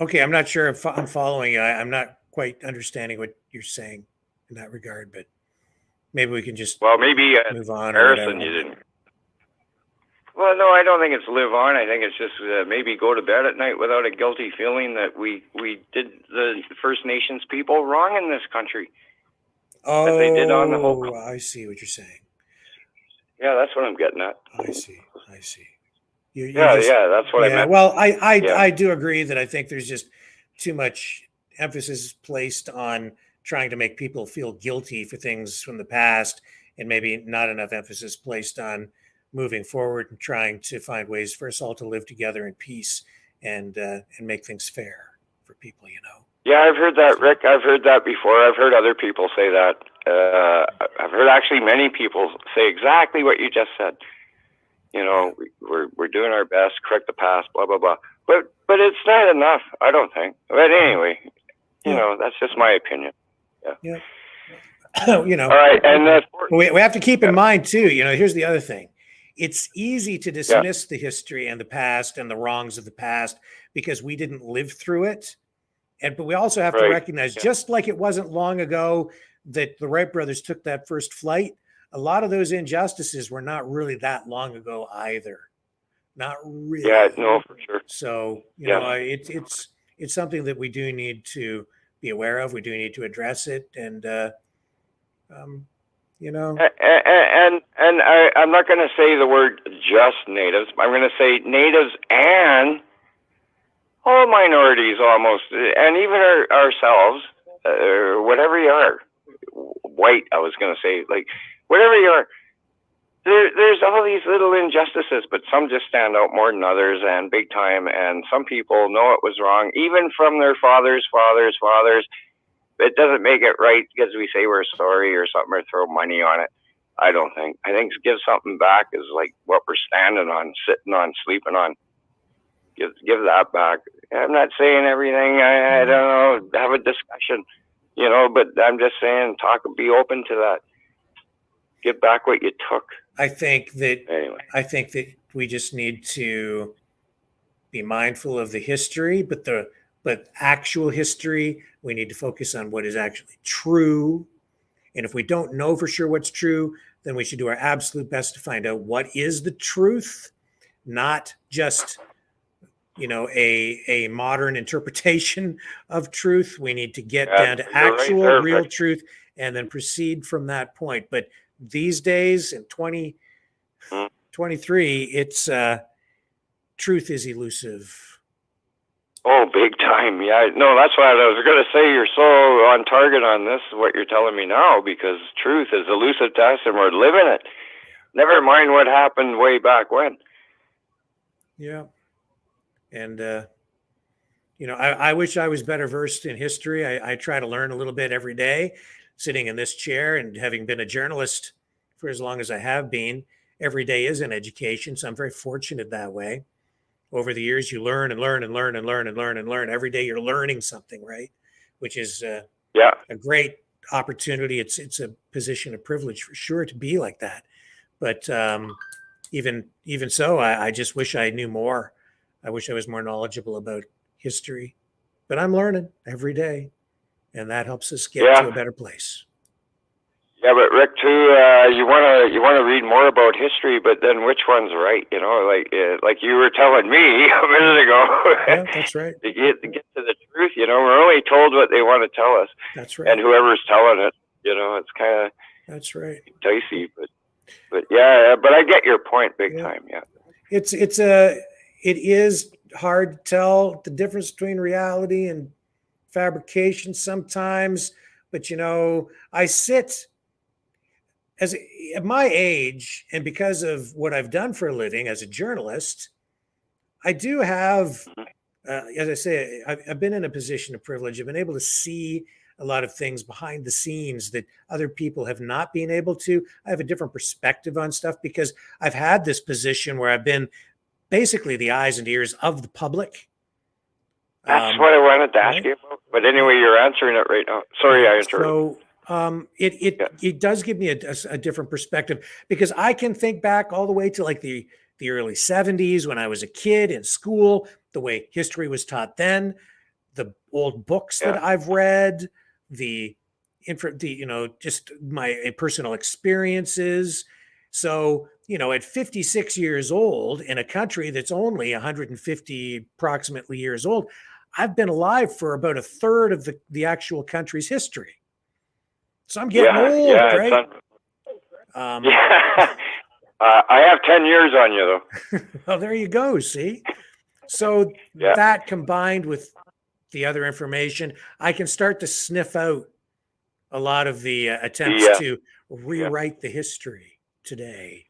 Okay, I'm not sure if I'm following you. I'm not quite understanding what you're saying in that regard, but maybe we can just maybe move on. Harrison, you didn't. Well, no, I don't think it's live on. I think it's just maybe go to bed at night without a guilty feeling that we did the First Nations people wrong in this country. Oh, that they did on the whole. I see what you're saying. Yeah, that's what I'm getting at. I see. That's what I meant. Well, I do agree that I think there's just too much emphasis placed on trying to make people feel guilty for things from the past, and maybe not enough emphasis placed on moving forward and trying to find ways for us all to live together in peace and make things fair for people, Yeah, I've heard that, Rick. I've heard that before. I've heard other people say that. I've heard actually many people say exactly what you just said. We're doing our best, correct the past, blah, blah, blah. But it's not enough, I don't think. But anyway, that's just my opinion. Yeah. All right, and we have to keep in mind too, here's the other thing. It's easy to dismiss the history and the past and the wrongs of the past because we didn't live through it. But we also have to recognize, just like it wasn't long ago that the Wright brothers took that first flight, a lot of those injustices were not really that long ago either. Not really. Yeah, no, for sure. So, it's something that we do need to be aware of. We do need to address it. And, And I'm not going to say the word just natives. I'm going to say natives and all minorities almost, and even ourselves, whatever you are, white, I was going to say, like, whatever you are, there's all these little injustices, but some just stand out more than others and big time, and some people know it was wrong, even from their fathers. It doesn't make it right because we say we're sorry or something or throw money on it. I don't think. I think give something back is like what we're standing on, sitting on, sleeping on. Give that back. I'm not saying everything. I don't know. Have a discussion, but I'm just saying, be open to that. Give back what you took. I think that Anyway. I think that we just need to be mindful of the history, but actual history, we need to focus on what is actually true. And if we don't know for sure what's true, then we should do our absolute best to find out what is the truth, not just a modern interpretation of truth. We need to get down to actual real truth and then proceed from that point. But these days in 2023, it's truth is elusive. Oh, big time. Yeah, no, that's why I was going to say you're so on target on this, what you're telling me now, because truth is elusive to us and we're living it. Never mind what happened way back when. Yeah. And, I wish I was better versed in history. I try to learn a little bit every day, sitting in this chair and having been a journalist for as long as I have been. Every day is an education. So I'm very fortunate that way. Over the years, you learn and learn and learn and learn and learn and learn. Every day you're learning something, right? Which is a great opportunity. It's a position of privilege for sure to be like that. But even so, I just wish I knew more. I wish I was more knowledgeable about history. But I'm learning every day, and that helps us get to a better place. Yeah, but Rick, too, you wanna read more about history, but then which one's right? Like you were telling me a minute ago. Yeah, that's right. to get to the truth, we're only told what they want to tell us. That's right. And whoever's telling it, it's kind of that's right dicey, but yeah, but I get your point, big time. Yeah, it is hard to tell the difference between reality and fabrication sometimes, but I sit. At my age, and because of what I've done for a living as a journalist, I do have, as I say, I've been in a position of privilege. I've been able to see a lot of things behind the scenes that other people have not been able to. I have a different perspective on stuff because I've had this position where I've been basically the eyes and ears of the public. That's what I wanted to ask you about. But anyway, you're answering it right now. Sorry, I interrupted. So it does give me a different perspective because I can think back all the way to like the early 70s when I was a kid in school, the way history was taught then, the old books that I've read, just my personal experiences. So, at 56 years old in a country that's only 150 approximately years old, I've been alive for about a third of the actual country's history. So I'm getting old, right? I have 10 years on you, though. Well, there you go. See? So that combined with the other information, I can start to sniff out a lot of the attempts to rewrite the history today,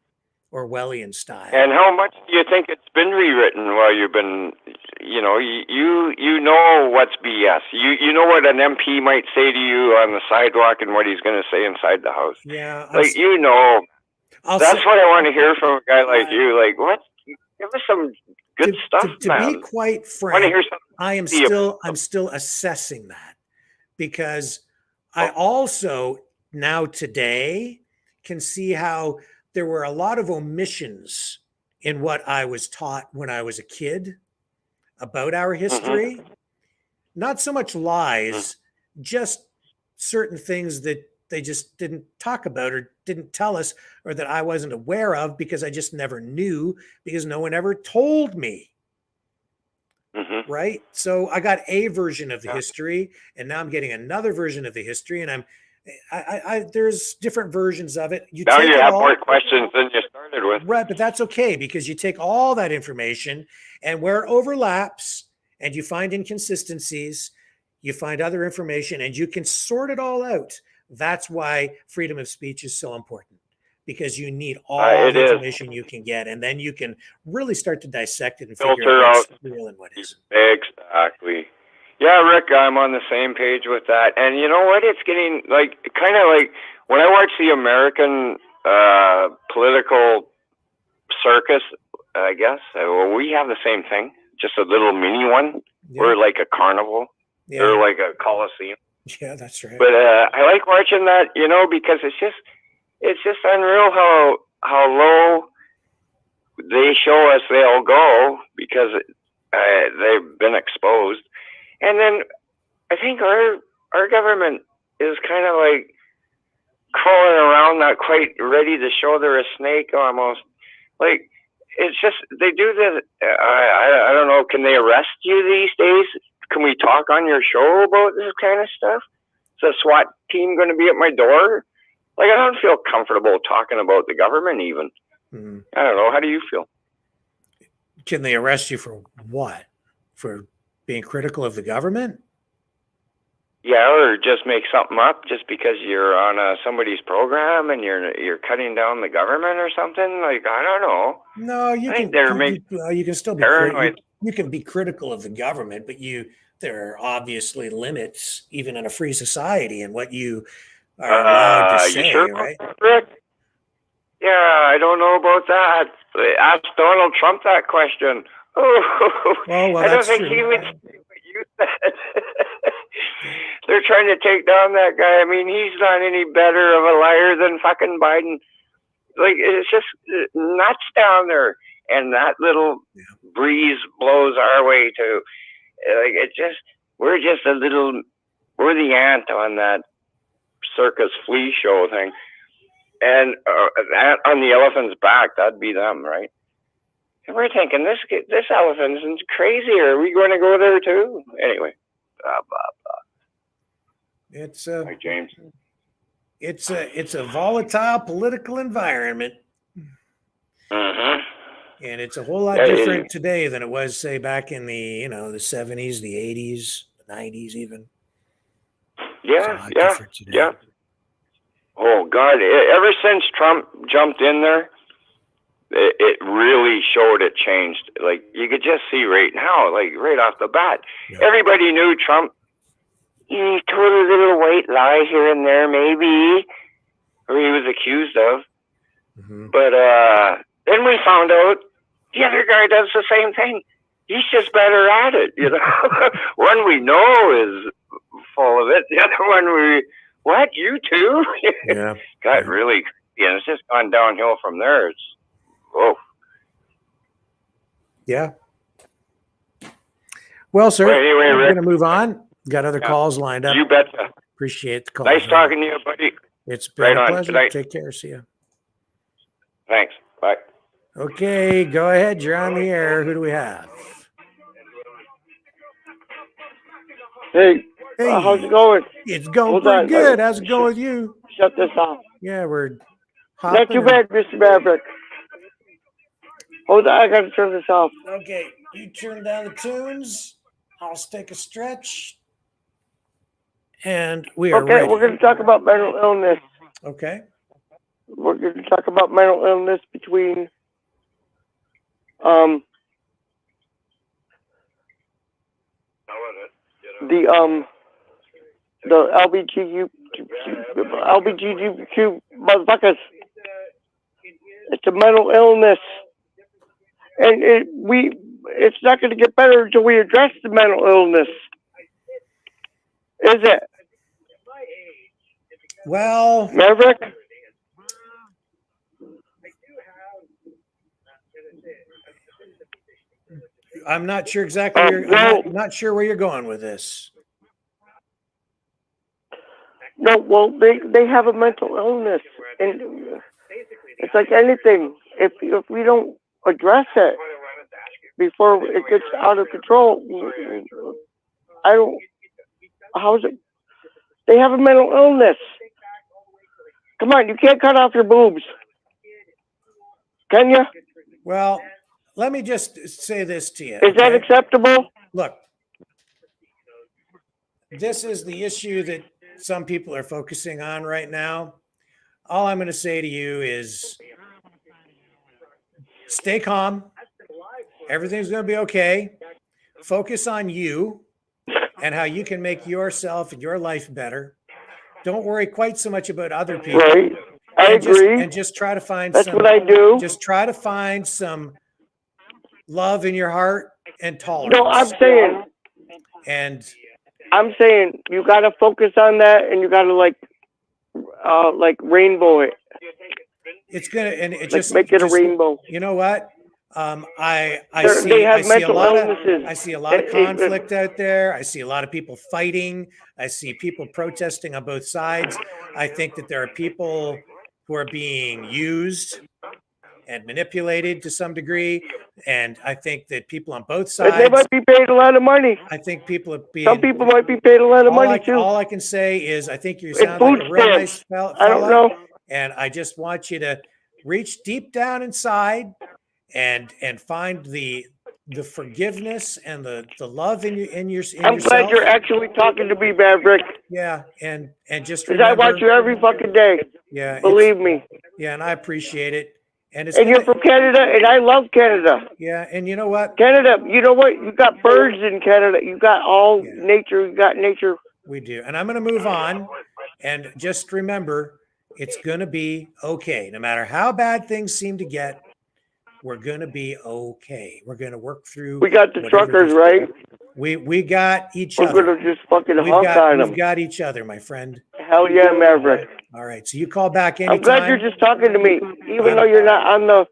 Orwellian style. And how much do you think it's been rewritten while you've been, you know what's BS. You know what an MP might say to you on the sidewalk and what he's going to say inside the house. Yeah. That's what I want to hear from a guy like you. Like, what? Give us some good stuff, man. To be quite frank, I'm still assessing that because I also now today can see how there were a lot of omissions in what I was taught when I was a kid about our history. Not so much lies, just certain things that they just didn't talk about or didn't tell us or that I wasn't aware of because I just never knew because no one ever told me. Right? So I got a version of the history and now I'm getting another version of the history and there's different versions of it. Now you have more questions than you started with. Right, but that's okay because you take all that information and where it overlaps and you find inconsistencies, you find other information and you can sort it all out. That's why freedom of speech is so important because you need all the information you can get and then you can really start to dissect it and figure out what's real and what isn't. Exactly. Yeah, Rick, I'm on the same page with that. And you know what? It's getting kind of like when I watch the American political circus, I guess. Well, we have the same thing, just a little mini one. Yeah. We're like a carnival. Yeah. They're like a coliseum. Yeah, that's right. But I like watching that, because it's just unreal how low they show us they'll go because they've been exposed. And then I think our government is kind of like crawling around, not quite ready to show they're a snake almost. Like, it's just, they do this. I don't know, can they arrest you these days? Can we talk on your show about this kind of stuff? Is the SWAT team going to be at my door? Like, I don't feel comfortable talking about the government even. Mm-hmm. I don't know. How do you feel? Can they arrest you for what? For being critical of the government? Yeah, or just make something up just because you're on somebody's program and you're cutting down the government or something. Like, I don't know. No, you can still be paranoid. You can be critical of the government, but there are obviously limits, even in a free society, and what you are allowed to say, sure, right? Rick? Yeah, I don't know about that. Ask Donald Trump that question. Oh, well, I don't that's think true. he would say what you said. They're trying to take down that guy. I mean, he's not any better of a liar than fucking Biden. Like, it's just nuts down there. And that little breeze blows our way too. Like, we're the ant on that circus flea show thing. And that on the elephant's back, that'd be them, right? And we're thinking, this elephant is crazy. Are we going to go there too? Anyway, blah, blah, blah. It's Hi, James. It's a volatile political environment. Mm-hmm. And it's a whole lot different today than it was, say, back in the the 70s, the 80s, the 90s, even. Yeah. Oh God! Ever since Trump jumped in there, it really showed it changed. Like, you could just see right now, like right off the bat, everybody knew Trump. He told a little white lie here and there, maybe, or he was accused of. Mm-hmm. But then we found out the other guy does the same thing. He's just better at it, One we know is full of it. The other one what, you too? Yeah. Got really crazy, and it's just gone downhill from there. It's, whoa. Yeah. Well, sir, anyway, we're Rick, going to move on. Got other calls lined up. You betcha. Appreciate the call. Nice talking to you, buddy. It's been Right a on. pleasure. Good night. Take care. See you. Thanks. Bye. Okay, go ahead. You're on the air. Who do we have? Hey, how's it going? It's going Hold pretty on. good. How's it going with you? Shut this off. Yeah, we're Not too bad, Mr. Maverick. Hold on, I gotta turn this off. Okay, you turn down the tunes. I'll take a stretch. And we are ready. We're going to talk about mental illness. Okay. We're going to talk about mental illness between the LGBTQ motherfuckers. It's a mental illness, and it's not going to get better until we address the mental illness. Is it? Well, Maverick. I'm not sure exactly. I'm not sure where you're going with this. No, well, they have a mental illness, and it's like anything. If we don't address it before it gets out of control, how's it? They have a mental illness. Come on, you can't cut off your boobs, can you? Well, let me just say this to you. Is that acceptable? Look, this is the issue that some people are focusing on right now. All I'm going to say to you is stay calm. Everything's going to be okay. Focus on you and how you can make yourself and your life better. Don't worry quite so much about other people. Right. I agree. And just try to find That's some. what I do. Just try to find some love in your heart and tolerance. No, I'm saying. And I'm saying you got to focus on that, and you got to like rainbow it. It's gonna, and it Like just make it just, a rainbow. You know what? I They have see a mental lot illnesses. of I see a lot of conflict out there. I see a lot of people fighting. I see people protesting on both sides. I think that there are people who are being used and manipulated to some degree. And I think that people on both sides. And they might be paid a lot of money. I think people are being. Some people might be paid a lot of money too. All I can say is I think you And sound like food a real stamps. nice fella. I don't know. And I just want you to reach deep down inside and find the forgiveness and the love in yourself. I'm glad you're actually talking to me, Maverick. Yeah, and just Because I remember. watch you every fucking day. Yeah, believe me. Yeah, and I appreciate it. And you're from Canada, and I love Canada. Yeah, and you know what? Canada, you know what? You got birds in Canada. You got all nature. You got nature. We do. And I'm going to move on. And just remember, it's going to be okay. No matter how bad things seem to get, we're going to be okay. We're going to work through. We got the truckers, right? We got each other. We're going to just fucking honk on them. We've got each other, my friend. Hell yeah, Maverick. All right. So you call back anytime. I'm glad you're just talking to me. Even though you're not on the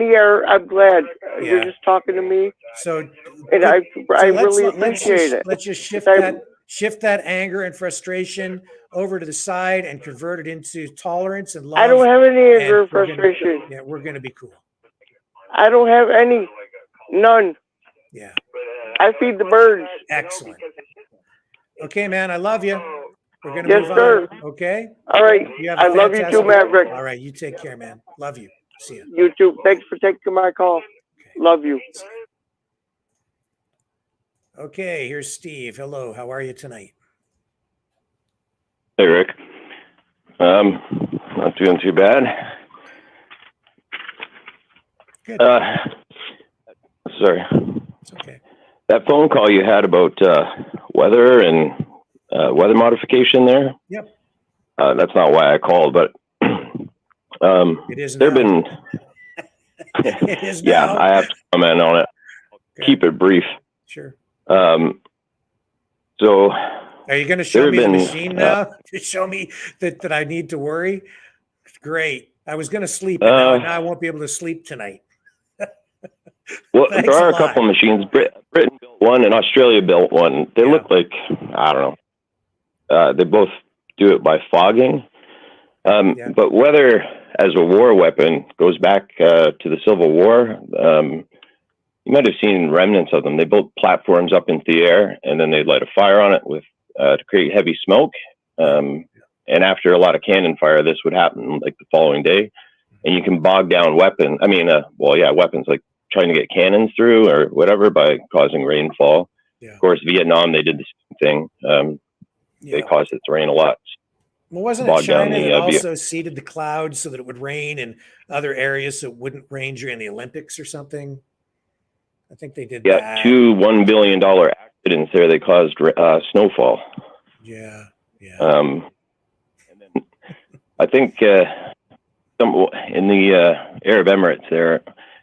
air, I'm glad. You're just talking to me. So and I really appreciate it. Let's just shift that anger and frustration over to the side and convert it into tolerance and love. I don't have any anger or frustration. We're going to be cool. I don't have any. None. Yeah. I feed the birds. Excellent. Okay, man. I love you. We're going to yes, move sir. on. Okay? All right. I love you too, Maverick. All right. You take care, man. Love you. See you. You too. Thanks for taking my call. Okay. Love you. Okay. Here's Steve. Hello. How are you tonight? Hey, Rick. Not doing too bad. Good. Sorry. It's okay. That phone call you had about weather and weather modification there. Yep. That's not why I called, but it is there've been. It is yeah, now. I have to comment on it. Okay. Keep it brief. Sure. So. Are you going to show me the machine now to show me that I need to worry? Great. I was going to sleep, and now I won't be able to sleep tonight. Well, there are a couple of machines. Britain built one and Australia built one. They look like, I don't know. They both do it by fogging. But weather as a war weapon goes back to the Civil War. You might have seen remnants of them. They built platforms up into the air, and then they'd light a fire on it with to create heavy smoke. And after a lot of cannon fire, this would happen like the following day. And you can bog down weapons. Weapons like trying to get cannons through or whatever by causing rainfall. Yeah. Of course, Vietnam, they did the same thing. They caused it to rain a lot. Well, wasn't it China that also seeded the clouds so that it would rain in other areas so it wouldn't rain during the Olympics or something? I think they did that. Yeah, 2 $1 billion accidents there. They caused snowfall. Yeah, yeah. And then I think in the Arab Emirates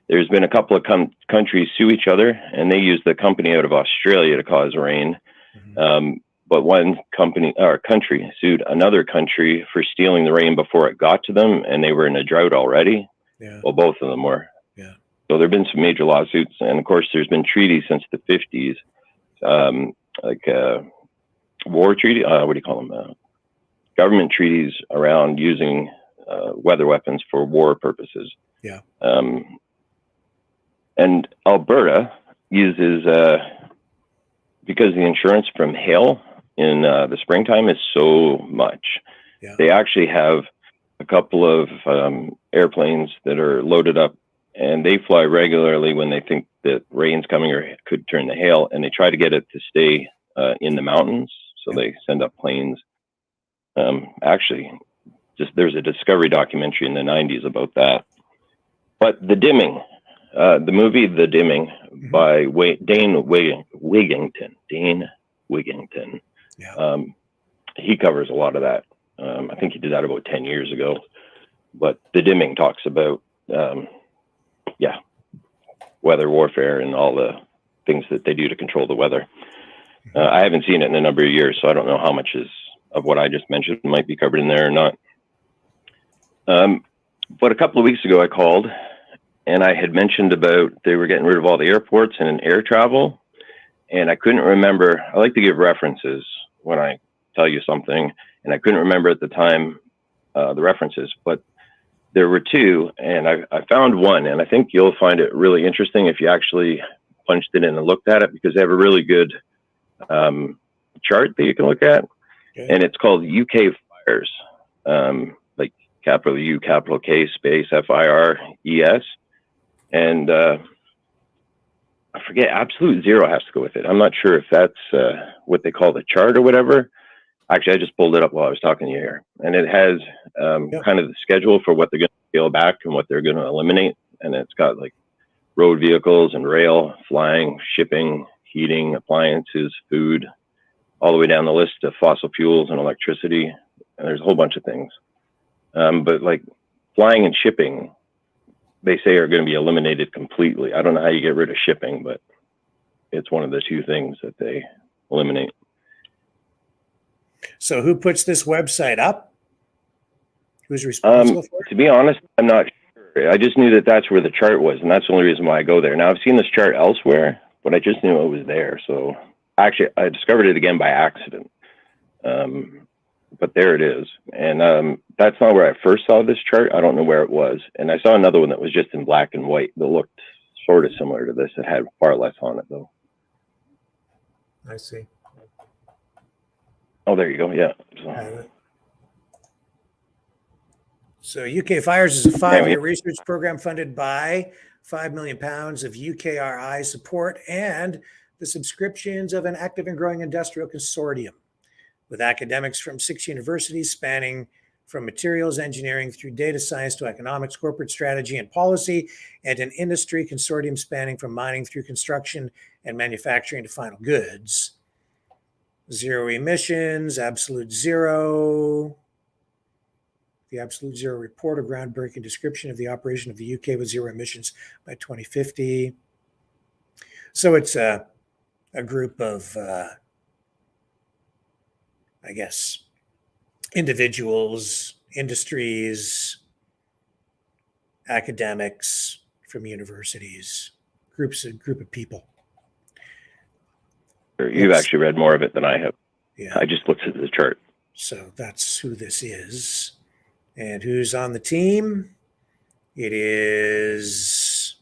there's been a couple of countries sue each other, and they use the company out of Australia to cause rain. Mm-hmm. But one country sued another country for stealing the rain before it got to them, and they were in a drought already. Yeah. Well, both of them were. Yeah. So there have been some major lawsuits, and of course, there's been treaties since the 50s, war treaty. What do you call them? Government treaties around using weather weapons for war purposes. Yeah. And Alberta uses because the insurance from hail in the springtime is so much. Yeah. They actually have a couple of airplanes that are loaded up, and they fly regularly when they think that rain's coming or could turn to hail, and they try to get it to stay in the mountains. So they send up planes. There's a Discovery documentary in the 90s about that. But The Dimming, the movie The Dimming by Dane Wigington. He covers a lot of that. I think he did that about 10 years ago. But the dimming talks about, weather warfare and all the things that they do to control the weather. I haven't seen it in a number of years, so I don't know how much of what I just mentioned might be covered in there or not. But a couple of weeks ago, I called and I had mentioned about they were getting rid of all the airports and air travel. And I couldn't remember. I like to give references when I tell you something. And I couldn't remember at the time the references, but there were two. And I found one. And I think you'll find it really interesting if you actually punched it in and looked at it, because they have a really good chart that you can look at. Okay. And it's called UK fires, like capital U, capital K, space FIRES. And I forget, absolute zero has to go with it. I'm not sure if that's what they call the chart or whatever. Actually, I just pulled it up while I was talking to you here. And it has kind of the schedule for what they're going to scale back and what they're going to eliminate. And it's got like road vehicles and rail, flying, shipping, heating, appliances, food, all the way down the list of fossil fuels and electricity. And there's a whole bunch of things. But like flying and shipping, they say are going to be eliminated completely. I don't know how you get rid of shipping, but it's one of the two things that they eliminate. So who puts this website up? Who's responsible for it? To be honest, I'm not sure. I just knew that that's where the chart was, and that's the only reason why I go there. Now, I've seen this chart elsewhere, but I just knew it was there. So actually, I discovered it again by accident. But there it is. And that's not where I first saw this chart. I don't know where it was. And I saw another one that was just in black and white that looked sort of similar to this. It had far less on it, though. I see. Oh, there you go. Yeah. So UK Fires is a 5-year research program funded by £5 million of UKRI support and the subscriptions of an active and growing industrial consortium with academics from 6 universities spanning from materials engineering through data science to economics, corporate strategy and policy, and an industry consortium spanning from mining through construction and manufacturing to final goods. Zero emissions, absolute zero. The absolute zero report, a groundbreaking description of the operation of the UK with zero emissions by 2050. So it's a group of, I guess, individuals, industries, academics from universities, a group of people. You've actually read more of it than I have. Yeah. I just looked at the chart. So that's who this is. And who's on the team? It is,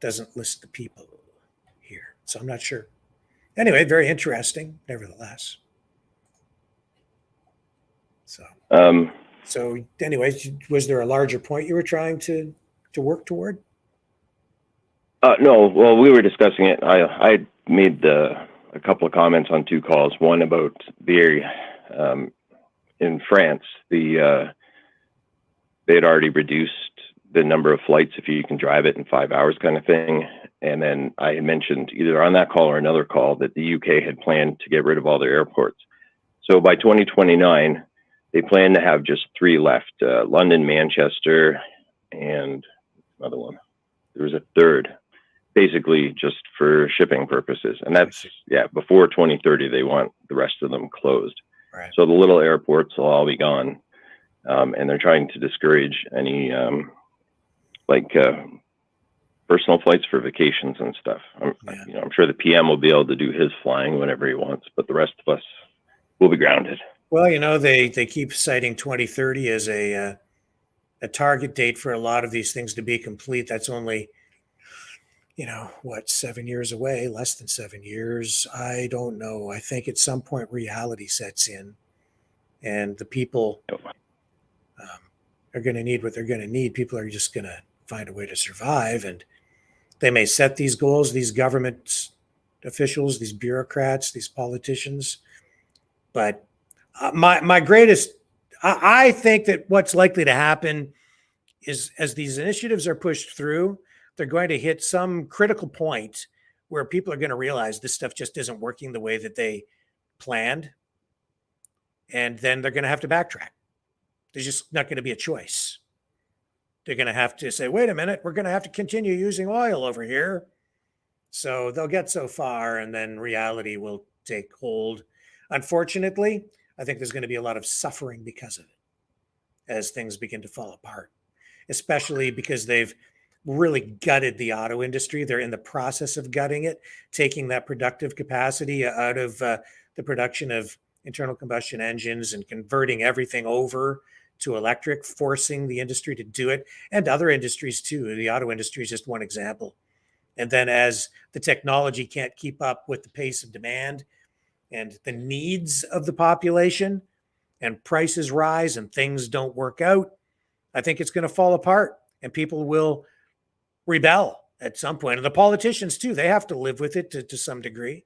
doesn't list the people here. So I'm not sure. Anyway, very interesting, nevertheless. So anyway, was there a larger point you were trying to work toward? No, well, we were discussing it. I made a couple of comments on two calls. One about the in France, they had already reduced the number of flights if you can drive it in 5 hours, kind of thing. And then I had mentioned either on that call or another call that the UK had planned to get rid of all their airports. So by 2029, they plan to have just 3 left: London, Manchester, and another one. There was a third, basically just for shipping purposes. And that's, before 2030, they want the rest of them closed. Right. So the little airports will all be gone. And they're trying to discourage any personal flights for vacations and stuff. I'm sure the PM will be able to do his flying whenever he wants, but the rest of us will be grounded. Well, they keep citing 2030 as a target date for a lot of these things to be complete. That's only, 7 years away, less than 7 years. I don't know. I think at some point reality sets in and the people are going to need what they're going to need. People are just going to find a way to survive. And they may set these goals, these government officials, these bureaucrats, these politicians. But my greatest, I think that what's likely to happen is as these initiatives are pushed through, they're going to hit some critical point where people are going to realize this stuff just isn't working the way that they planned. And then they're going to have to backtrack. There's just not going to be a choice. They're going to have to say, wait a minute, we're going to have to continue using oil over here. So they'll get so far, and then reality will take hold. Unfortunately, I think there's going to be a lot of suffering because of it as things begin to fall apart, especially because they've really gutted the auto industry. They're in the process of gutting it, taking that productive capacity out of the production of internal combustion engines and converting everything over to electric, forcing the industry to do it, and other industries too. The auto industry is just one example. And then as the technology can't keep up with the pace of demand and the needs of the population, and prices rise and things don't work out, I think it's going to fall apart and people will rebel at some point. And the politicians too, they have to live with it to some degree.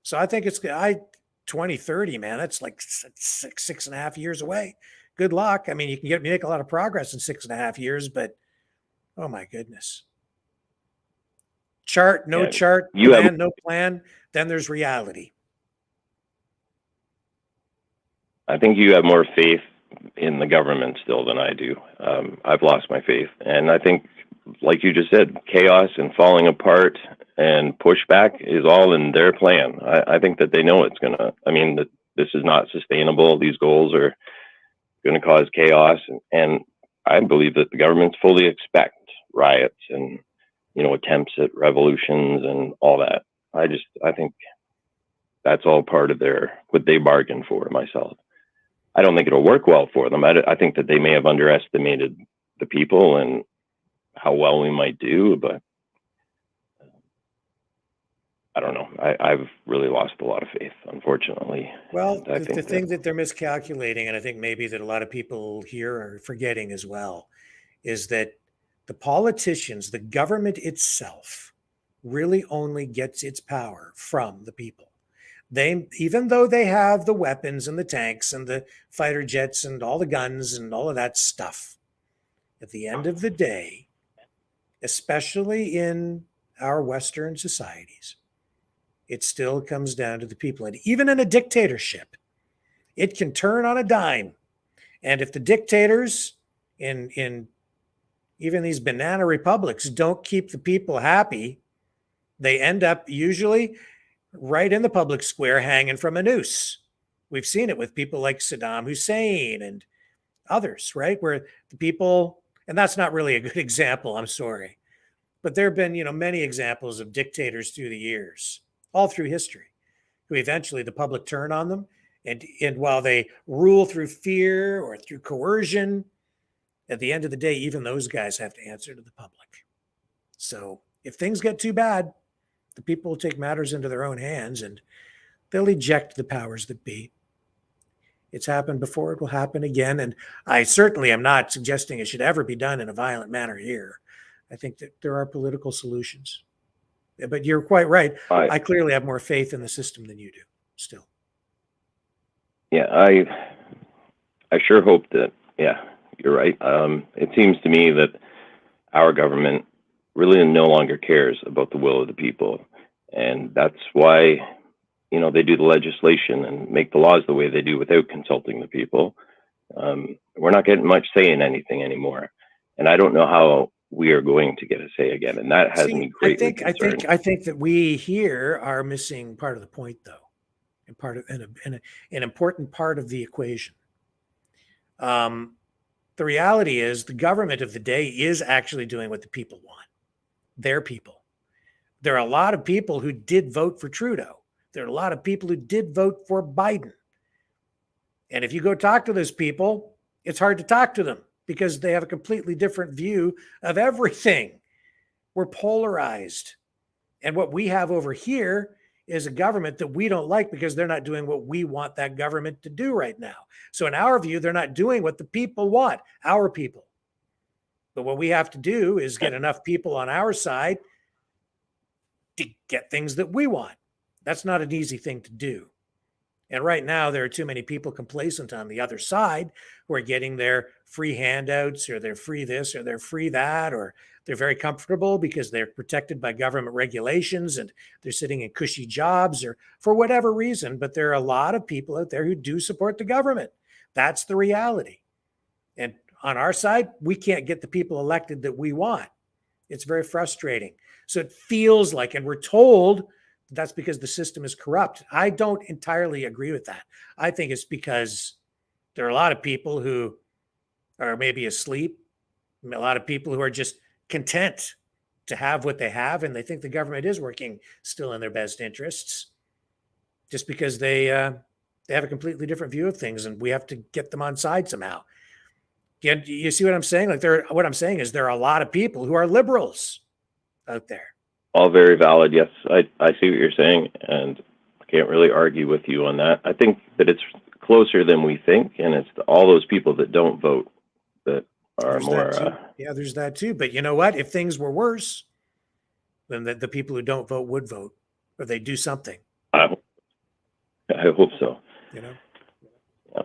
So I think it's 2030, man, that's like 6.5 years away. Good luck. I mean, you can make a lot of progress in 6.5 years, but oh my goodness. Chart, no chart, plan, no plan. Then there's reality. I think you have more faith in the government still than I do. I've lost my faith. And I think, like you just said, chaos and falling apart and pushback is all in their plan. I think that they know it's going to, that this is not sustainable. These goals are going to cause chaos. And I believe that the governments fully expect riots and, attempts at revolutions and all that. I think that's all part of what they bargained for myself. I don't think it'll work well for them. I think that they may have underestimated the people and how well we might do, but I don't know. I've really lost a lot of faith, unfortunately. Well, the thing that they're miscalculating, and I think maybe that a lot of people here are forgetting as well, is that the politicians, the government itself, really only gets its power from the people. Even though they have the weapons and the tanks and the fighter jets and all the guns and all of that stuff, at the end of the day, especially in our Western societies, it still comes down to the people. And even in a dictatorship, it can turn on a dime. And if the dictators in even these banana republics don't keep the people happy, they end up usually right in the public square hanging from a noose. We've seen it with people like Saddam Hussein and others, right? Where the people, and that's not really a good example, I'm sorry, but there have been, many examples of dictators through the years, all through history, who eventually the public turn on them. And while they rule through fear or through coercion, at the end of the day, even those guys have to answer to the public. So if things get too bad, the people will take matters into their own hands and they'll eject the powers that be. It's happened before, it will happen again. And I certainly am not suggesting it should ever be done in a violent manner here. I think that there are political solutions. But you're quite right. I clearly have more faith in the system than you do still. Yeah, I sure hope that, you're right. It seems to me that our government really no longer cares about the will of the people. And that's why, they do the legislation and make the laws the way they do without consulting the people. We're not getting much say in anything anymore. And I don't know how we are going to get a say again. And that has me greatly concerned. I think that we here are missing part of the point, though, and part of an important part of the equation. The reality is the government of the day is actually doing what the people want. Their people. There are a lot of people who did vote for Trudeau. There are a lot of people who did vote for Biden. And if you go talk to those people, it's hard to talk to them because they have a completely different view of everything. We're polarized. And what we have over here is a government that we don't like because they're not doing what we want that government to do right now. So in our view, they're not doing what the people want, our people. But what we have to do is get enough people on our side to get things that we want. That's not an easy thing to do. And right now, there are too many people complacent on the other side who are getting their free handouts or they're free this or they're free that, or they're very comfortable because they're protected by government regulations and they're sitting in cushy jobs or for whatever reason. But there are a lot of people out there who do support the government. That's the reality. And on our side, we can't get the people elected that we want. It's very frustrating. So it feels like, and we're told that's because the system is corrupt. I don't entirely agree with that. I think it's because there are a lot of people who are maybe asleep, a lot of people who are just content to have what they have, and they think the government is working still in their best interests, just because they have a completely different view of things, and we have to get them on side somehow. You see what I'm saying? Like, what I'm saying is there are a lot of people who are liberals out there. All very valid. Yes, I see what you're saying, and I can't really argue with you on that. I think that it's closer than we think, and it's all those people that don't vote that are There's more. that too. Yeah, there's that too. But you know what? If things were worse, then the people who don't vote would vote, or they do something. I hope so. You know. Yeah.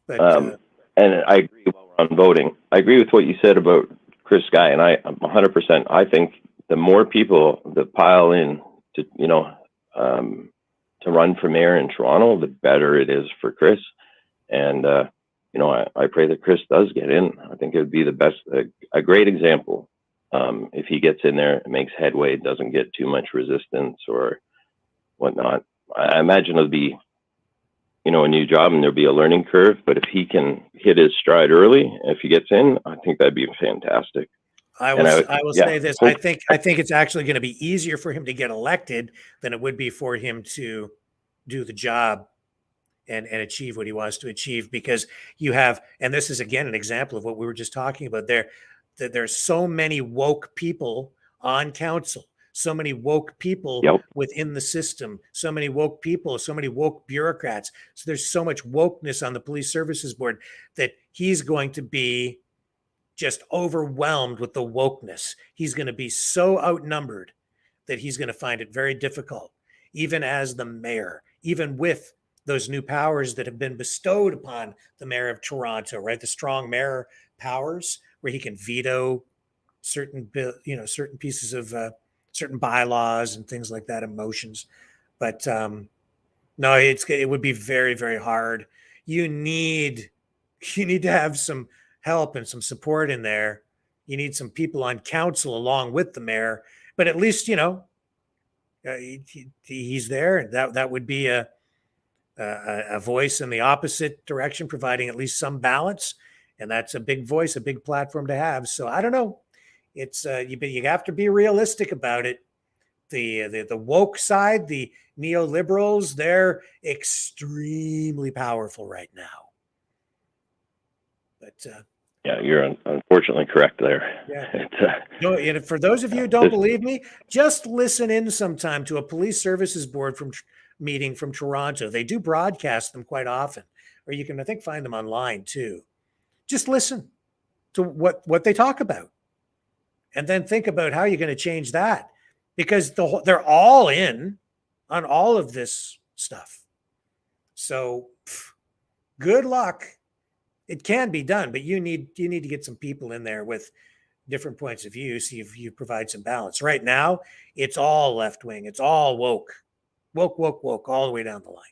But, and I agree while we're on voting. I agree with what you said about Chris Guy, and I'm 100%. I think the more people that pile in to, to run for mayor in Toronto, the better it is for Chris. And, I pray that Chris does get in. I think it would be the best, a great example. If he gets in there and makes headway, doesn't get too much resistance or whatnot. I imagine it'll be, a new job and there'll be a learning curve. But if he can hit his stride early, if he gets in, I think that'd be fantastic. I will say this. I think it's actually going to be easier for him to get elected than it would be for him to do the job and achieve what he wants to achieve, because you have, and this is again an example of what we were just talking about there, that there's so many woke people on council, so many woke people within the system, so many woke people, so many woke bureaucrats. So there's so much wokeness on the police services board that he's going to be just overwhelmed with the wokeness. He's going to be so outnumbered that he's going to find it very difficult, even as the mayor, even with those new powers that have been bestowed upon the mayor of Toronto, right? The strong mayor powers where he can veto certain pieces of certain bylaws and things like that, and motions. But no, it would be very, very hard. You need to have some help and some support in there. You need some people on council along with the mayor, but at least he's there, and that would be a voice in the opposite direction, providing at least some balance, and that's a big voice, a big platform to have. So I don't know. It's you have to be realistic about it. The woke side, the neoliberals, they're extremely powerful right now. But yeah, you're unfortunately correct there. Yeah. For those of you who don't believe me, just listen in sometime to a police services board meeting from Toronto. They do broadcast them quite often, or you can, I think, find them online too. Just listen to what they talk about, and then think about how you're going to change that, because they're all in on all of this stuff. So good luck. It can be done, but you need to get some people in there with different points of view, see if you provide some balance. Right now, it's all left wing. It's all woke, all the way down the line.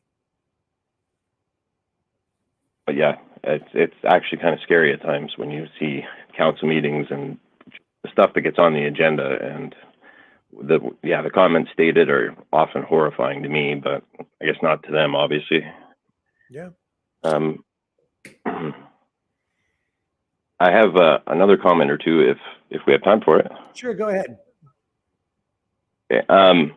But yeah, it's actually kind of scary at times when you see council meetings and the stuff that gets on the agenda, and the comments stated are often horrifying to me, but I guess not to them, obviously. Yeah. I have another comment or two if we have time for it. Sure, go ahead. Okay,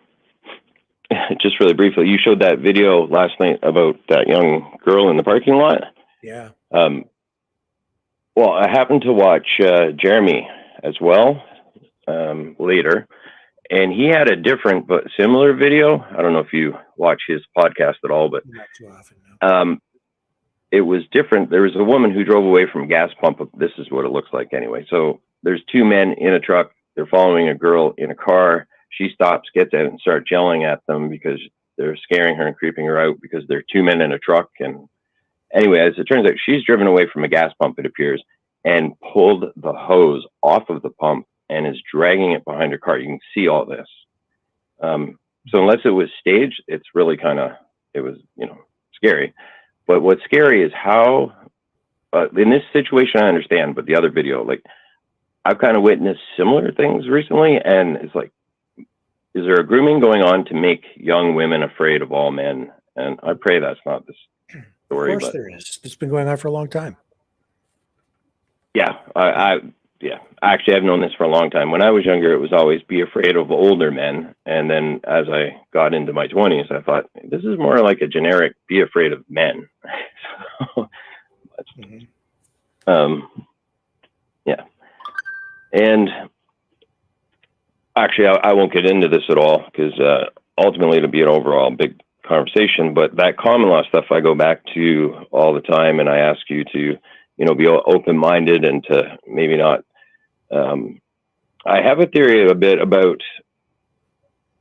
just really briefly, you showed that video last night about that young girl in the parking lot. Yeah. Well, I happened to watch Jeremy as well later, and he had a different but similar video. I don't know if you watch his podcast at all, but not too often. No. It was different. There was a woman who drove away from a gas pump. This is what it looks like anyway. So there's two men in a truck. They're following a girl in a car. She stops, gets out, and starts yelling at them because they're scaring her and creeping her out because there are two men in a truck. And anyway, as it turns out, she's driven away from a gas pump, it appears, and pulled the hose off of the pump and is dragging it behind her car. You can see all this. So unless it was staged, it's really it was, scary. But what's scary is how, in this situation, I understand, but the other video, like, I've kind of witnessed similar things recently, and it's like, is there a grooming going on to make young women afraid of all men? And I pray that's not the story. Of course there is. It's been going on for a long time. Yeah, actually, I've known this for a long time. When I was younger, it was always be afraid of older men. And then as I got into my 20s, I thought, this is more like a generic be afraid of men. Yeah. And actually, I won't get into this at all because ultimately it'll be an overall big conversation. But that common law stuff I go back to all the time, and I ask you to, be open-minded and to maybe not. I have a theory a bit about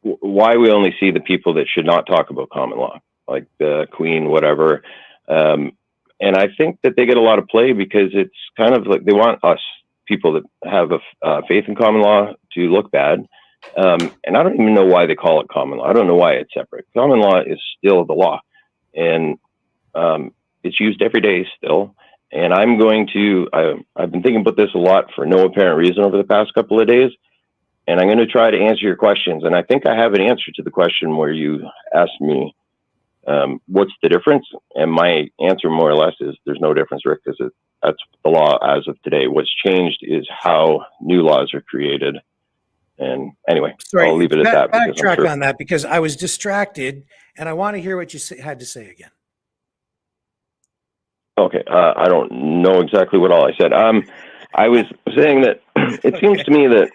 why we only see the people that should not talk about common law, like the Queen, whatever. And I think that they get a lot of play because it's kind of like they want us, people that have a faith in common law, to look bad. And I don't even know why they call it common law. I don't know why it's separate. Common law is still the law, and it's used every day still. And I'm going to, I've been thinking about this a lot for no apparent reason over the past couple of days. And I'm going to try to answer your questions. And I think I have an answer to the question where you asked me, what's the difference? And my answer more or less is there's no difference, Rick, because that's the law as of today. What's changed is how new laws are created. And anyway, I'll leave it at that. Backtrack on that because I was distracted and I want to hear what you had to say again. Okay, I don't know exactly what all I said. I was saying that it seems to me that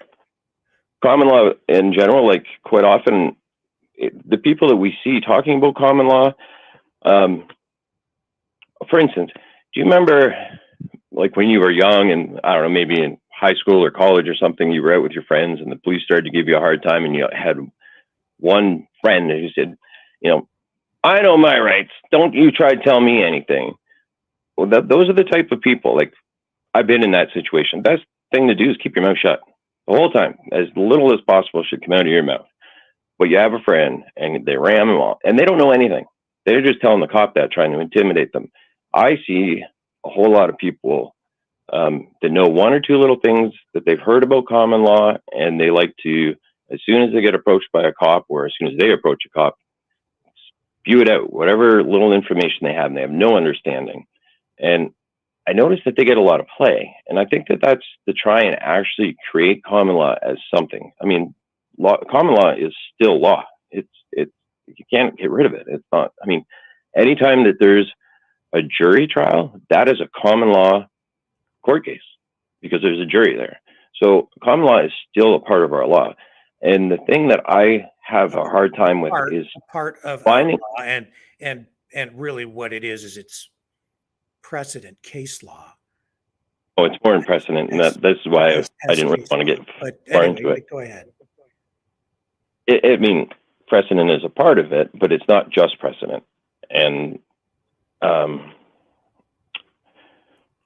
common law in general, like quite often, the people that we see talking about common law, for instance, do you remember like when you were young and I don't know, maybe in high school or college or something, you were out with your friends and the police started to give you a hard time and you had one friend who said, I know my rights. Don't you try to tell me anything. Well, those are the type of people, like I've been in that situation. Best thing to do is keep your mouth shut the whole time. As little as possible should come out of your mouth. But you have a friend and they ram them all and they don't know anything. They're just telling the cop that, trying to intimidate them. I see a whole lot of people that know one or two little things that they've heard about common law, and they like to, as soon as they get approached by a cop or as soon as they approach a cop, spew it out, whatever little information they have, and they have no understanding. And I noticed that they get a lot of play. And I think that that's to try and actually create common law as something. I mean, common law is still law. It's you can't get rid of it. It's not, I mean, anytime that there's a jury trial, that is a common law court case because there's a jury there. So common law is still a part of our law. And the thing that I have a hard time with is part of finding law and really what it is it's precedent case law. Oh, it's more than precedent, and this is why I didn't really want to get far into it. Go ahead. I mean, precedent is a part of it, but it's not just precedent. And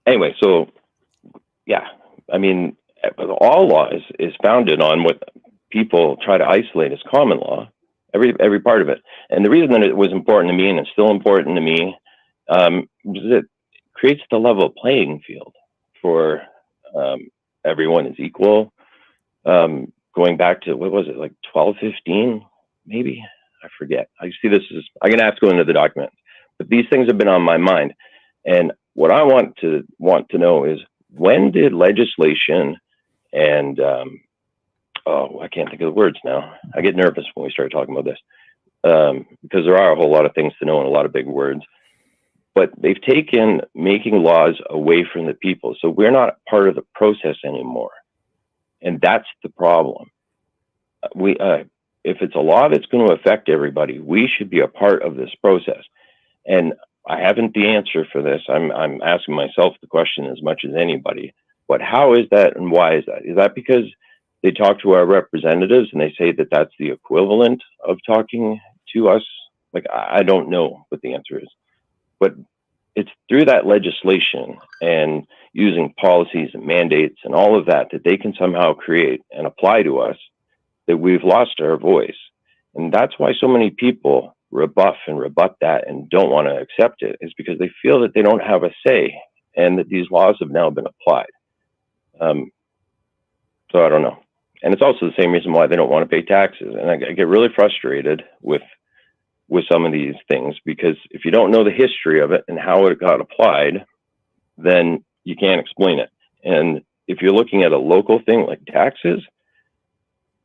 anyway, so yeah, I mean, all law is founded on what people try to isolate as common law, every part of it. And the reason that it was important to me, and it's still important to me, is it creates the level playing field for everyone is equal. Going back to, what was it, like 1215, maybe? I forget. I see this is, I'm going to have to go into the document. But these things have been on my mind. And what I want to know is, when did legislation and, I can't think of the words now. I get nervous when we start talking about this because there are a whole lot of things to know and a lot of big words. But they've taken making laws away from the people. So we're not part of the process anymore. And that's the problem. If it's a law that's going to affect everybody, we should be a part of this process. And I haven't the answer for this. I'm asking myself the question as much as anybody. But how is that and why is that? Is that because they talk to our representatives and they say that that's the equivalent of talking to us Like, I don't know what the answer is, but it's through that legislation and using policies and mandates and all of that that they can somehow create and apply to us that we've lost our voice. And that's why so many people rebuff and rebut that and don't want to accept it, is because they feel that they don't have a say and that these laws have now been applied. So I don't know. And it's also the same reason why they don't want to pay taxes. And I get really frustrated with some of these things, because if you don't know the history of it and how it got applied, then you can't explain it. And if you're looking at a local thing like taxes,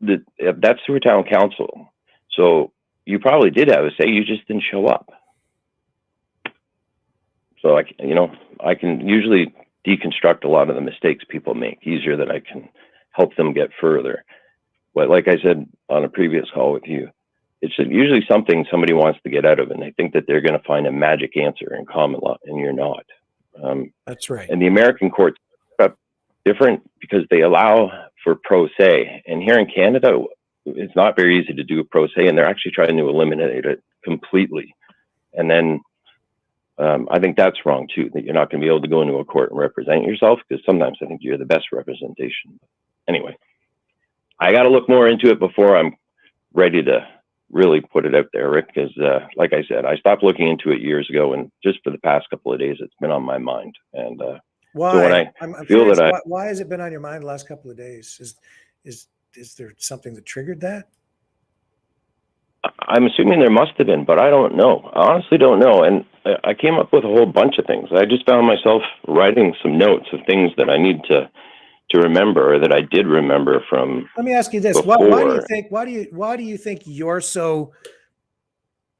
that's through a town council. So you probably did have a say, you just didn't show up. So I can usually deconstruct a lot of the mistakes people make easier than I can help them get further. But like I said on a previous call with you, it's usually something somebody wants to get out of, and they think that they're going to find a magic answer in common law, and you're not. That's right. And the American courts are different because they allow for pro se. And here in Canada, it's not very easy to do a pro se, and they're actually trying to eliminate it completely. And then I think that's wrong too, that you're not going to be able to go into a court and represent yourself, because sometimes I think you're the best representation. Anyway, I got to look more into it before I'm ready to really put it out there, Rick, because like I said, I stopped looking into it years ago, and just for the past couple of days, it's been on my mind. And why? So when I'm feel curious, that why has it been on your mind the last couple of days? Is there something that triggered that? I'm assuming there must have been, but I don't know. I honestly don't know. And I came up with a whole bunch of things. I just found myself writing some notes of things that I need to remember, or that I did remember from. Let me ask you this: why do you think you're so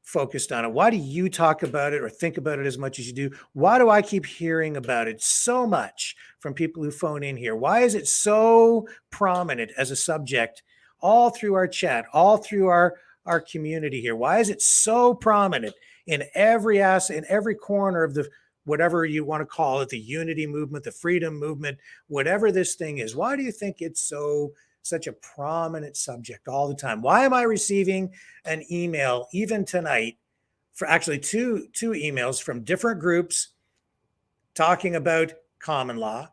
focused on it? Why do you talk about it or think about it as much as you do? Why do I keep hearing about it so much from people who phone in here? Why is it so prominent as a subject all through our chat, all through our community here? Why is it so prominent in every in every corner of the, whatever you want to call it, the unity movement, the freedom movement, whatever this thing is? Why do you think it's such a prominent subject all the time? Why am I receiving an email even tonight, for actually two emails from different groups talking about common law,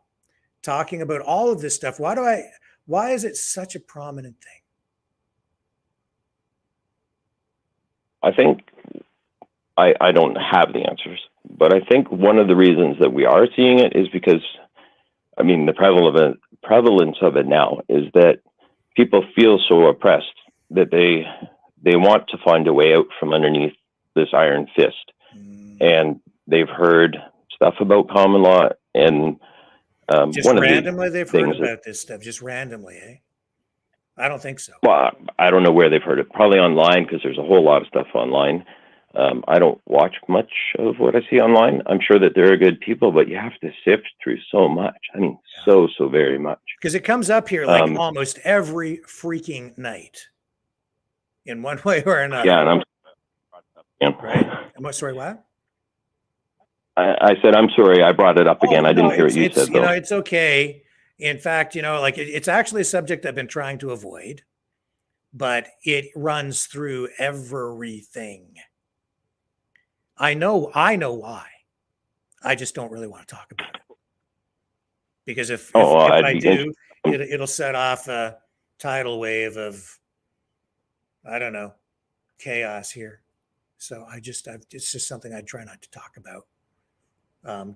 talking about all of this stuff? Why is it such a prominent thing? I think I don't have the answers, but I think one of the reasons that we are seeing it is because, I mean, the prevalence of it now is that people feel so oppressed that they want to find a way out from underneath this iron fist. And they've heard stuff about common law, and just one randomly of the they've heard things about this stuff, just randomly, eh? I don't think so. Well, I don't know where they've heard it. Probably online, because there's a whole lot of stuff online. I don't watch much of what I see online. I'm sure that there are good people, but you have to sift through so much. I mean, so very much. Because it comes up here like almost every freaking night in one way or another. Yeah, and Right. Sorry, what? I said, I'm sorry, I brought it up again. I didn't hear what you said, though. It's okay. In fact, like it's actually a subject I've been trying to avoid, but it runs through everything. I know why. I just don't really want to talk about it. Because if I do, it'll set off a tidal wave of, I don't know, chaos here. So it's just something I try not to talk about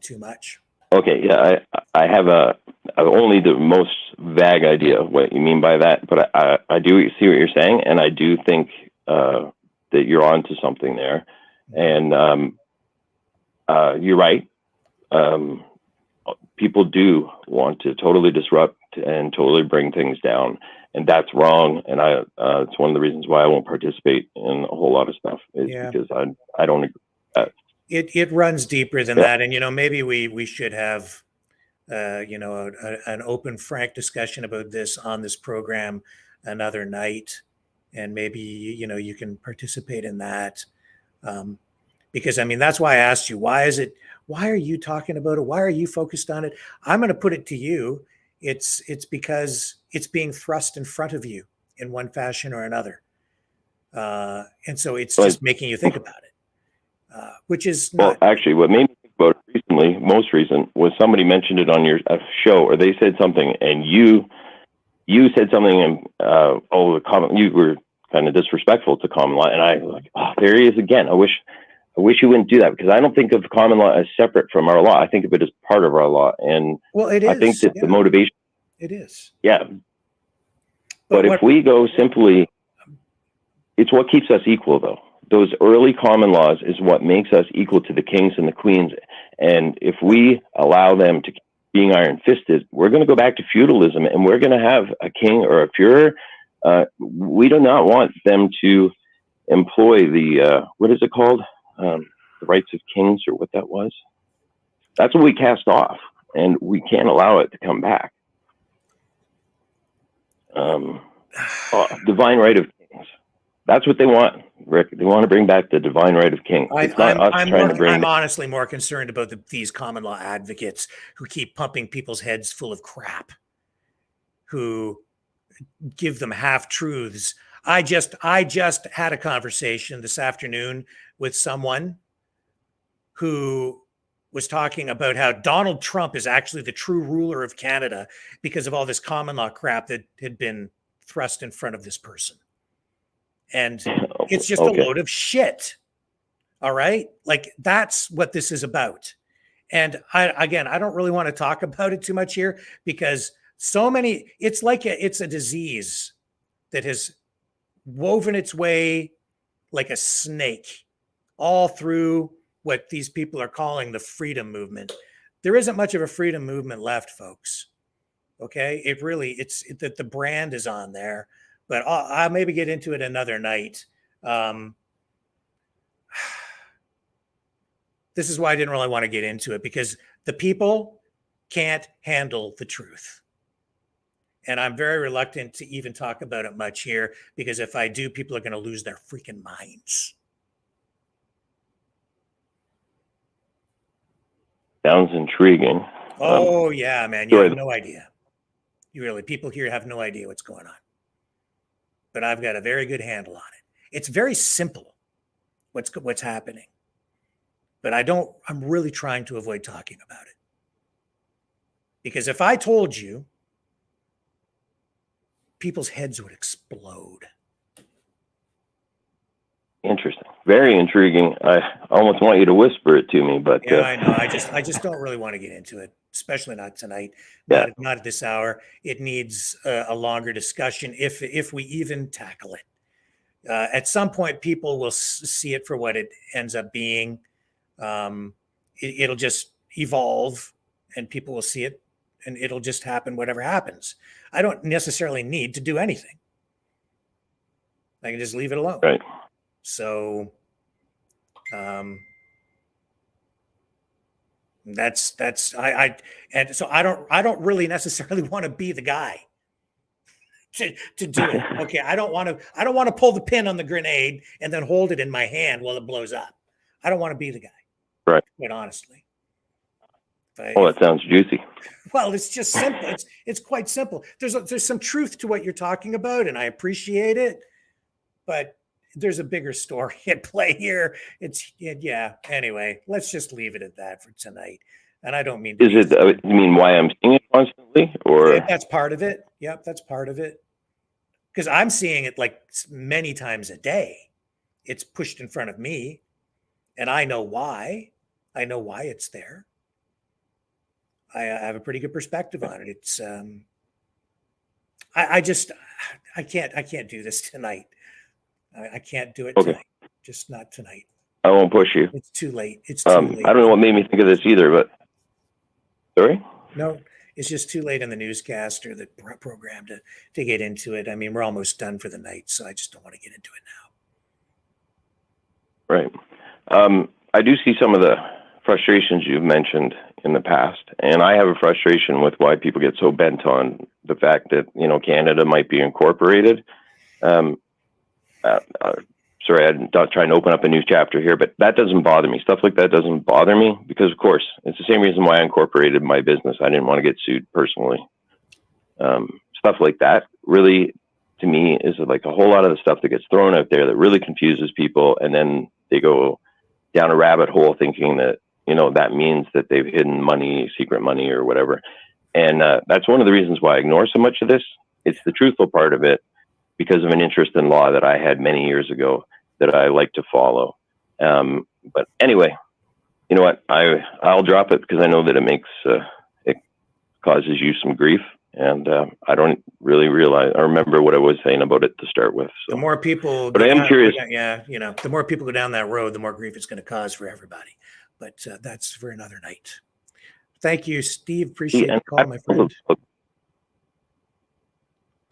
too much. Okay, yeah, I have only the most vague idea of what you mean by that, but I do see what you're saying, and I do think that you're onto something there. And you're right. People do want to totally disrupt and totally bring things down, and that's wrong. And it's one of the reasons why I won't participate in a whole lot of stuff, is because I don't agree with that. It runs deeper than that, and maybe we should have an open, frank discussion about this on this program another night, and maybe you can participate in that. Because I mean, that's why I asked you, why are you talking about it? Why are you focused on it? I'm going to put it to you. It's because it's being thrust in front of you in one fashion or another. And so it's just making you think about it, which is not. Well, actually, what made me think about it recently, most recent, was somebody mentioned it on your show, or they said something, and you said something, and you were kind of disrespectful to common law, and I was like, oh, there he is again. I wish you wouldn't do that, because I don't think of common law as separate from our law. I think of it as part of our law, and I think that the motivation. It is. Yeah. But if we go simply, it's what keeps us equal, though. Those early common laws is what makes us equal to the kings and the queens. And if we allow them to keep being iron-fisted, we're going to go back to feudalism, and we're going to have a king or a Führer. We do not want them to employ the, what is it called? The rights of kings, or what that was. That's what we cast off, and we can't allow it to come back. Divine right of kings. That's what they want, Rick. They want to bring back the divine right of kings. It's not us trying to bring. I'm honestly more concerned about these common law advocates who keep pumping people's heads full of crap, who give them half truths. I just had a conversation this afternoon with someone who was talking about how Donald Trump is actually the true ruler of Canada because of all this common law crap that had been thrust in front of this person. And it's just a load of shit. All right? Like, that's what this is about. And I don't really want to talk about it too much here, because it's a disease that has woven its way like a snake all through what these people are calling the freedom movement. There isn't much of a freedom movement left, folks. Okay? It's that the brand is on there, but I'll maybe get into it another night. This is why I didn't really want to get into it, because the people can't handle the truth. And I'm very reluctant to even talk about it much here, because if I do, people are going to lose their freaking minds. Sounds intriguing. Oh, yeah, man. You have no idea. People here have no idea what's going on. But I've got a very good handle on it. It's very simple what's happening. But I'm really trying to avoid talking about it. Because if I told you, people's heads would explode. Interesting. Very intriguing. I almost want you to whisper it to me, but yeah, I know. I just don't really want to get into it, especially not tonight. Yeah. Not at this hour. It needs a longer discussion if we even tackle it. At some point, people will see it for what it ends up being. It'll just evolve, and people will see it, and it'll just happen. Whatever happens, I don't necessarily need to do anything. I can just leave it alone. Right. So, and so I don't really necessarily want to be the guy to do it. Okay. I don't want to pull the pin on the grenade and then hold it in my hand while it blows up. I don't want to be the guy. Right. Quite honestly. That sounds juicy. Well, it's just simple. It's quite simple. There's some truth to what you're talking about, and I appreciate it, but there's a bigger story at play here. Anyway, let's just leave it at that for tonight. And I don't mean to. Is it, you mean why I'm seeing it constantly, or? Yeah, that's part of it. Yep. That's part of it. Because I'm seeing it like many times a day. It's pushed in front of me, and I know why. I know why it's there. I have a pretty good perspective on it. It's, I can't do this tonight. I can't do it tonight. Just not tonight. I won't push you. It's too late. It's too late. I don't know what made me think of this either, but sorry? No, it's just too late in the newscast or the program to get into it. I mean, we're almost done for the night, so I just don't want to get into it now. Right. I do see some of the frustrations you've mentioned in the past, and I have a frustration with why people get so bent on the fact that, Canada might be incorporated. Sorry, I'm not trying to open up a new chapter here, but that doesn't bother me. Stuff like that doesn't bother me because, of course, it's the same reason why I incorporated my business. I didn't want to get sued personally. Stuff like that really, to me is like a whole lot of the stuff that gets thrown out there that really confuses people, and then they go down a rabbit hole thinking that, you know, that means that they've hidden money, secret money or whatever. And that's one of the reasons why I ignore so much of this. It's the truthful part of it, because of an interest in law that I had many years ago that I like to follow. But anyway, you know what? I'll drop it because I know that it causes you some grief, and I don't really realize. I remember what I was saying about it to start with. So. The more people, but I am curious. You know, the more people go down that road, the more grief it's going to cause for everybody. But that's for another night. Thank you, Steve. Appreciate the call, my friend.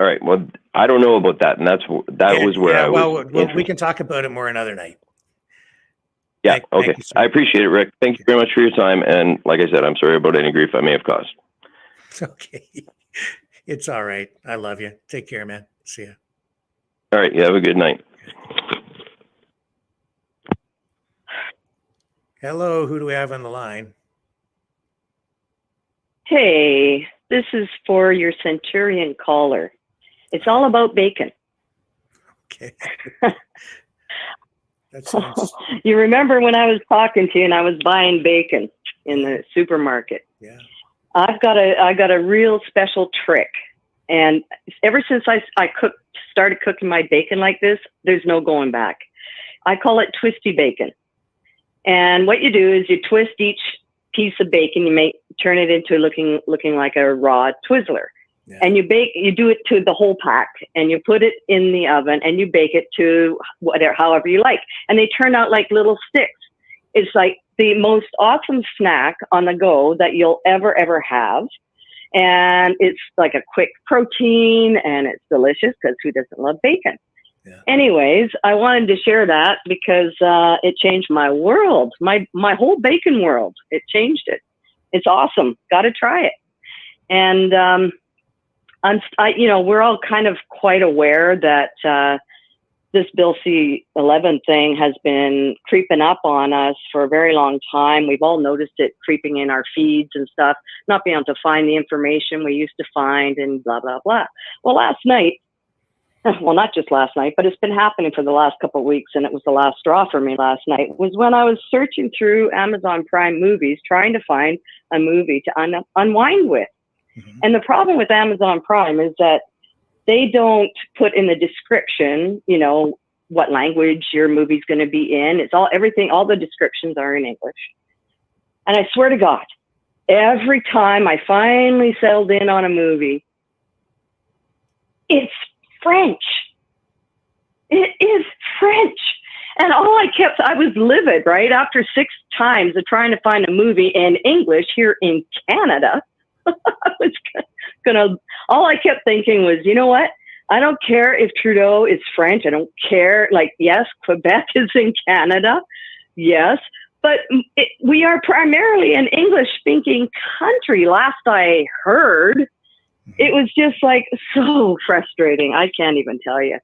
All right. Well, I don't know about that, and that was where I was. Well, we can talk about it more another night. Yeah. Okay. Thank you, I appreciate it, Rick. Thank you very much for your time. And like I said, I'm sorry about any grief I may have caused. Okay. It's all right. I love you. Take care, man. See ya. All right. You have a good night. Hello. Who do we have on the line? Hey, this is for your Centurion caller. It's all about bacon. Okay. That sounds... You remember when I was talking to you and I was buying bacon in the supermarket? Yeah. I got a real special trick. And ever since I started cooking my bacon like this, there's no going back. I call it twisty bacon. And what you do is you twist each piece of bacon, turn it into looking like a raw Twizzler. Yeah. And you do it to the whole pack, and you put it in the oven and you bake it to however you like. And they turn out like little sticks. It's like the most awesome snack on the go that you'll ever have. And it's like a quick protein, and it's delicious because who doesn't love bacon? Yeah. Anyways, I wanted to share that because it changed my world, my whole bacon world. It changed it. It's awesome. Got to try it. And we're all kind of quite aware that this Bill C-11 thing has been creeping up on us for a very long time. We've all noticed it creeping in our feeds and stuff, not being able to find the information we used to find and blah, blah, blah. Well, last night, well, not just last night, but it's been happening for the last couple of weeks, and it was the last straw for me last night, was when I was searching through Amazon Prime movies, trying to find a movie to unwind with. Mm-hmm. And the problem with Amazon Prime is that they don't put in the description, you know, what language your movie's going to be in. It's all the descriptions are in English. And I swear to God, every time I finally settled in on a movie, it's French. It is French. And I was livid, right? After 6 times of trying to find a movie in English here in Canada, all I kept thinking was, you know what? I don't care if Trudeau is French. I don't care. Like, yes, Quebec is in Canada. Yes. But we are primarily an English-speaking country, last I heard. It was just like so frustrating. I can't even tell you.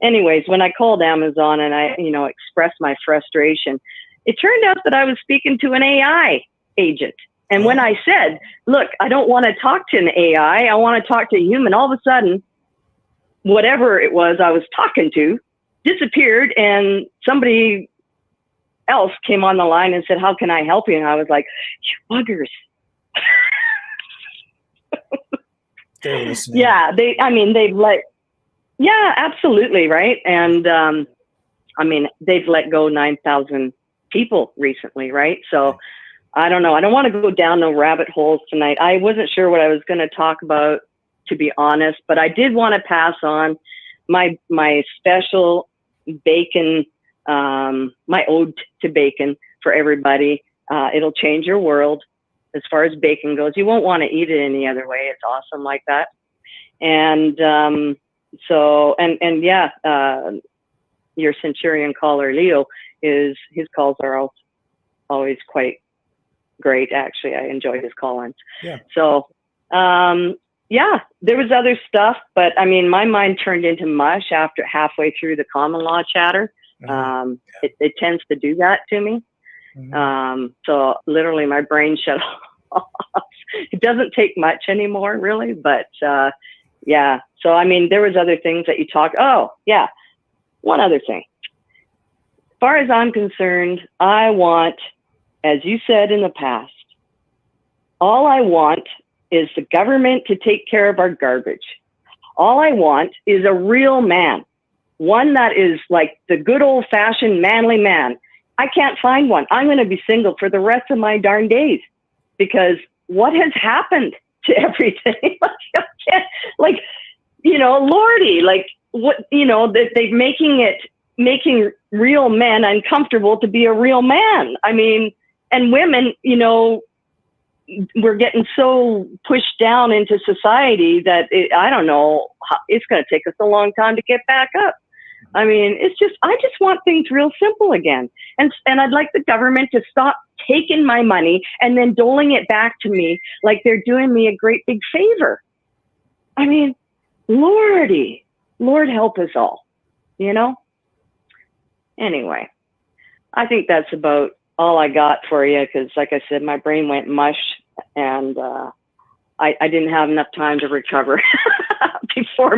Anyways, when I called Amazon and I, expressed my frustration, it turned out that I was speaking to an AI agent. And when I said, look, I don't want to talk to an AI, I want to talk to a human, all of a sudden, whatever it was I was talking to disappeared, and somebody else came on the line and said, how can I help you? And I was like, you buggers. They're listening. Yeah, yeah, absolutely, right? And they've let go 9,000 people recently, right? So I don't know. I don't want to go down no rabbit holes tonight. I wasn't sure what I was going to talk about, to be honest, but I did want to pass on my special bacon, my ode to bacon for everybody. It'll change your world. As far as bacon goes, you won't want to eat it any other way. It's awesome like that. And your Centurion caller, Leo, his calls are always quite great. Actually, I enjoy his call-ins. Yeah. So, there was other stuff, but I mean, my mind turned into mush after halfway through the common law chatter. It tends to do that to me. So literally my brain shut off. It doesn't take much anymore, really, but Yeah. So, I mean, there was other things that you talked. Oh, yeah. One other thing. As far as I'm concerned, I want, as you said in the past, all I want is the government to take care of our garbage. All I want is a real man, one that is like the good old fashioned manly man. I can't find one. I'm going to be single for the rest of my darn days, because what has happened to everything? Like, you know, Lordy, like what, you know, that they're making real men uncomfortable to be a real man. I mean, and women, you know, we're getting so pushed down into society that I don't know, it's going to take us a long time to get back up. I mean, I just want things real simple again. And I'd like the government to stop taking my money and then doling it back to me like they're doing me a great big favor. I mean, Lordy, Lord help us all, you know? Anyway, I think that's about all I got for you, because like I said, my brain went mush, and I didn't have enough time to recover before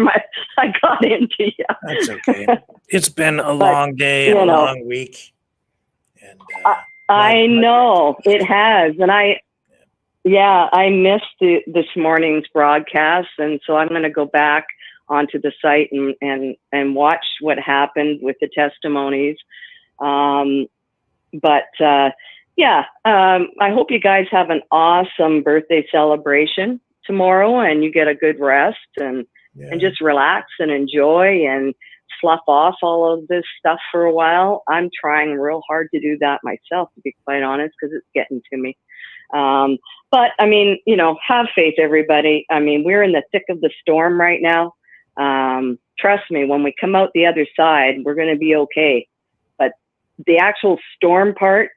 I got into you. That's okay. It's been a long day and a long week. And I know it has, and I missed this morning's broadcast, and so I'm going to go back onto the site and watch what happened with the testimonies. I hope you guys have an awesome birthday celebration tomorrow, and you get a good rest and just relax and enjoy and slough off all of this stuff for a while. I'm trying real hard to do that myself, to be quite honest, because it's getting to me. But I mean, you know, have faith, everybody. I mean, we're in the thick of the storm right now. Trust me, when we come out the other side, we're going to be okay. But the actual storm part,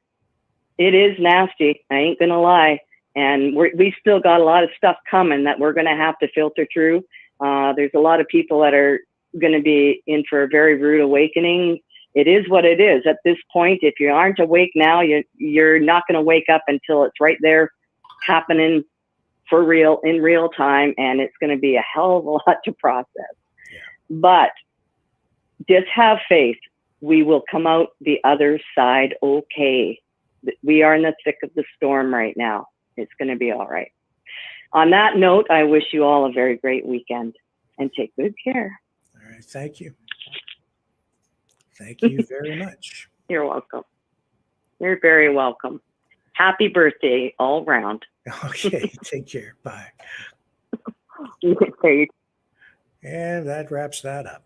it is nasty. I ain't going to lie. And we still got a lot of stuff coming that we're going to have to filter through. There's a lot of people that are going to be in for a very rude awakening. It is what it is. At this point, if you aren't awake now, you're not going to wake up until it's right there happening for real, in real time. And it's going to be a hell of a lot to process. Yeah. But just have faith. We will come out the other side okay. We are in the thick of the storm right now. It's going to be all right. On that note, I wish you all a very great weekend, and take good care. All right. Thank you. Thank you very much. You're welcome. You're very welcome. Happy birthday all round. Okay. Take care. Bye. And that wraps that up.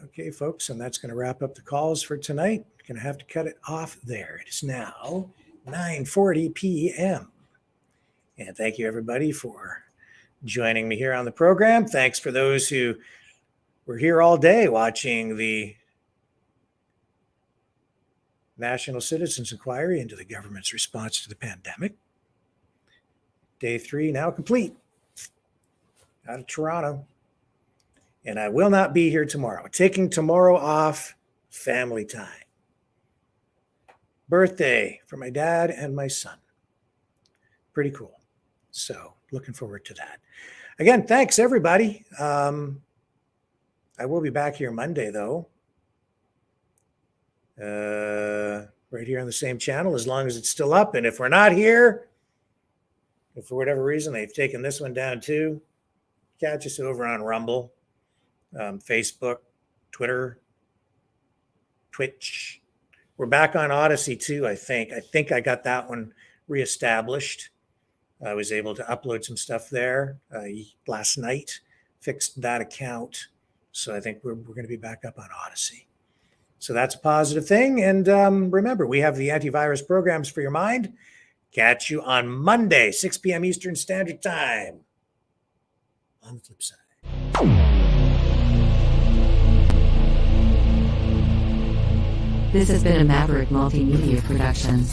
Okay, folks, and that's going to wrap up the calls for tonight. Going to have to cut it off there. It is now 9:40 p.m. And thank you, everybody, for joining me here on the program. Thanks for those who were here all day watching the National Citizens Inquiry into the government's response to the pandemic. Day 3 now complete out of Toronto. And I will not be here tomorrow. Taking tomorrow off, family time. Birthday for my dad and my son. Pretty cool. So looking forward to that. Again, thanks everybody. I will be back here Monday though. Right here on the same channel, as long as it's still up. And if we're not here, if for whatever reason they've taken this one down too, catch us over on Rumble, Facebook, Twitter, Twitch. We're back on Odyssey too, I think. I think I got that one reestablished. I was able to upload some stuff there last night, fixed that account. So I think we're going to be back up on Odyssey. So that's a positive thing. And remember, we have the antivirus programs for your mind. Catch you on Monday, 6 p.m. Eastern Standard Time. On the flip side. This has been a Maverick Multimedia production.